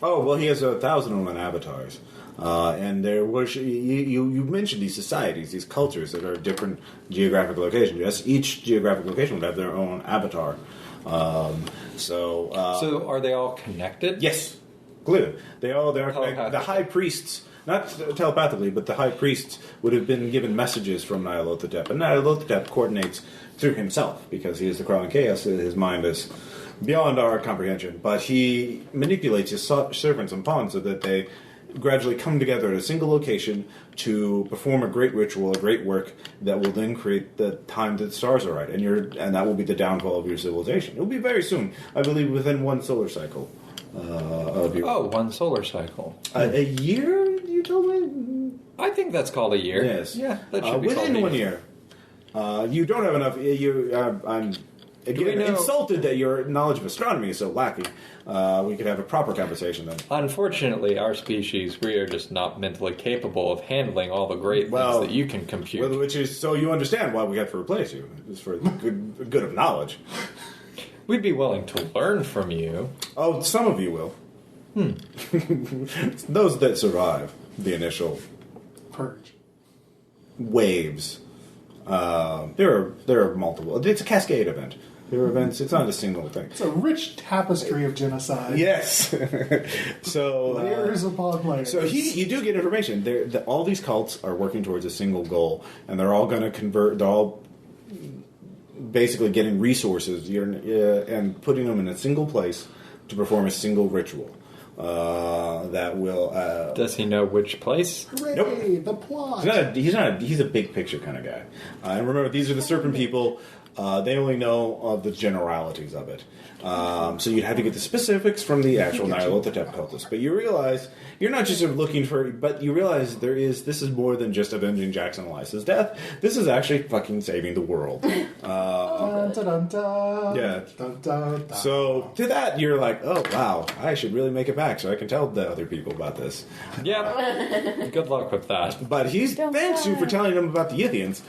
Oh, well, he has 1,001 avatars. And there was, you mentioned these societies, these cultures that are different geographic locations. Yes, each geographic location would have their own avatar. So are they all connected? yes, clearly. They are connected. The Telepathically. high priests, not telepathically, but the high priests would have been given messages from Nyarlathotep. And Nyarlathotep coordinates through himself because he is the crawling chaos. His mind is beyond our comprehension. But he manipulates his servants and pawns so that they gradually come together at a single location to perform a great ritual, a great work that will then create the time that the stars are right, and that will be the downfall of your civilization. It will be very soon, I believe, within one solar cycle of your. Oh, one solar cycle. A year? You told me. I think that's called a year. Yes. Yeah, that should be called within a 1 year. You don't have enough. I'm again know- insulted that your knowledge of astronomy is so lacking. We could have a proper conversation then. Unfortunately, our species, we are just not mentally capable of handling all the great things that you can compute. Well, which is so you understand why we have to replace you. It's for the good of knowledge. We'd be willing to learn from you. Oh, some of you will. Those that survive the initial Purge. waves. There are multiple. It's a cascade event. There are events. It's not a single thing. It's a rich tapestry of genocide. Yes. So Layers upon layers. So you do get information. All these cults are working towards a single goal, and they're all going to convert. They're all basically getting resources and putting them in a single place to perform a single ritual. That will. Does he know which place? Hooray, Nope. the plot. He's a big picture kind of guy. And remember, these are the serpent people. They only know of the generalities of it. So you'd have to get the specifics from the actual Nyarlathotep cultists. But you realize you're not just looking for. But you realize this is more than just avenging Jackson Elias's death. This is actually fucking saving the world. Dun, dun, dun, dun. Yeah. Dun, dun, dun. So to that, you're like, oh wow, I should really make it back so I can tell the other people about this. Yeah. Good luck with that. But thanks you for telling them about the Yithians.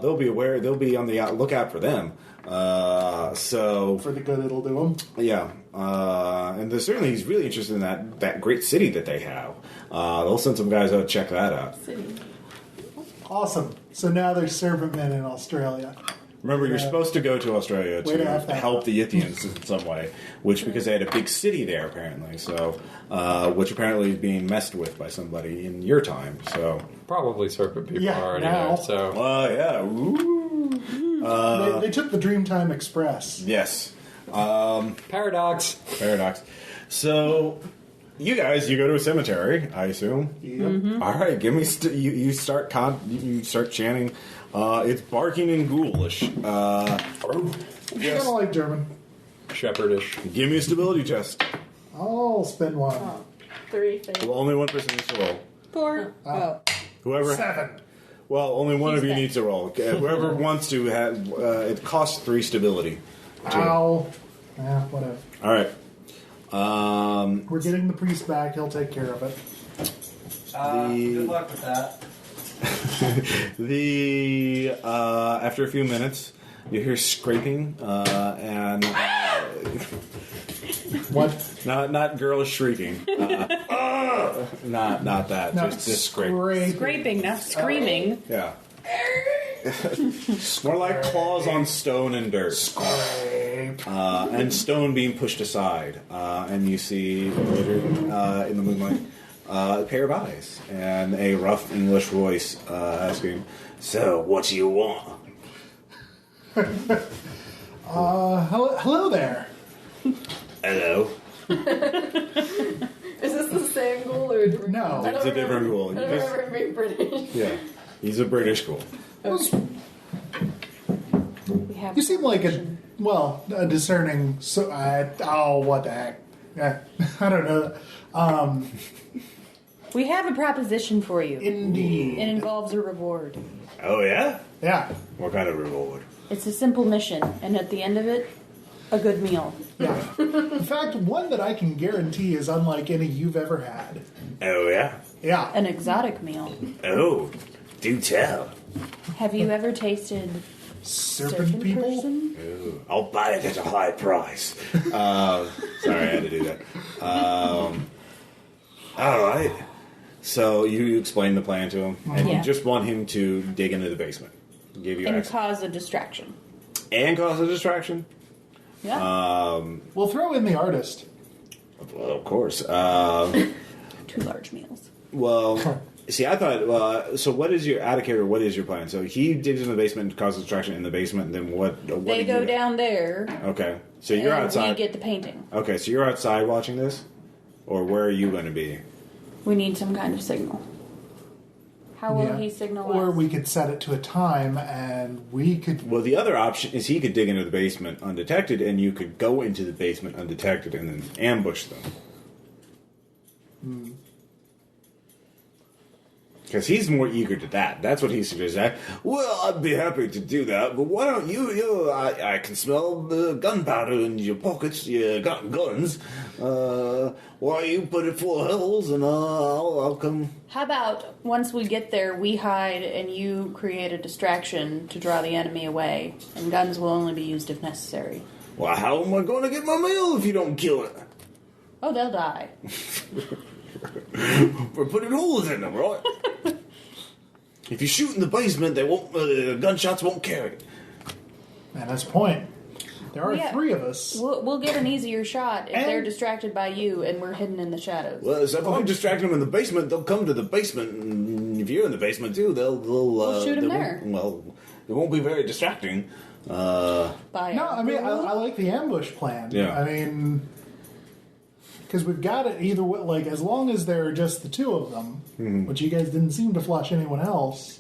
They'll be aware. They'll be on the lookout for them. So For the good it'll do them. yeah, and certainly he's really interested in that great city that they have. They'll send some guys out to check that out. City. Awesome. So now there's serpent men in Australia. Remember, you're supposed to go to Australia Way to to have that. help the Yithians in some way, because they had a big city there apparently. So, which apparently is being messed with by somebody in your time. So, Probably serpent people Yeah, are already now. there. So yeah, ooh. They took the Dreamtime Express. Yes. paradox. Paradox. So, you guys, you go to a cemetery, I assume. Yep. All right, give me. You start chanting. It's barking and ghoulish. Kind of like German. Shepherdish. Give me a stability test. I'll spend one. 3 fails. Well, only one person needs to roll. 4. Oh. Whoever. 7. Well, only one He's of you dead. needs to roll. Whoever wants to have. It costs 3 stability. Ow. Yeah, whatever. All right. We're getting the priest back. He'll take care of it. Good luck with that. After a few minutes, you hear scraping and What? not girls shrieking. Not that. No, just scraping. Scraping, not screaming. Yeah. More like claws on stone and dirt. Scrape. And stone being pushed aside. And you see later in the moonlight a pair of eyes and a rough English voice asking, "So, what do you want?" Hello there. Hello. Is this the same ghoul or a different No. ghoul? I don't It's a different remember- ghoul. I You don't just- remember being British. Yeah. He's a British ghoul. We have You seem like a discerning. So, what the heck? Yeah, I don't know. We have a proposition for you. Indeed. It involves a reward. Oh, yeah? Yeah. What kind of reward? It's a simple mission, and at the end of it, a good meal. Yeah. In fact, one that I can guarantee is unlike any you've ever had. Oh, yeah? Yeah. An exotic meal. Oh, do tell. Have you ever tasted Serpent people? person? Ooh, I'll buy it at a high price. Sorry, I had to do that. All right. So you explained the plan to him, and Yeah. you just want him to dig into the basement. Give you And access. cause a distraction. And cause a distraction? Yeah. We'll throw in the artist. Well, of course. 2 large meals. Well, see, I thought. So, what is your out of character? What is your plan? So he digs in the basement and causes distraction in the basement. And then what? They do go you do? down there, Okay, so you're and outside. we get the painting. Okay, so you're outside watching this, or where are you going to be? We need some kind of signal. How will he signal Or us? we could set it to a time and we could. Well, the other option is he could dig into the basement undetected, and you could go into the basement undetected and then ambush them. Because he's more eager to that. That's what he suggests. Well, I'd be happy to do that, but why don't you? I can smell the gunpowder in your pockets. You got guns. Why don't you put it full of holes, and I'll come. How about once we get there, we hide and you create a distraction to draw the enemy away, and guns will only be used if necessary. Well, how am I going to get my meal if you don't kill it? Oh, they'll die. We're putting holes in them, right? If you shoot in the basement, they won't. Gunshots won't carry. Man, that's the point. There are Yeah. 3 of us. We'll get an easier shot if And- they're distracted by you and we're hidden in the shadows. Well, so if I'm distracting them in the basement, they'll come to the basement. And if you're in the basement too, they'll We'll shoot 'em they there. Well, it won't be very distracting. No, I mean, I like the ambush plan. Yeah. I mean, because we've got it either way, like, as long as there are just the two of them, which you guys didn't seem to flush anyone else,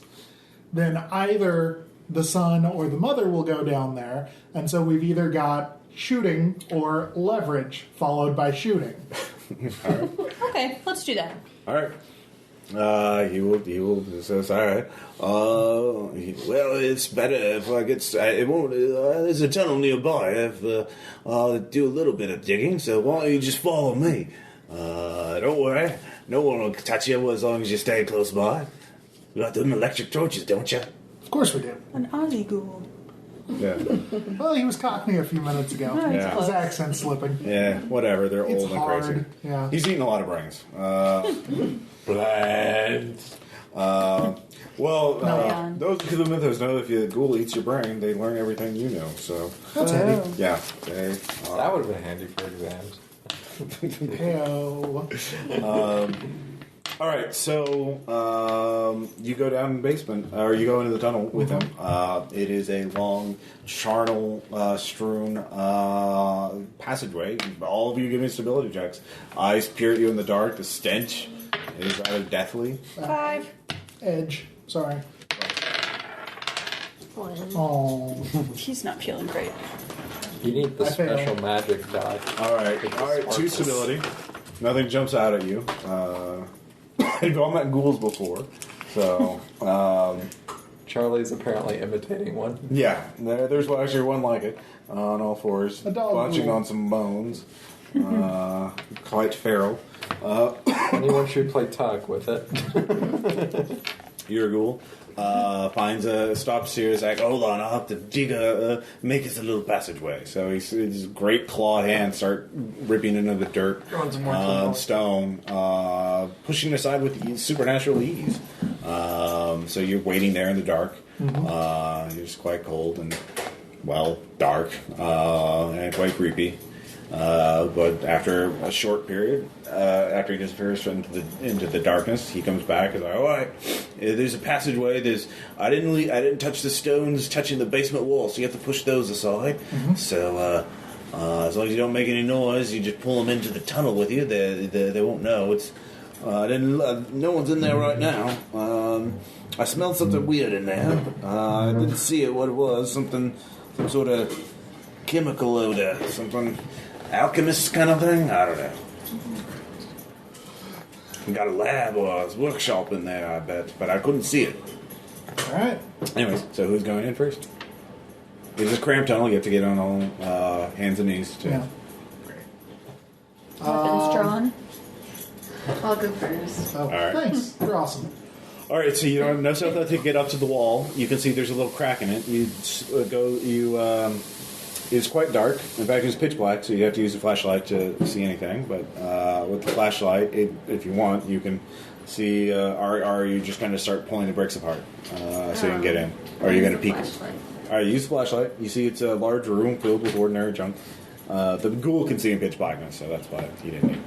then either the son or the mother will go down there, and so we've either got shooting or leverage followed by shooting. Okay, let's do that. All right. He will says, all right. Well, it's better if I get, it won't, there's a tunnel nearby if I'll do a little bit of digging, so why don't you just follow me? Don't worry, no one will touch you as long as you stay close by. You got them electric torches, don't you? Of course we do. An Aussie ghoul. Yeah. Well, he was Cockney a few minutes ago. No, Yeah. His accent's slipping. Yeah, whatever, they're It's old and hard. crazy. Yeah. He's eating a lot of brains. Brains. Yeah. Those who the mythos know if your ghoul eats your brain, they learn everything you know. So, That's handy. yeah. That would have been handy for exams. Heyo. All right, so you go down the basement, or you go into the tunnel with him. It is a long, charnel-strewn passageway. All of you give me stability checks. Eyes peer at you in the dark. The stench is rather deathly. 5. Edge. Sorry. One. Oh. He's not feeling great. You need the I fail. special magic die. All right, 2 stability. Nothing jumps out at you. I've all met ghouls before, so Charlie's apparently imitating one. yeah. There's actually one like it on all fours, A dog bunching ghoul. on some bones. Quite feral. Anyone should play tug with it. You're a ghoul. Stops here. Is like, hold on, I'll have to make us a little passageway. So his great clawed hands start ripping into the dirt, stone, pushing aside with supernatural ease. So you're waiting there in the dark. You're just quite cold and, well, dark and quite creepy. But after a short period, after he disappears into the darkness, he comes back and is like, all right, there's a passageway. I didn't touch the stones touching the basement wall, so you have to push those aside. So as long as you don't make any noise, you just pull them into the tunnel with you. They won't know. No one's in there right now. I smelled something weird in there. I didn't see what it was. Some sort of chemical odor, something alchemist kind of thing. I don't know. We got a lab or a workshop in there, I bet, but I couldn't see it. All right. Anyways, so who's going in first? It's a cramped tunnel. You have to get on all hands and knees. Yeah. Weapons drawn. I'll go first. Oh, right. thanks. You're awesome. All right, so you don't know something to get up to the wall. You can see there's a little crack in it. It's quite dark. In fact, it's pitch black, so you have to use a flashlight to see anything. But with the flashlight, if you want, you can see. Are you just going to start pulling the bricks apart so you can get in? Or are you going to peek? All right, use the flashlight. You see it's a large room filled with ordinary junk. The ghoul can see in pitch blackness, so that's why he didn't need.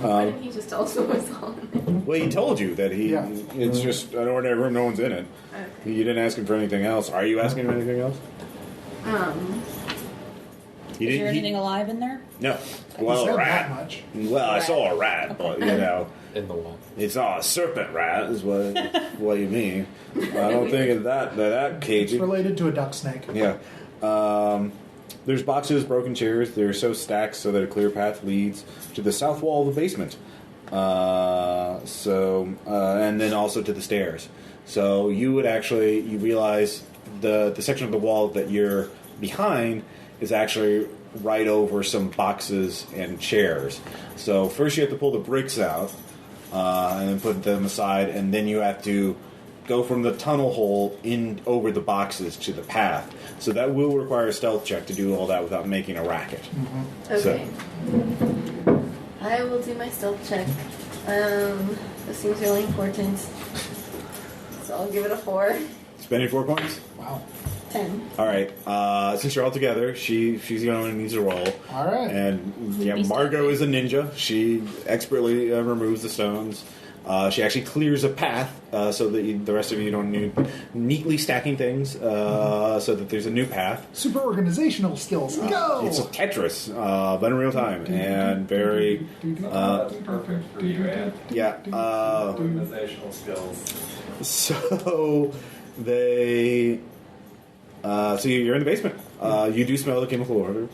Why didn't he just tell us what was on? Well, he told you that it's just an ordinary room, no one's in it. Okay. You didn't ask him for anything else. Are you asking him anything else? Is there anything alive in there? No. He Well, said a that rat. much. Well, I saw a rat, but, In the wall. it's not a serpent rat, is what you mean. I don't think of that It's cagey. related to a duck snake. Yeah. There's boxes, broken chairs. They're so stacked so that a clear path leads to the south wall of the basement. And then also to the stairs. So you realize the section of the wall that you're behind is actually right over some boxes and chairs. So first you have to pull the bricks out and then put them aside, and then you have to go from the tunnel hole in over the boxes to the path. So that will require a stealth check to do all that without making a racket. Okay. I will do my stealth check. This seems really important. So I'll give it a 4. Spending 4 points? Wow. 10. All right. Since you're all together, she's the only one who needs a roll. All right. And yeah, Margot is a ninja. She expertly removes the stones. She actually clears a path so that the rest of you don't need neatly stacking things so that there's a new path. Super organizational skills. Go! It's a Tetris, but in real time and very. That's perfect for you, Ed. Yeah. Organizational skills. So they. So you're in the basement. You do smell the chemical odor.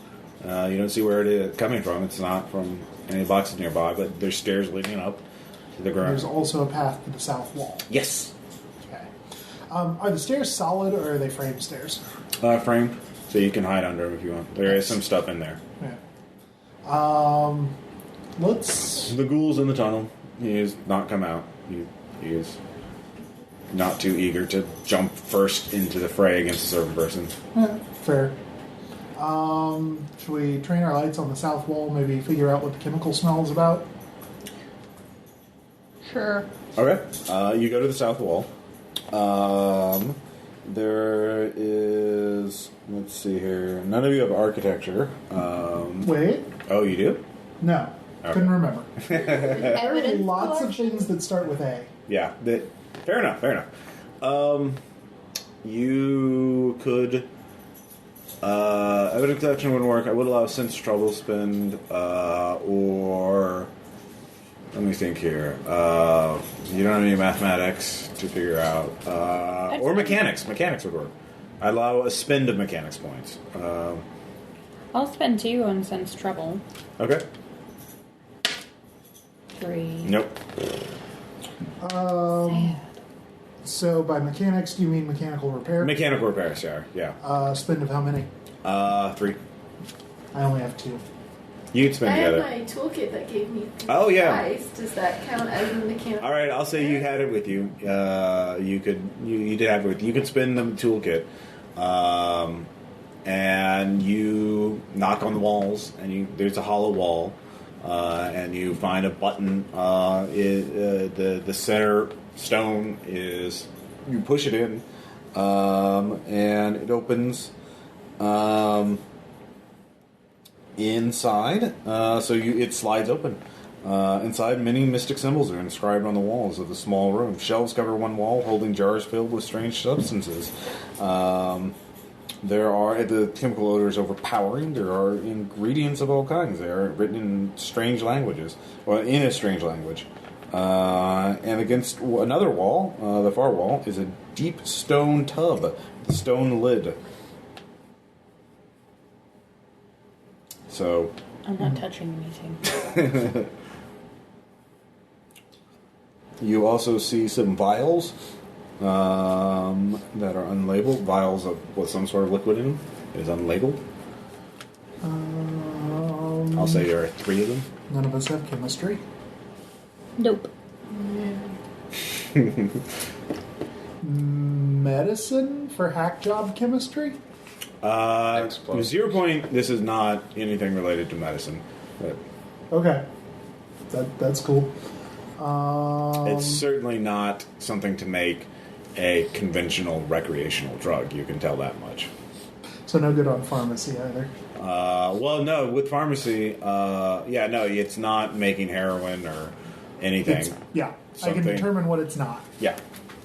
You don't see where it is coming from. It's not from any boxes nearby, but there's stairs leading up to the ground. There's also a path to the south wall. Yes. Okay. Are the stairs solid or are they frame stairs? Framed, so you can hide under them if you want. There is some stuff in there. Yeah. Let's. The ghoul's in the tunnel. He has not come out. He is not too eager to jump first into the fray against a certain person. Fair. Should we train our lights on the south wall? Maybe figure out what the chemical smell is about? Sure. Okay. You go to the south wall. There is. Let's see here. None of you have architecture. Wait. Oh, you do? No. Okay. Couldn't remember. There are Evidence lots of collection? things that start with A. Yeah. Fair enough. Fair enough. You could. Evidence collection wouldn't work. I would allow sense trouble spend, or let me think here. You don't have any mathematics to figure out, or mechanics. Mechanics would work. I allow a spend of mechanics points. I'll spend 2 on sense trouble. Okay. 3. Nope. Sad. So by mechanics, do you mean mechanical repair? Mechanical repairs, yeah. Spend of how many? 3. I only have 2. You'd spend I have together. my toolkit that gave me Oh, yeah. dice. Does that count as a mechanical? All right, I'll say you had it with you. You did have it with you. You could spin the toolkit, and you knock on the walls, and there's a hollow wall, and you find a button. The center stone is you push it in, and it opens. Inside, it slides open. Inside, many mystic symbols are inscribed on the walls of the small room. Shelves cover one wall, holding jars filled with strange substances. The chemical odor is overpowering. There are ingredients of all kinds. They are written in strange languages, or in a strange language. And against another wall, the far wall, is a deep stone tub with a stone lid. So I'm not touching anything. you also see some vials that are unlabeled. Vials with some sort of liquid in them is unlabeled. I'll say there are 3 of them. None of us have chemistry. Nope. Medicine for hack job chemistry? 0 point. This is not anything related to medicine. But Okay. That's cool. it's certainly not something to make a conventional recreational drug. You can tell that much. So no good on pharmacy either. Well, no. With pharmacy, it's not making heroin or anything. I Something. can determine what it's not. Yeah.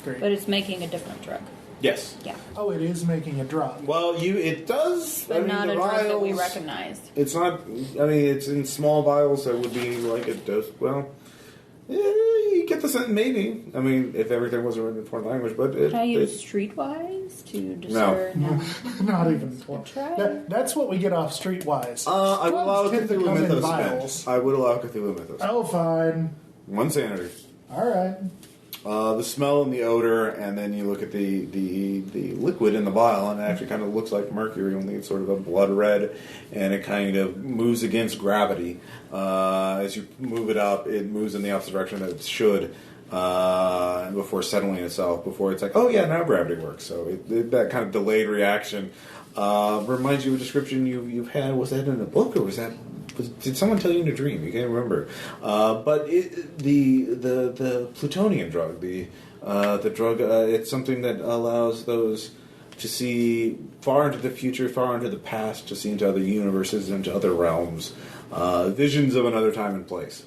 Great. But it's making a different drug. Yes. Yeah. Oh, it is making a drug. Well, it does. But not the a drug that we vials- recognize. It's not. I mean, it's in small vials that would be like a dose. Well, you get the sense. Maybe. I mean, if everything wasn't written in foreign language, but Can I use streetwise to discern? Not even Try. That's what we get off streetwise. I would allow Drugs tend to Cthulhu come in mythos. vials. Spent. I would allow Cthulhu mythos. Oh, fine. 1 sanity. All right. The smell and the odor, and then you look at the liquid in the vial, and it actually kind of looks like mercury, only it's sort of a blood red, and it kind of moves against gravity. As you move it up, it moves in the opposite direction that it should before settling itself, before it's like, oh yeah, now gravity works. So that kind of delayed reaction reminds you of a description you've had. Was that in a book, or did someone tell you in a dream? You can't remember. But the plutonium drug, the drug, it's something that allows those to see far into the future, far into the past, to see into other universes, into other realms, visions of another time and place.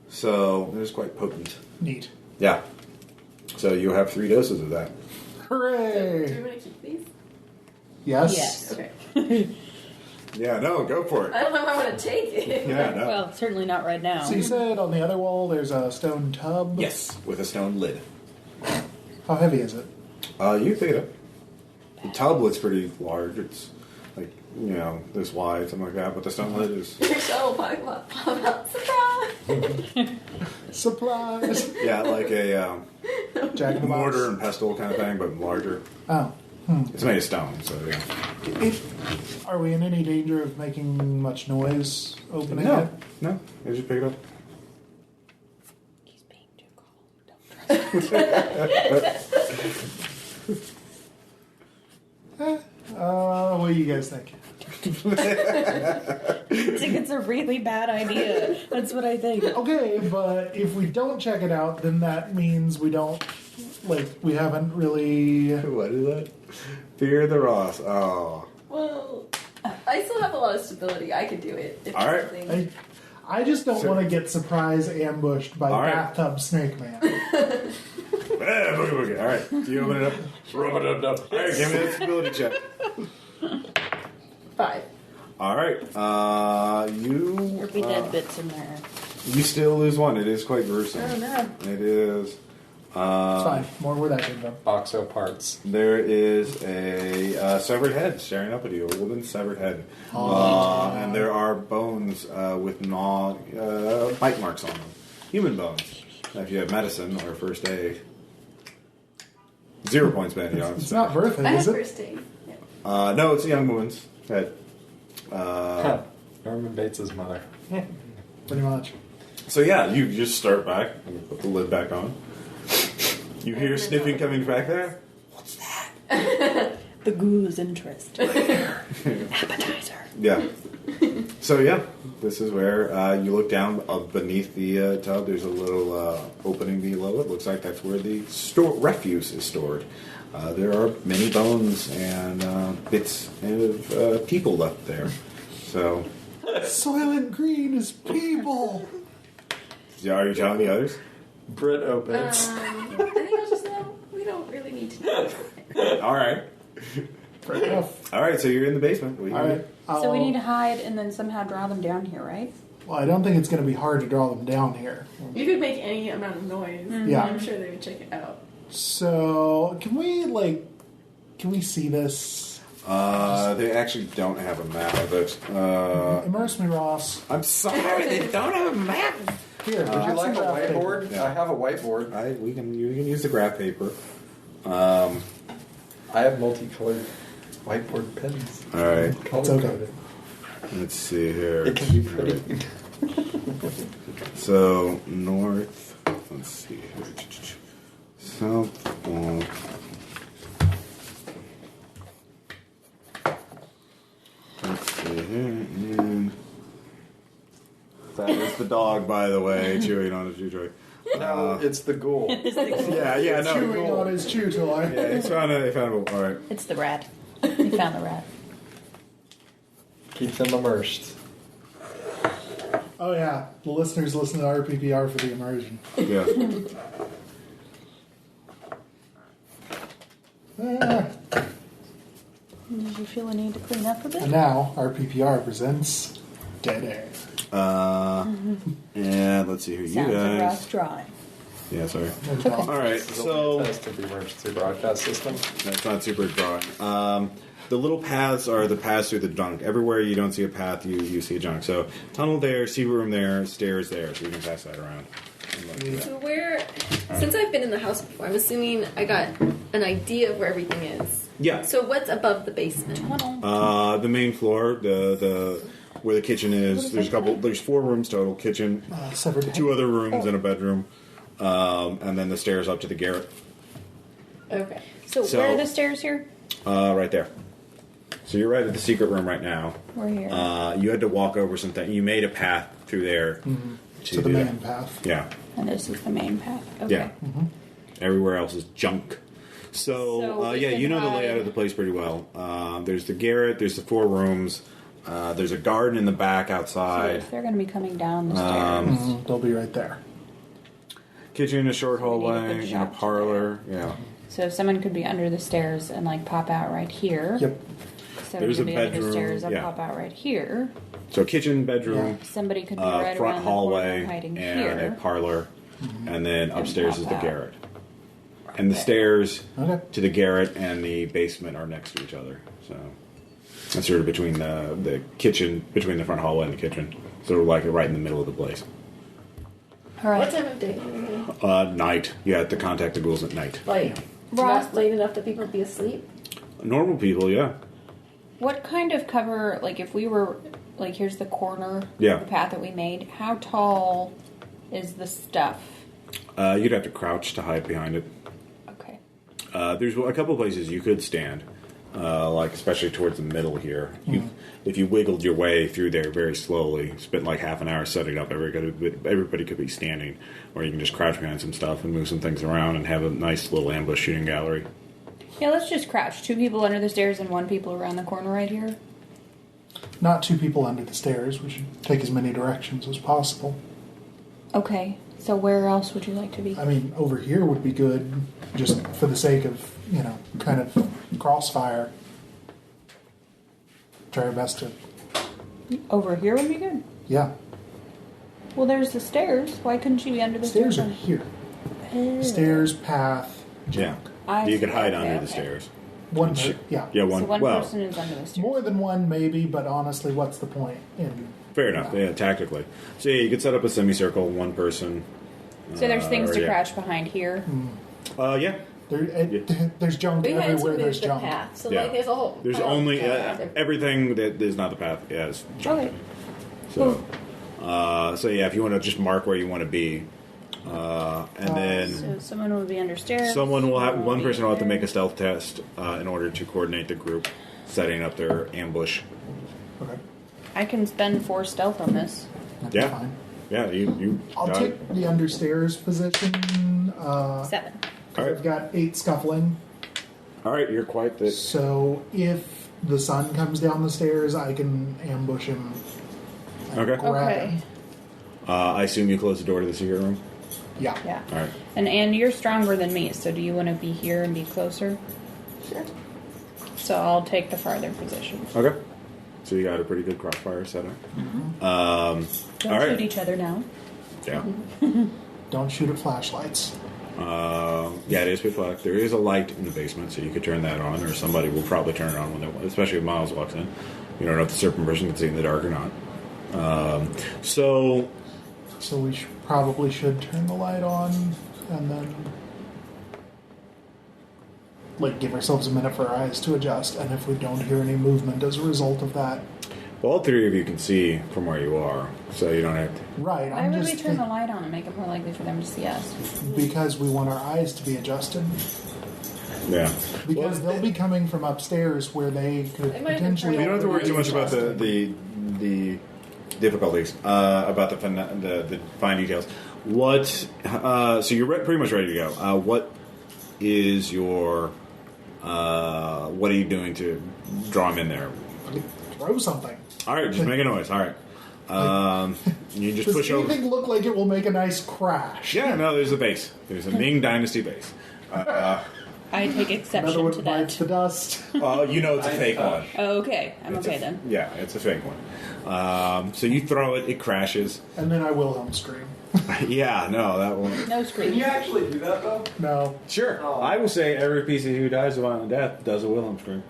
So it is quite potent. Neat. Yeah. So you have 3 doses of that. Hooray! Do you want to keep these? Yes. Okay. Yeah, no, go for it. I don't know if I want to take it. Yeah, no. Well, certainly not right now. So you said on the other wall there's a stone tub? Yes, with a stone lid. How heavy is it? You pick it up. The tub looks pretty large. It's like, this wide, something like that, but the stone lid is... Your show pop out. Surprise! Supplies! Yeah, like a Jack in the Box. mortar and pestle kind of thing, but larger. Oh. It's made of stone, so yeah. Are we in any danger of making much noise opening it? No, you just pick it up. He's being too calm. Don't trust him. What do you guys think? I think it's a really bad idea. That's what I think. Okay, but if we don't check it out, then that means we don't, we haven't really... What is that? Fear the Ross. Oh. Well, I still have a lot of stability. I could do it. If All right. something- I just don't want to get surprise ambushed by All right. Bathtub Snake Man. Boogie, boogie. All right, you open it up. Rub it up. All right, give me that stability check. 5. All right, There'll be dead bits in there. you still lose 1. It is quite gruesome. Oh no. It is. It's fine. More where that came from. Oxo parts. There is a severed head staring up at you, a woman's severed head. And there are bones with bite marks on them. Human bones. Now, if you have medicine or first aid, 0 points, man. It's not birthing, I have is it? first aid. Yeah. No, it's a young woman's head. Norman Bates' mother. Pretty much. So yeah, you just start back and put the lid back on. You hear sniffing coming back there? What's that? The ghouls' interest. Appetizer. Yeah. So yeah, this is where you look down beneath the tub. There's a little opening below it. Looks like that's where the refuse is stored. There are many bones and bits of people left there. So, Soylent Green is people! are you telling the others? Brit opens. I think I'll just know. We don't really need to know. All right. Fair enough. All right. So you're in the basement. What are you gonna Alright. So we need to hide and then somehow draw them down here, right? Well, I don't think it's going to be hard to draw them down here. You could make any amount of noise. Yeah. I'm sure they would check it out. So, can we see this? They actually don't have a map of it. Immerse me, Ross. I'm sorry, they don't have a map. Here, Would you like a whiteboard? Yeah. I have a whiteboard. You can use the graph paper. I have multicolored whiteboard pens. All right. Color okay. coded. Let's see here. It can be pretty. So north. Let's see here. South. Let's see here. And that is the dog, by the way, chewing on a chew toy. No, it's the ghoul. Yeah, no. Chewing Cool. on his chew toy. Yeah, he found a. All right. It's the rat. We found the rat. Keep them immersed. Oh yeah, the listeners listen to RPPR for the immersion. Yeah. Did you feel a need to clean up a bit? And now RPPR presents Dead Air. And let's see here. Sounds You like guys. Ross drawing. Yeah, sorry. Okay. All right. So Has to be emergency broadcast system. that's not super drawing. The little paths are the paths through the junk. Everywhere you don't see a path, you see a junk. So tunnel there, secret room there, stairs there. So you can pass that around. So since I've been in the house before, I'm assuming I got an idea of where everything is. Yeah. So what's above the basement? The main floor, the where the kitchen is. There's 4 rooms total. Kitchen, Severed 2 other rooms and a bedroom, and then the stairs up to the garret. Okay. So where are the stairs here? Right there. So you're right at the secret room right now. We're here. You had to walk over some things. You made a path through there to the do main that. path. Yeah. And this is the main path. Okay. Yeah. Everywhere else is junk. So we yeah, can you know the hide- layout of the place pretty well. There's the garret. There's the 4 rooms. There's a garden in the back So outside. if they're going to be coming down the stairs. They'll be right there. Kitchen, a short we need a good hallway, and a shot to parlor. Yeah. So someone could be under the stairs and like pop out right here. Yep. Somebody There's could a be under bedroom, the stairs and yeah. pop out right here. So kitchen, bedroom, Somebody could be right front around hallway, the corner hiding and here. a parlor, and then upstairs pop is the out. garret. And the there. stairs Okay. to the garret and the basement are next to each other. So that's sort of between the kitchen, between the front hallway and the kitchen. Sort of like right in the middle of the place. All right. What time of day? Night. You have to contact the ghouls at night. Like, Ross- not late enough that people would be asleep? Normal people, yeah. What kind of cover, like if we were, like here's the corner Yeah. of the path that we made, how tall is the stuff? You'd have to crouch to hide behind it. Okay. There's a couple places you could stand, like especially towards the middle here. If you wiggled your way through there very slowly, spent like half an hour setting up, everybody could be standing, or you can just crouch behind some stuff and move some things around and have a nice little ambush shooting gallery. Yeah, let's just crouch. 2 people under the stairs and 1 people around the corner right here. Not 2 people under the stairs. We should take as many directions as possible. Okay. So where else would you like to be? I mean, over here would be good, just for the sake of, kind of crossfire. Try our best to, Over here would be good. yeah. Well, there's the stairs. Why couldn't she be under the Stairs stairs? are here. Oh. Stairs, path, Yeah. I You could see. hide Okay, under the okay. stairs. one, yeah. Yeah, So one. one well, person is under the stairs. More than one, maybe, but honestly, what's the point? fair enough. Yeah, tactically. So yeah, you could set up a semicircle, one person. So there's things to yeah. crouch behind here. Yeah. There's junk We had to everywhere. move There's the junk. path, so Yeah. like there's a whole. There's I don't only care. everything that is not the path. Yeah, is junk. Okay. So, so yeah, if you want to just mark where you want to be, and then So someone will be under stairs. someone will have one be person will have to here. make a stealth test in order to coordinate the group setting up their ambush. Okay. I can spend 4 stealth on this. That's Yeah. fine. Yeah, you. I'll got take it. the understairs position. 7. All right. I've got 8 scuffling. All right, you're quite the. So if the sun comes down the stairs, I can ambush him. And Okay. grab Okay. him. I assume you close the door to the secret room. Yeah. Yeah. All right. And you're stronger than me, so do you want to be here and be closer? Sure. So I'll take the farther position. Okay. So you got a pretty good crossfire setup. Don't All right. shoot each other now. Yeah. Don't shoot at flashlights. Yeah, it is pitch black. There is a light in the basement, so you could turn that on, or somebody will probably turn it on when they, especially if Miles walks in. You don't know if the serpent person can see in the dark or not. So So we probably should turn the light on and then give ourselves a minute for our eyes to adjust. And if we don't hear any movement as a result of that, all 3 of you can see from where you are, so you don't have to. right? Why I'm would just we turn the light on and make it more likely for them to see us? because we want our eyes to be adjusted. Yeah. Because they'll be coming from upstairs where they could They might have potentially. You don't have to worry too much about the difficulties, about the fine details. What? So you're pretty much ready to go. What is your? What are you doing to draw him in there? throw something. All right, just make a noise. All right. You just Does push over. anything look like it will make a nice crash? Yeah, no, there's a base. There's a Ming Dynasty base. I take exception Another to one bites that. the dust. You know it's a fake one. Oh, okay. I'm It's okay a- then. Yeah, it's a fake one. So you throw it, it crashes. And then I Wilhelm scream. Yeah, no, that one. No Can scream. you actually do that though? No. Sure. Oh. I will say every PC who dies of violent death does a Wilhelm scream.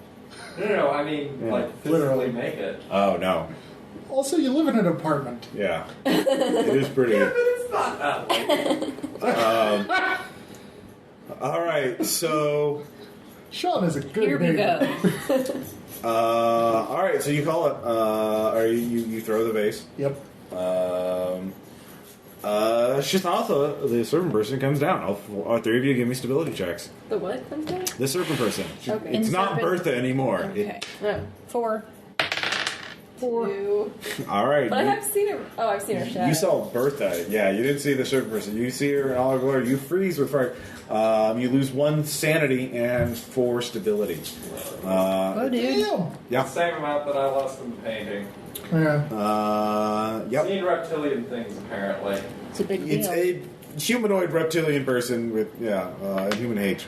No. I mean, Yeah. like physically Literally. make it. Oh, no. Also, you live in an apartment. Yeah. It is pretty. Yeah, but it's not that like. All right, so. Sean is a good Here we neighbor. go. All right, so you call it. Or you throw the vase. Yep. Shitatha, the serpent person, comes down. All 3 of you give me stability checks. The what comes down? The serpent person. Okay. It's And not serpent- Bertha anymore. Okay. No. 4. 2. All right. But I have seen her. Oh, I've seen her shadow. You saw Bertha. Yeah, you didn't see the serpent person. You see her in all her glory. You freeze with fright. You lose 1 sanity and 4 stability. Oh, dude. Damn. Yeah. Same amount that I lost in the painting. Yeah. Yep. Seen reptilian things, apparently. It's a big deal. It's a humanoid reptilian person with human age.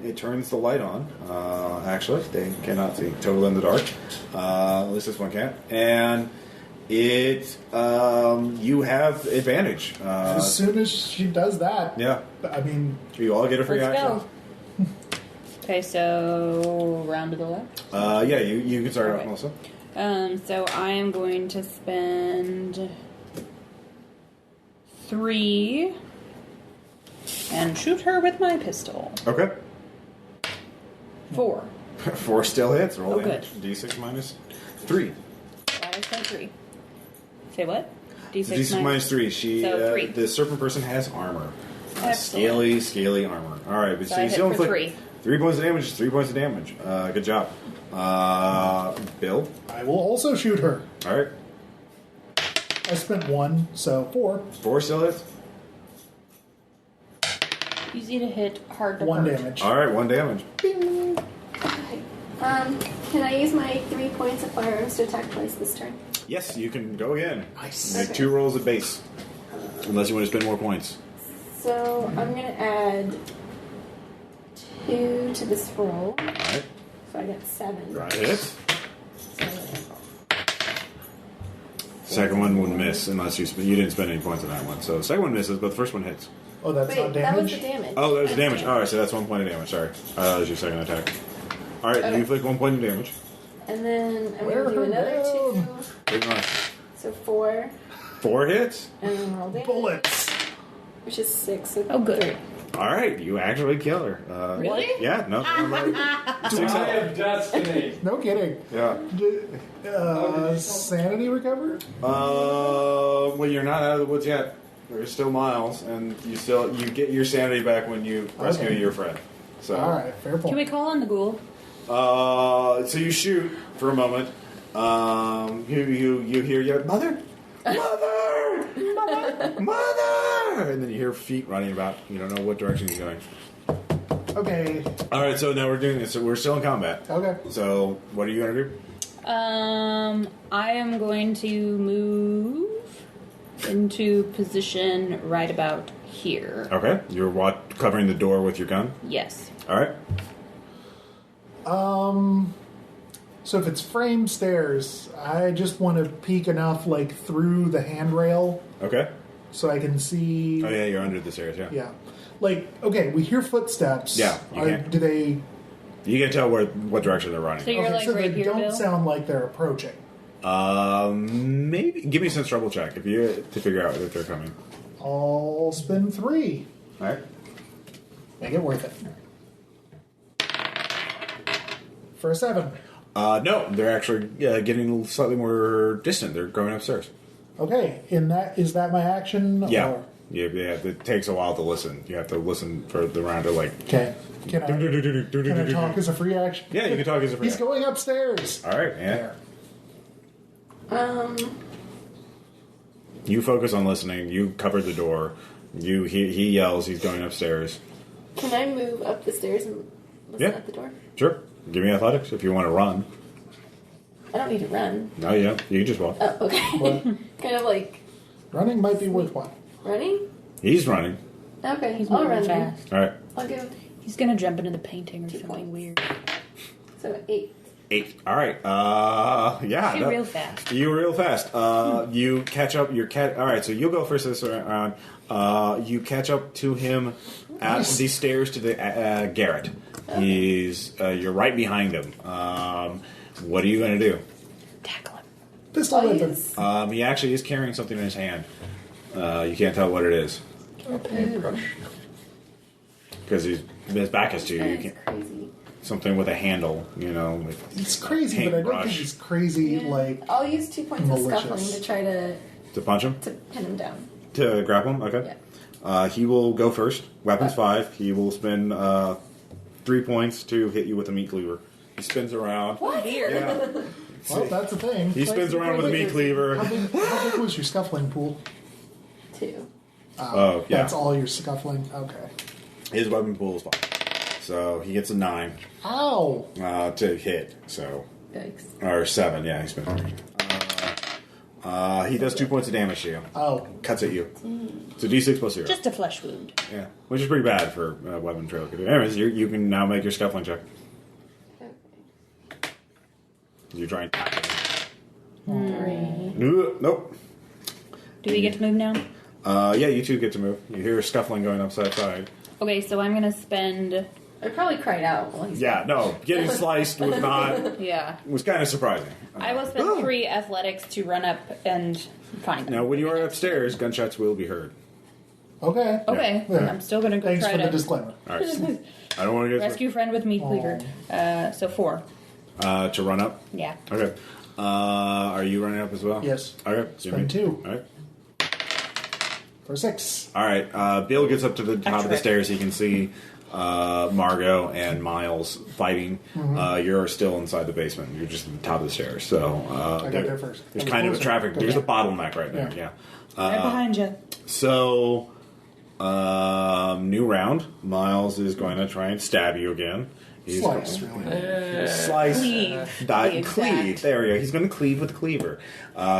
It turns the light on. Actually, they cannot see. Total in the dark. At least this one can't. And it you have advantage. As soon as she does that, Yeah. I mean, You all get a free Let's action. go. Okay, so round to the left. Yeah, you can start off, Okay. Melissa. So I am going to spend 3 and shoot her with my pistol. Okay. 4. 4 still hits. Roll Oh, damage. D6 minus 3. That is my 3. Say what? D6 minus 3. So 3. The serpent person has armor. Excellent. Scaly armor. All right, but So I you hit still for inflict 3. 3 points of damage. 3 points of damage. Good job. Bill. I will also shoot her. All right. I spent 1, so 4. 4 still hits. Easy to hit, hard to 1 hurt. damage. All right, 1 damage. Okay. Can I use my 3 points of firearms to attack twice this turn? Yes, you can go again. Nice. Make Okay. 2 rolls at base, unless you want to spend more points. So I'm going to add 2 to this roll. All right. So I get 7. Right. Hits. So Second one would miss unless you didn't spend any points on that one. So the second one misses, but the first one hits. Oh, that's wait, not that was damage? the damage. Oh, that was damage. All right, so that's 1 point of damage. Sorry, that was your second attack. All right, Okay. you inflict 1 point of damage. And then I'm Wear going to do her another down. 2. Big one. So 4. 4 hits. And then roll damage. Bullets. Which is 6. So Oh, good. 3. All right, you actually kill her. Really? Yeah. No. 6 Eye health. of destiny. No kidding. Yeah. Sanity recover? Well, you're not out of the woods yet. There's still miles, and you get your sanity back when you rescue Okay. your friend. So. All right, fair point. Can we call on the ghoul? So you shoot for a moment. You hear your mother, mother, and then you hear feet running about. You don't know what direction he's going. Okay. All right, so now we're doing this. So we're still in combat. Okay. So what are you gonna do? I am going to move into position right about here. Okay, you're covering the door with your gun. Yes. All right. So if it's frame stairs, I just want to peek enough, like, through the handrail Okay. so I can see. Oh yeah, you're under the stairs. Yeah. Yeah. Like, okay, we hear footsteps. Yeah, you can. Do they? You can tell what direction they're running. So you're Okay, like so right they here, don't Bill? sound like they're approaching. Maybe give me a sense trouble check to figure out if they're coming. I'll spend 3. All right. Make it worth it. For a 7. No, they're actually getting slightly more distant. They're going upstairs. Okay, is that my action? Yeah. Or- Yeah, it takes a while to listen. You have to listen for the round to like. Okay. Can I talk as a free action? Yeah, you can talk as a free He's action. going upstairs. All right, yeah. There. You focus on listening. You cover the door. He yells. He's going upstairs. Can I move up the stairs and listen Yeah. at the door? Sure. Give me athletics if you want to run. I don't need to run. No, you can just walk. Oh, okay. What? Kind of like Running might be worthwhile. running? He's running. Okay, He's I'll moving run then. fast. All right. I'll go. He's gonna jump into the painting or 2 something points. weird. So 8. 8. All right. Yeah. Shoot real fast. You real fast. You catch up. All right. So you'll go first this round. You catch up to him at the stairs to the garret. He's. You're right behind him. What are you going to do? Tackle him. Pistol I'll weapon. use He actually is carrying something in his hand. You can't tell what it is A paintbrush. because his back is to you. You that's can't, crazy. something with a handle. Like He's crazy, but I don't think paintbrush. he's crazy Yeah. like. I'll use 2 points Malicious. of scuffling to try to punch him. pin him down. To grapple him? Okay. He will go first. Weapons 5. He will spend 3 points to hit you with a meat cleaver. He spins around. What? Yeah. Well, that's the thing. He spins around with a meat cleaver. How big was your scuffling pool? 2. Oh, yeah. That's all your scuffling? Okay. His weapon pool is 5. So he gets a 9 Ow! to hit. So Yikes. or 7, yeah, he spent 3. He does 2 points of damage to you. Oh. Cuts at you. So D6 plus 0. Just a flesh wound. Yeah, which is pretty bad for weapon trail. Anyways, you can now make your scuffling check. Okay. You try and tackle him. 3. Nope. Do we get to move now? Yeah, you two get to move. You hear scuffling going upside side. Okay, so I'm gonna spend. I probably cried out while he's Yeah, no, getting sliced was not. Yeah. Was kind of surprising. I will spend 3 athletics to run up and find them. Now, when you are upstairs, gunshots will be heard. Okay. Okay, Yeah. I'm still gonna go Thanks try for the to disclaimer. All right. I don't want to get rescue friend with meat cleaver. So 4. to run up. Yeah. Okay. Are you running up as well? Yes. Okay. Spend 2 All right. for 6. All right. Bill gets up to the top of the Extra. stairs. He can see Margot and Miles fighting. You're still inside the basement. You're just at the top of the stairs. So I got there first. There's I was kind of a closer. traffic. Okay. There's a bottleneck right there. Yeah. Yeah. Right behind you. So, new round. Miles is going to try and stab you again. He's Slice, going- really. Slice. Cleave. Die, The cleave. exact. There we go. He's going to cleave with the cleaver.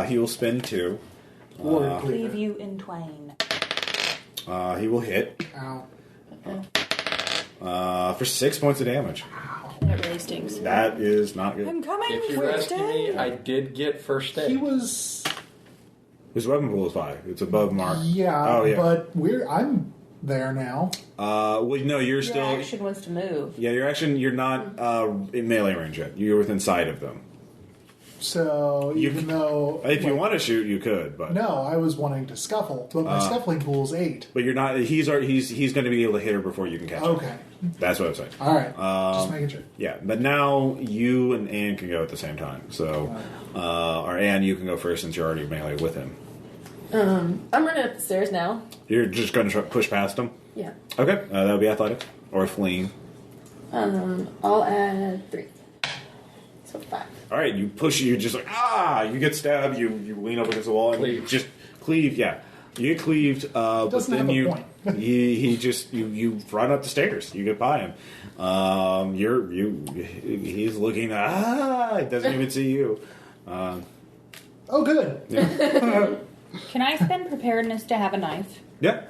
He will spin 2. Warrior Leave cleaver. you in twain. He will hit Ow. for 6 points of damage. That really stings. That is not good. I'm coming. If you with rescue me, Dave. I did get first aid. He was... His weapon pool is 5. It's above Mark. Yeah, Oh, yeah. but I'm there now. Well, no, you're Your still. action was to move. Yeah, you're not in melee range yet. You're within sight of them. So You even can- though... If you want to shoot, you could, but No, I was wanting to scuffle, but my scuffling pool is 8. but you're not. He's going to be able to hit her before you can catch her. Okay. That's what I'm saying. All right. Just making sure. Yeah, but now you and Anne can go at the same time. So, or Anne, you can go first since you're already melee with him. I'm running up the stairs now. You're just going to push past him. Yeah. Okay, that would be athletic or fleeing. I'll add 3. So 5. All right, you push. You just like you get stabbed. You lean up against the wall and you Cleave. just cleave. Yeah, you get cleaved. But doesn't then have a you point. he just you run up the stairs. You get by him. He's looking. He doesn't even see you. Oh, good. Yeah. Can I spend preparedness to have a knife? Yeah.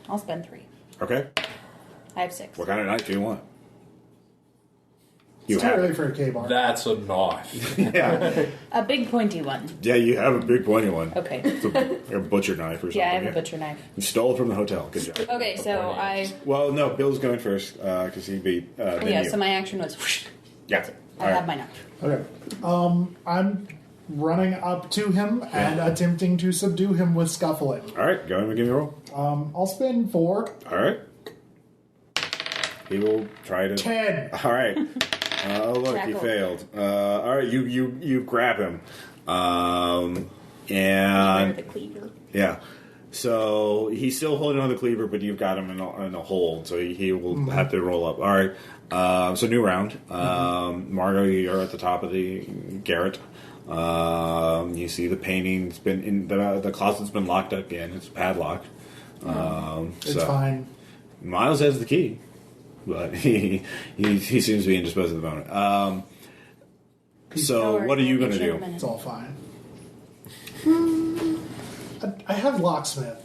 I'll spend 3. Okay. I have 6. What kind of knife do you want? You It's too have early it. for a K-bar. That's a knife. Yeah. A big pointy one. Yeah, you have a big pointy one. Okay. It's a butcher knife or something. Yeah, I have a butcher knife. You stole it from the hotel. Good job. Okay, so I. Well, no, Bill's going first because he beat. Then Yeah, you. so my action was. Whoosh. Yeah. I have my knife. Okay. I'm running up to him and attempting to subdue him with scuffling. All right, go ahead and give me a roll. I'll spend 4. All right. He will try to. 10. All right. Oh look, he Tackle. failed. All right, you grab him, Where and the cleaver. yeah. So he's still holding on the cleaver, but you've got him in a hold, so he will have to roll up. All right. So new round. Margot, you're at the top of the garret. You see the painting's been in the closet's been locked up again. It's padlocked. It's So fine. Miles has the key, but he seems to be indisposed at the moment. So what are you going to do? It's all fine. I have locksmith.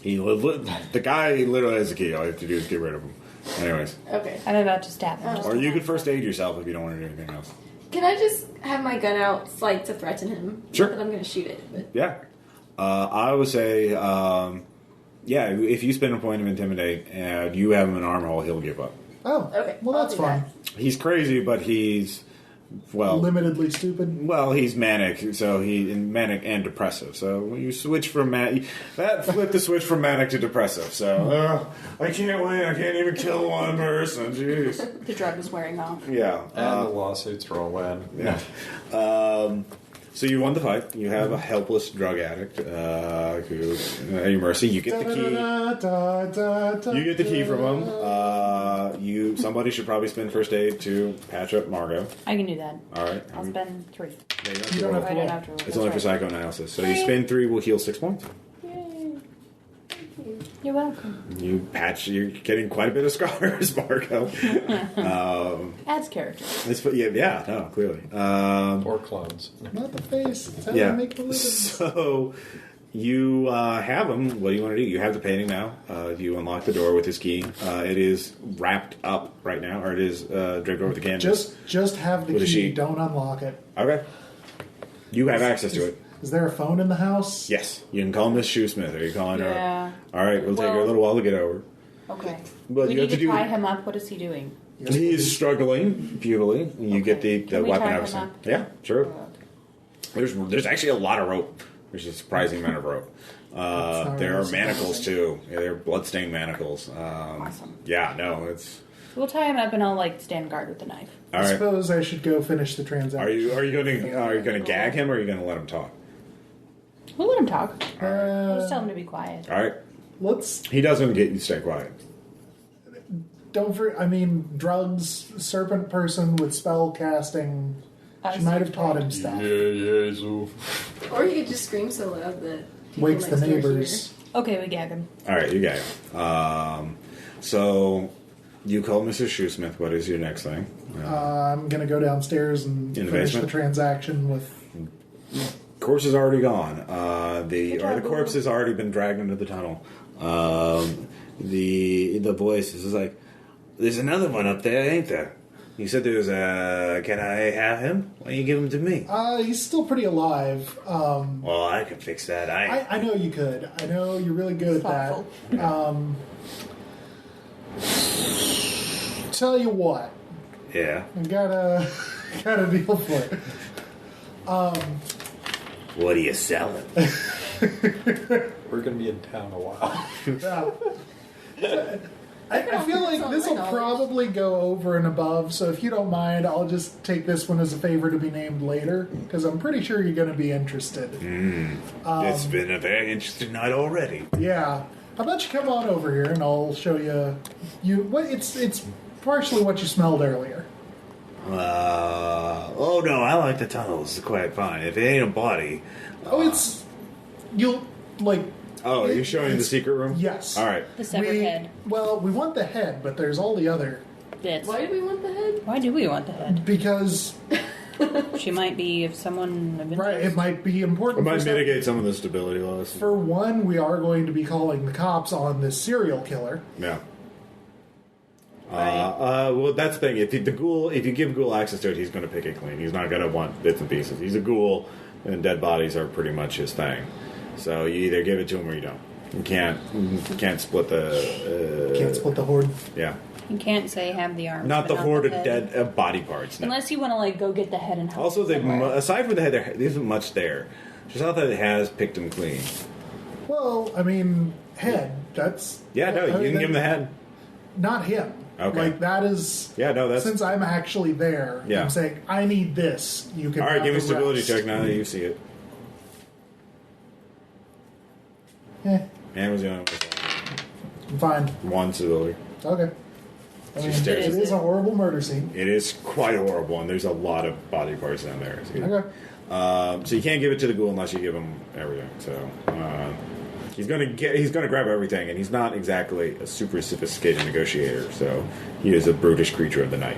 The guy literally has the key. All you have to do is get rid of him. Anyways, Okay. I'm about to stab him. or you could first aid yourself if you don't want to do anything else. Can I just have my gun out, like, to threaten him? Sure. Not that I'm going to shoot it, but... Yeah, I would say, yeah. If you spend a point of intimidate and you have him in armor hole, he'll give up. Oh, Okay, well, I'll that's do fine. He's crazy, but he's Limitedly stupid. Well, he's manic, so manic and depressive. So you switch from that flipped the switch from manic to depressive. So I can't win. I can't even kill one person. Jeez. The drug is wearing off. Yeah. And the lawsuits roll in. Yeah. So you won the fight. You have a helpless drug addict who, at your mercy. You get the key. You get the key from him. Somebody should probably spend first aid to patch up Margot. I can do that. All right. I'll spend 3. You don't have to roll. It's only for psychoanalysis. So you spend 3 will heal 6 points. You're welcome. You're getting quite a bit of scars, Margot. Adds character. Clearly. Or clones. Not the face. It's how Yeah. I make the living. So you have him. What do you want to do? You have the painting now. You unlock the door with his key. It is wrapped up right now, or it is draped over the canvas. Just have the With a key. sheet. Don't unlock it. Okay. You have access to it. Is there a phone in the house? Yes. You can call Miss Shoesmith. Are you calling her? Yeah. All right. It'll take her a little while to get over. Okay. But we you have need to to tie him up. What is he doing? He's struggling futilely. You get the Can we weapon tie out him of him. up? Yeah, sure. Okay. There's actually a lot of rope. There's a surprising amount of rope. There are manacles too. Yeah, they're bloodstained manacles. Awesome. Yeah, no, it's. We'll tie him up and I'll stand guard with the knife. All I right. suppose I should go finish the transaction. Are you going to gag him or are you going to let him talk? We'll let him talk. We'll just tell Uh, him to be quiet. All right. let's He doesn't get you to stay quiet. drugs, serpent person with spell casting. She might have taught him stuff. Or you could just scream so loud that people Wakes the next door neighbors. Okay, we gag him. All right, you gag him. So you call Mrs. Shoesmith. What is your next thing? I'm going to go downstairs and In the finish basement? the transaction with. Corpse is already gone. The job, corpse has already been dragged into the tunnel. The voice is like, "There's another one up there, ain't there?" You said there was a. Can I have him? Why don't you give him to me? He's still pretty alive. Well, I can fix that. I know you could. I know you're really good at Thoughtful. that. Tell you what, Yeah. I got a deal for it. What are you selling? We're going to be in town a while. I feel like this will probably go over and above, so if you don't mind, I'll just take this one as a favor to be named later, because I'm pretty sure you're going to be interested. It's been a very interesting night already. Yeah. How about you come on over here and I'll show you. It's partially what you smelled earlier. Oh no, I like the tunnels. It's quite fine. If it ain't a body. You'll like. Oh, are you showing the secret room? Yes. All right. The severed head. Well, we want the head, but there's all the other Bits. Why do we want the head? Why do we want the head? because She might be if someone of right, interest. it might be It important. might for some- mitigate some of the stability loss. For one, we are going to be calling the cops on this serial killer. Yeah. Right. Well, that's the thing. If you give Ghoul access to it, he's going to pick it clean. He's not going to want bits and pieces. He's a ghoul, and dead bodies are pretty much his thing. So you either give it to him or you don't. You can't split the. Can't split the horde. Yeah. You can't say have the arms. Not but the horde of head. dead body parts. No. Unless you want to go get the head and help. Also, somewhere. aside from the head, there isn't much there. Just not that it has picked him clean. Well, head. That's Yeah, no, you can give him the head. Not him. Okay. Like that is. Yeah, no, that's. Since I'm actually there, Yeah. I'm saying I need this. You can. All right, have give me a the stability rest. check now that you see it. And was the only one. I'm fine. One stability. Okay. She stares it at is a horrible murder scene. It is quite horrible, and there's a lot of body parts down there. Okay. So you can't give it to the ghoul unless you give him everything. So he's gonna grab everything, and he's not exactly a super sophisticated negotiator. So he is a brutish creature of the night.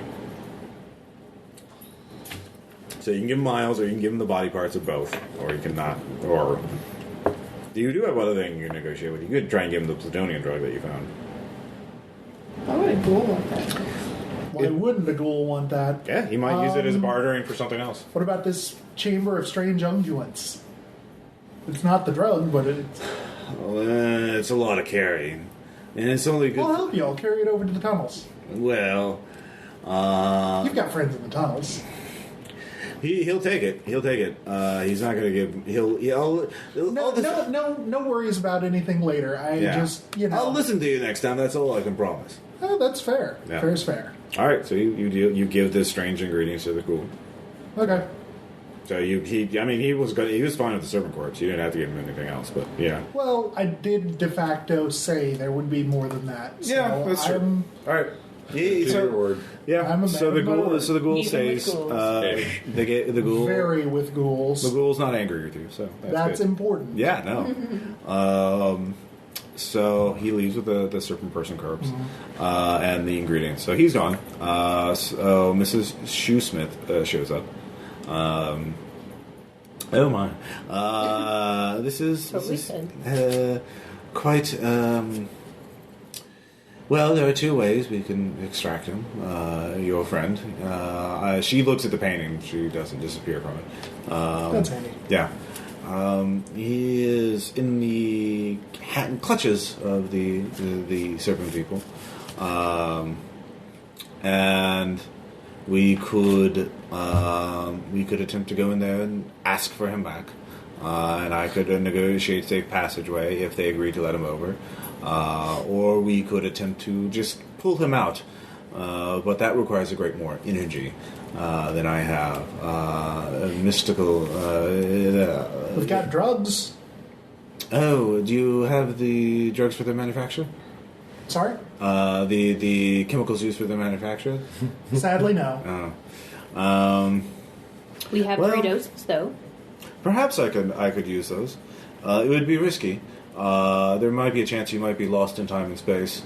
So you can give him miles, or you can give him the body parts of both, or you can not. Or you do have other things you can negotiate with. You could try and give him the plutonium drug that you found. Why would a ghoul want that? Why wouldn't the ghoul want that? Yeah, he might use it as bartering for something else. What about this chamber of strange unguents? It's not the drug, but it's. Well, it's a lot of carrying, and it's only good. I'll help you. I'll carry it over to the tunnels. Well, You've got friends in the tunnels. he'll take it. He'll take it. He's not going to give. No worries about anything later. I'll listen to you next time. That's all I can promise. Oh, that's fair. Yeah. Fair's fair. All right. So you give this strange ingredients to the ghoul. Okay. So he was good. He was fine with the serpent corpse. You didn't have to give him anything else, but yeah. Well, I did de facto say there would be more than that. So Yeah, that's true. All right. Yeah. I'm a So man the of my ghoul. word. So the ghoul Even with stays. ghouls. The ghoul. Very with ghouls. The ghoul's not angry with you, so That's good. important. Yeah. No. So he leaves with the serpent person corpse and the ingredients. So he's gone. So Mrs. Shoesmith shows up. Oh my! This is quite. Well, there are two ways we can extract him. Your friend. She looks at the painting. She doesn't disappear from it. That's handy. Yeah. He is in the clutches of the serpent people, and we could attempt to go in there and ask for him back, and I could negotiate safe passageway if they agree to let him over, or we could attempt to just pull him out, but that requires a great more energy than I have. Mystical. We've got drugs. Oh, do you have the drugs for their manufacture? Sorry? The chemicals used for their manufacture? Sadly, no. We have Well- 3 doses, though. Perhaps I could use those. It would be risky. There might be a chance you might be lost in time and space.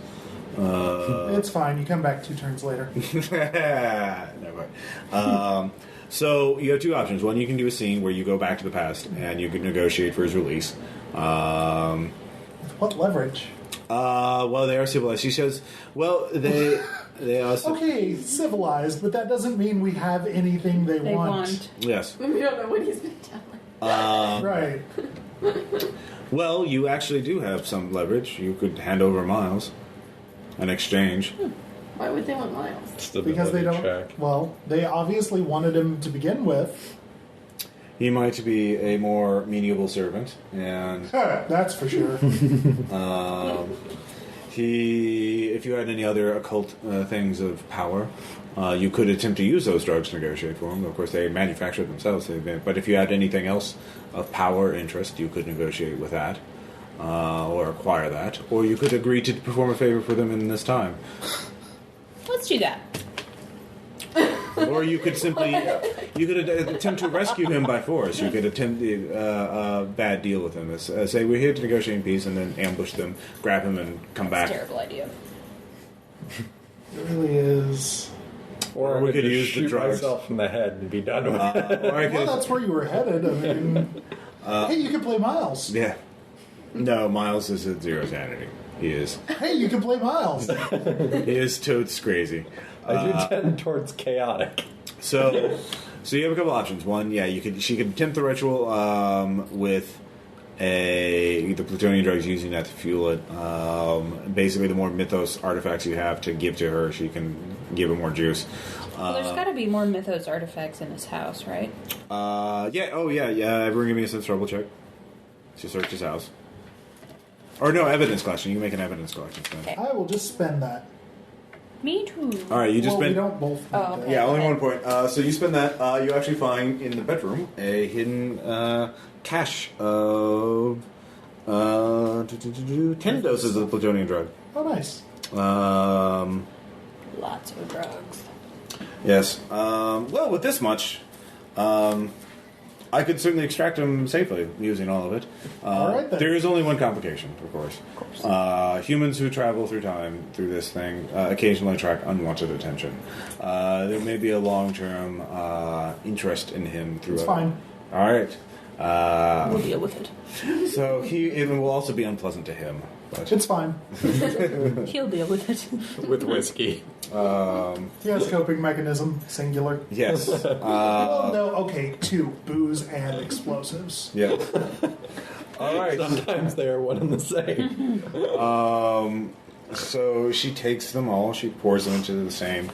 It's fine. You come back 2 turns later. Never mind. So you have 2 options. One, you can do a scene where you go back to the past and you can negotiate for his release. What leverage? Well, they are civilized. She says, well, they are... Okay, civilized, but that doesn't mean we have anything they They want. want. Yes. We don't know what he's been telling. Right. Well, you actually do have some leverage. You could hand over Miles in exchange. Why would they want Miles? Because they don't. Check. Well, they obviously wanted him to begin with. He might be a more amenable servant, and That's for sure. if you had any other occult things of power, you could attempt to use those drugs to negotiate for him. Of course, they manufacture themselves, but if you had anything else of power or interest, you could negotiate with that, or acquire that, or you could agree to perform a favor for them in this time. Let's do that. Or you could simply attempt to rescue him by force. You could attempt a bad deal with him. Say we're here to negotiate in peace, and then ambush them, grab him, and come That's a back. terrible idea. It really is. Or we I could just use the shoot drugs. myself in the head and be done with it. Or I Well, could, that's where you were headed. I mean, hey, you can play Miles. yeah. No, Miles is at 0 sanity. He is. Hey, you can play Miles. He is totes crazy. I do tend towards chaotic. So you have a couple options. One, yeah, she could attempt the ritual with the plutonium drugs, using that to fuel it. Basically, the more mythos artifacts you have to give to her, she can give her more juice. Well, there's got to be more mythos artifacts in his house, right? Yeah. Oh, yeah. Everyone, give me a sense trouble check to search his house. Or no, evidence collection. You can make an evidence collection. Okay. I will just spend that. Me too. All right, you just Well, we spend. don't both. Oh, need okay. that. Yeah, only Okay. 1 point. So you spend that. You actually find in the bedroom a hidden cache of 10 doses of the plutonium drug. Oh, nice. Lots of drugs. Yes. Well, with this much, I could certainly extract him safely using all of it. All right, then. There is only one complication, of course. Humans who travel through time through this thing occasionally attract unwanted attention. There may be a long-term interest in him through. It's fine. All right. We'll deal with it. So it will also be unpleasant to him. But It's fine. He'll deal with it. With whiskey. Yes, coping mechanism, singular. yes. Well, no, okay, 2. Booze and explosives. Yeah. All right. Sometimes they are one and the same. So she takes them all. She pours them into the same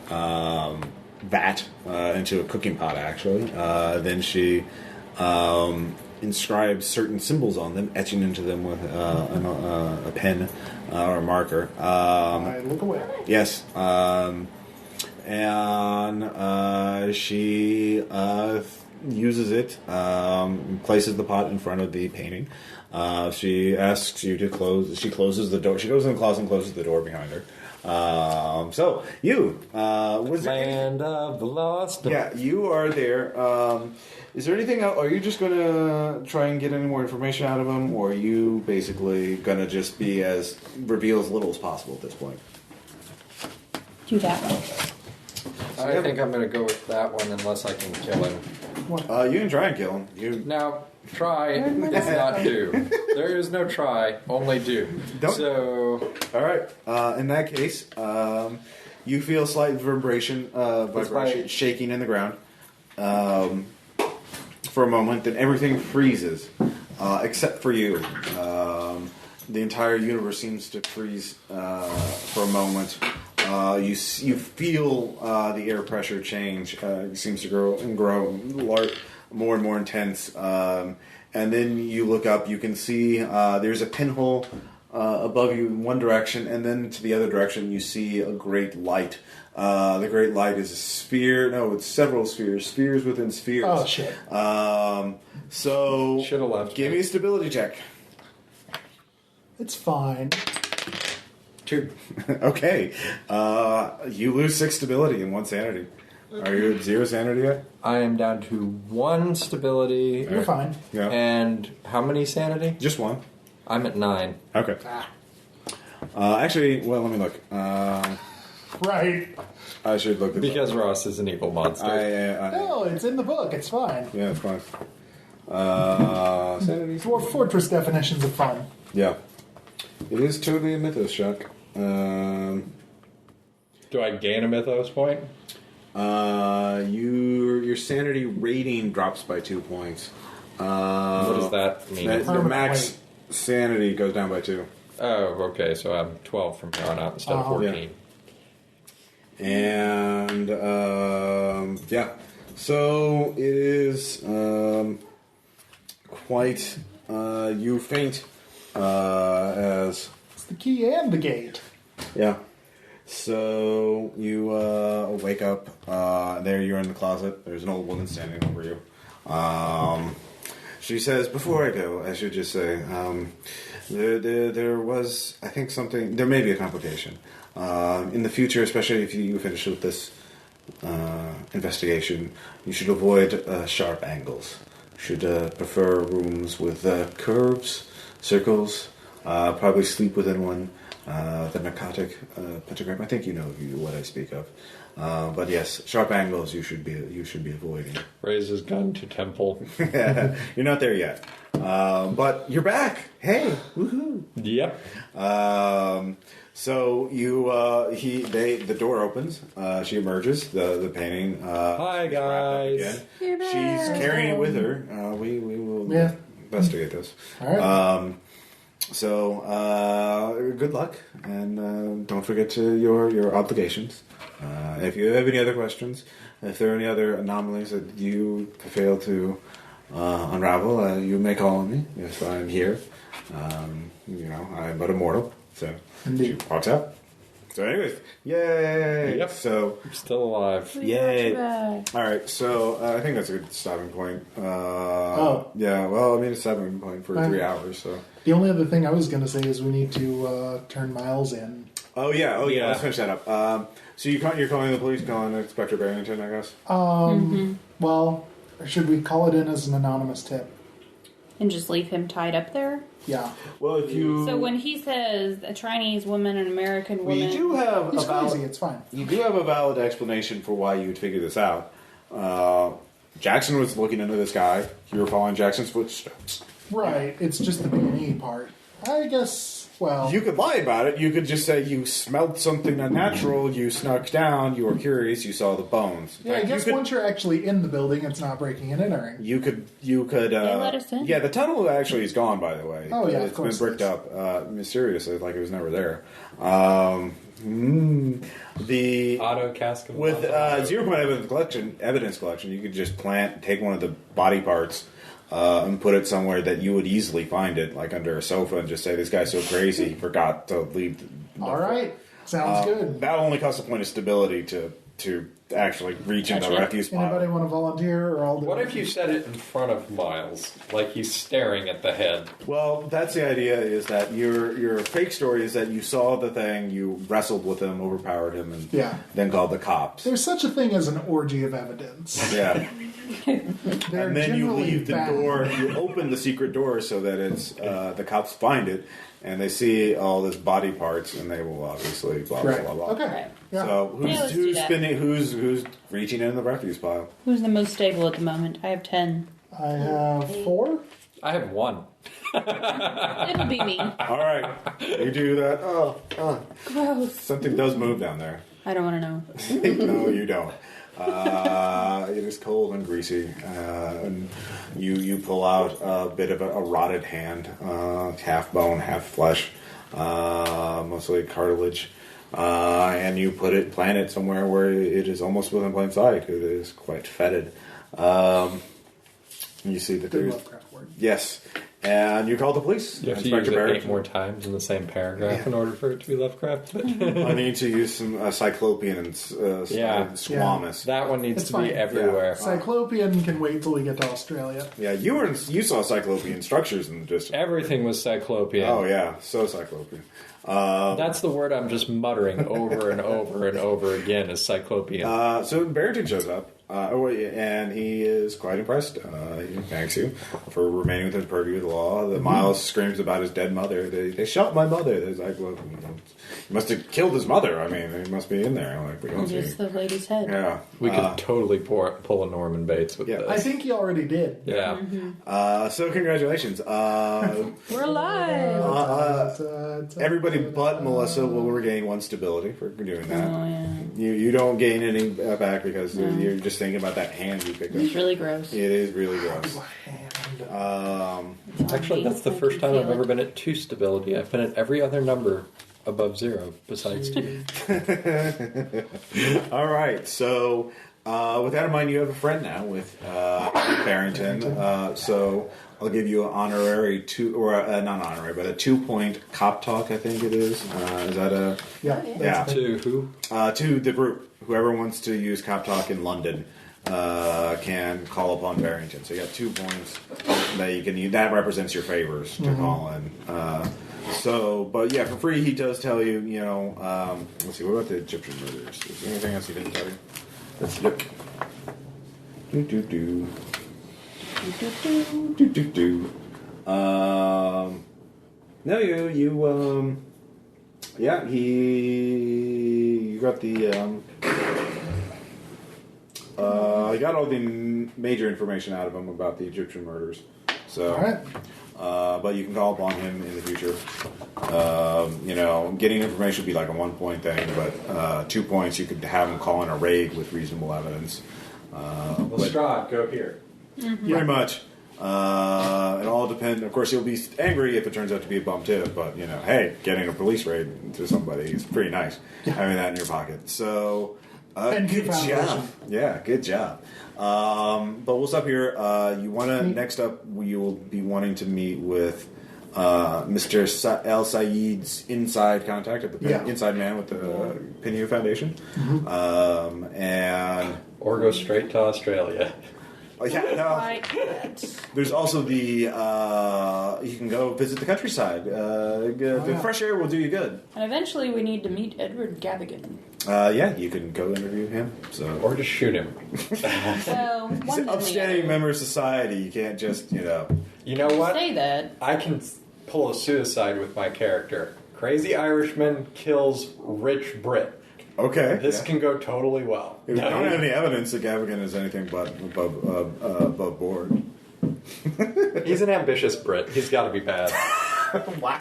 vat, into a cooking pot, actually. Then she inscribes certain symbols on them, etching into them with a pen or a marker. I look away. Yes. And she uses it, places the pot in front of the painting. She asks you to close. She closes the door. She goes in the closet and closes the door behind her. So you, was Land of the Lost. yeah, you are there. Is there anything else? Are you just going to try and get any more information out of him, or are you basically going to just be reveal as little as possible at this point? Do that one. I think I'm going to go with that one unless I can kill him. You can try and kill him. Now, try is not do. There is no try, only do. So, all right. In that case, you feel slight vibration shaking in the ground for a moment. Then everything freezes, except for you. The entire universe seems to freeze for a moment. You feel the air pressure change. It seems to grow more and more intense. And then you look up. You can see there's a pinhole above you in one direction, and then to the other direction you see a great light. The great light is a sphere. No, it's several spheres. Spheres within spheres. Oh, shit. So Should've left. Give me a stability check. It's fine. 2. Okay. You lose 6 stability and 1 sanity. Are you at 0 sanity yet? I am down to 1 stability. You're fine. Yeah. And how many sanity? Just 1. I'm at 9. Okay. Actually, well, let me look. Right. I should look this Because up. Ross is an evil monster. No, it's in the book. It's fine. Yeah, it's fine. Sanity. Dwarf Fortress definitions of fun. Yeah. It is totally a mythos shock. Do I gain a mythos point? Your sanity rating drops by 2 points. What does that mean? The max sanity goes down by 2. Oh, okay, so I'm 12 from here on out instead of 14. Yeah. And, yeah. So, it is quite, you faint as... It's the key and the gate. Yeah. So, you wake up, there you're in the closet. There's an old woman standing over you. She says, before I go, I should just say, there was, I think something, there may be a complication. In the future, especially if you finish with this investigation, you should avoid sharp angles. You should prefer rooms with curves, circles, probably sleep within one. The narcotic pentagram. I think you know what I speak of. But yes, sharp angles you should be avoiding. Raise his gun to temple. You're not there yet, but you're back. Hey, woohoo! Yep. So you the door opens. She emerges. The painting. Hi guys. Again. She's carrying it with her. We will investigate this. All right. So, good luck, and don't forget your obligations. If you have any other questions, if there are any other anomalies that you fail to unravel, you may call on me. Yes, I'm here. I'm but a mortal. So, she walks out. So, anyways, yay! Yep. So, I'm still alive. yay! All right, so I think that's a good stopping point. Oh. Yeah. Well, I mean, a stopping point for 3 hours. So. The only other thing I was going to say is we need to turn Miles in. Oh yeah. Let's finish that up. So you're calling the police, calling Inspector Barrington, I guess. Well, should we call it in as an anonymous tip? And just leave him tied up there? Yeah. Well, if you So when he says a Chinese woman, an American woman... you do have He's a valid, crazy. It's fine. you do have a valid explanation for why you'd figure this out. Jackson was looking into this guy. You were following Jackson's footsteps. Right. It's just the B&E part. I guess. Well, You could lie about it. You could just say you smelled something unnatural. You snuck down. You were curious. You saw the bones. In yeah. I fact, guess once you're actually in the building, it's not breaking and entering. You could. They let us in. Yeah, the tunnel actually is gone. By the way. Oh, yeah, of it's course been bricked it is. up mysteriously, like it was never there. The Auto cask of with Monsanto. 0 point evidence collection, you could just take one of the body parts and put it somewhere that you would easily find it, like under a sofa, and just say, "This guy's so crazy, he forgot to leave." All right. Sounds good. That only costs a point of stability to actually reach in the Gotcha. refuse pile. Anybody want to volunteer, or all? What if you set it in front of Miles, like he's staring at the head? Well, that's the idea. Is that your fake story is that you saw the thing, you wrestled with him, overpowered him, and then called the cops. There's such a thing as an orgy of evidence. Yeah. They're And then you generally leave the bad. door, you open the secret door so that it's the cops find it, and they see all this body parts, and they will obviously blah blah Right. blah blah. Okay. Right. Yeah. So Yeah, let's do who's that. spinning? Who's reaching in the refuse pile? Who's the most stable at the moment? I have 10. I have 4. I have 1. It'll be me. All right, you do that. Gross. Something does move down there. I don't want to know. No, you don't. It is cold and greasy, and you pull out a bit of a rotted hand, half bone, half flesh, mostly cartilage, and you plant it somewhere where it is almost within plain sight. It is quite fetid. You see that Good there's Lovecraft word. yes, and you call the police. You have to Inspector use it Barrett. 8 more times in the same paragraph in order for it to be Lovecraft. I need to use some Cyclopean and Squamous. That one needs It's to be fine. everywhere. Cyclopean can wait till we get to Australia. Yeah, you saw Cyclopean structures in the distance. Everything was Cyclopean. Oh yeah, so Cyclopean. That's the word I'm just muttering over and over and over again is Cyclopean. So Barrington shows up, and he is quite impressed. He thanks you for remaining within the purview of the law. The Miles screams about his dead mother. They shot my mother. There's like, well, he must have killed his mother. I mean, he must be in there. Like we don't see. Just the lady's head. Yeah, We could totally pull a Norman Bates with this. I think he already did. Yeah. So congratulations. We're alive. Everybody but Melissa will regain 1 stability for doing that. Oh, yeah. You don't gain any back because you're just thinking about that hand you picked up. It's really gross. It is really gross. Actually, that's the first time I've ever been at 2 stability. I've been at every other number above 0 besides 2. All right. So with that in mind, you have a friend now with Barrington. So I'll give you an honorary not honorary, but a 2-point cop talk. I think it is. Is that a Yeah. To who? to the group? Whoever wants to use cop talk in London can call upon Barrington. So you got 2 points that you can use. That represents your favors to call in. But yeah, for free, he does tell you. Let's see. What about the Egyptian murders? Is there anything else he didn't tell you? Let's look. No, you got the I got all the major information out of him about the Egyptian murders. So, All right. but you can call upon him in the future. Getting information would be like a 1-point thing, but 2 points you could have him call in a raid with reasonable evidence. Lestrade, go here. Pretty much. It all depends. Of course, you'll be angry if it turns out to be a bum tip, but hey, getting a police raid to somebody is pretty nice. Having that in your pocket. So, Penhew good job. Foundation. Yeah, good job. But we'll stop here. You want to next up? You will be wanting to meet with Mr. El Sayed's inside contact at the inside man with the Penhew Foundation, and Or go straight to Australia. There's also the you can go visit the countryside. The fresh air will do you good. And eventually we need to meet Edward Gavigan. You can go interview him. So Or just shoot him. So, he's one an upstanding member of society. You can't just You know what? say that. I can pull a suicide with my character. Crazy Irishman kills rich Brit. Okay. This can go totally well. We don't have any evidence that Gavigan is anything but above board. He's an ambitious Brit. He's got to be bad. Wow.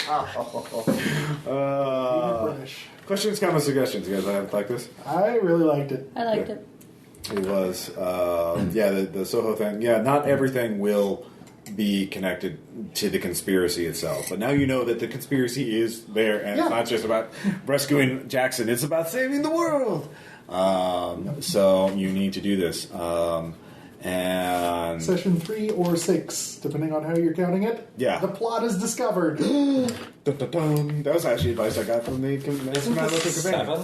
British. Questions, comments, suggestions. You guys have like this? I really liked it. I liked it. It was, the Soho thing. Yeah, not everything will be connected to the conspiracy itself. But now you know that the conspiracy is there, and it's not just about rescuing Jackson. It's about saving the world. So you need to do this. And Session 3 or 6, depending on how you're counting it. Yeah. The plot is discovered. dun, dun, dun. That was actually advice I got from the Commander. 7?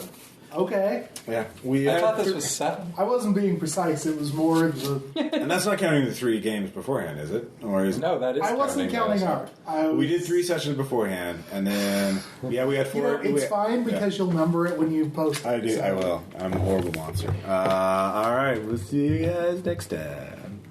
Okay. Yeah, we. I thought this was 7. I wasn't being precise. It was more the. And that's not counting the 3 games beforehand, is it? Or is it? No, that is. I wasn't counting those. art. We did 3 sessions beforehand, and then we had 4. It's fine because you'll number it when you post. I do. So. I will. I'm a horrible monster. All right. We'll see you guys next time.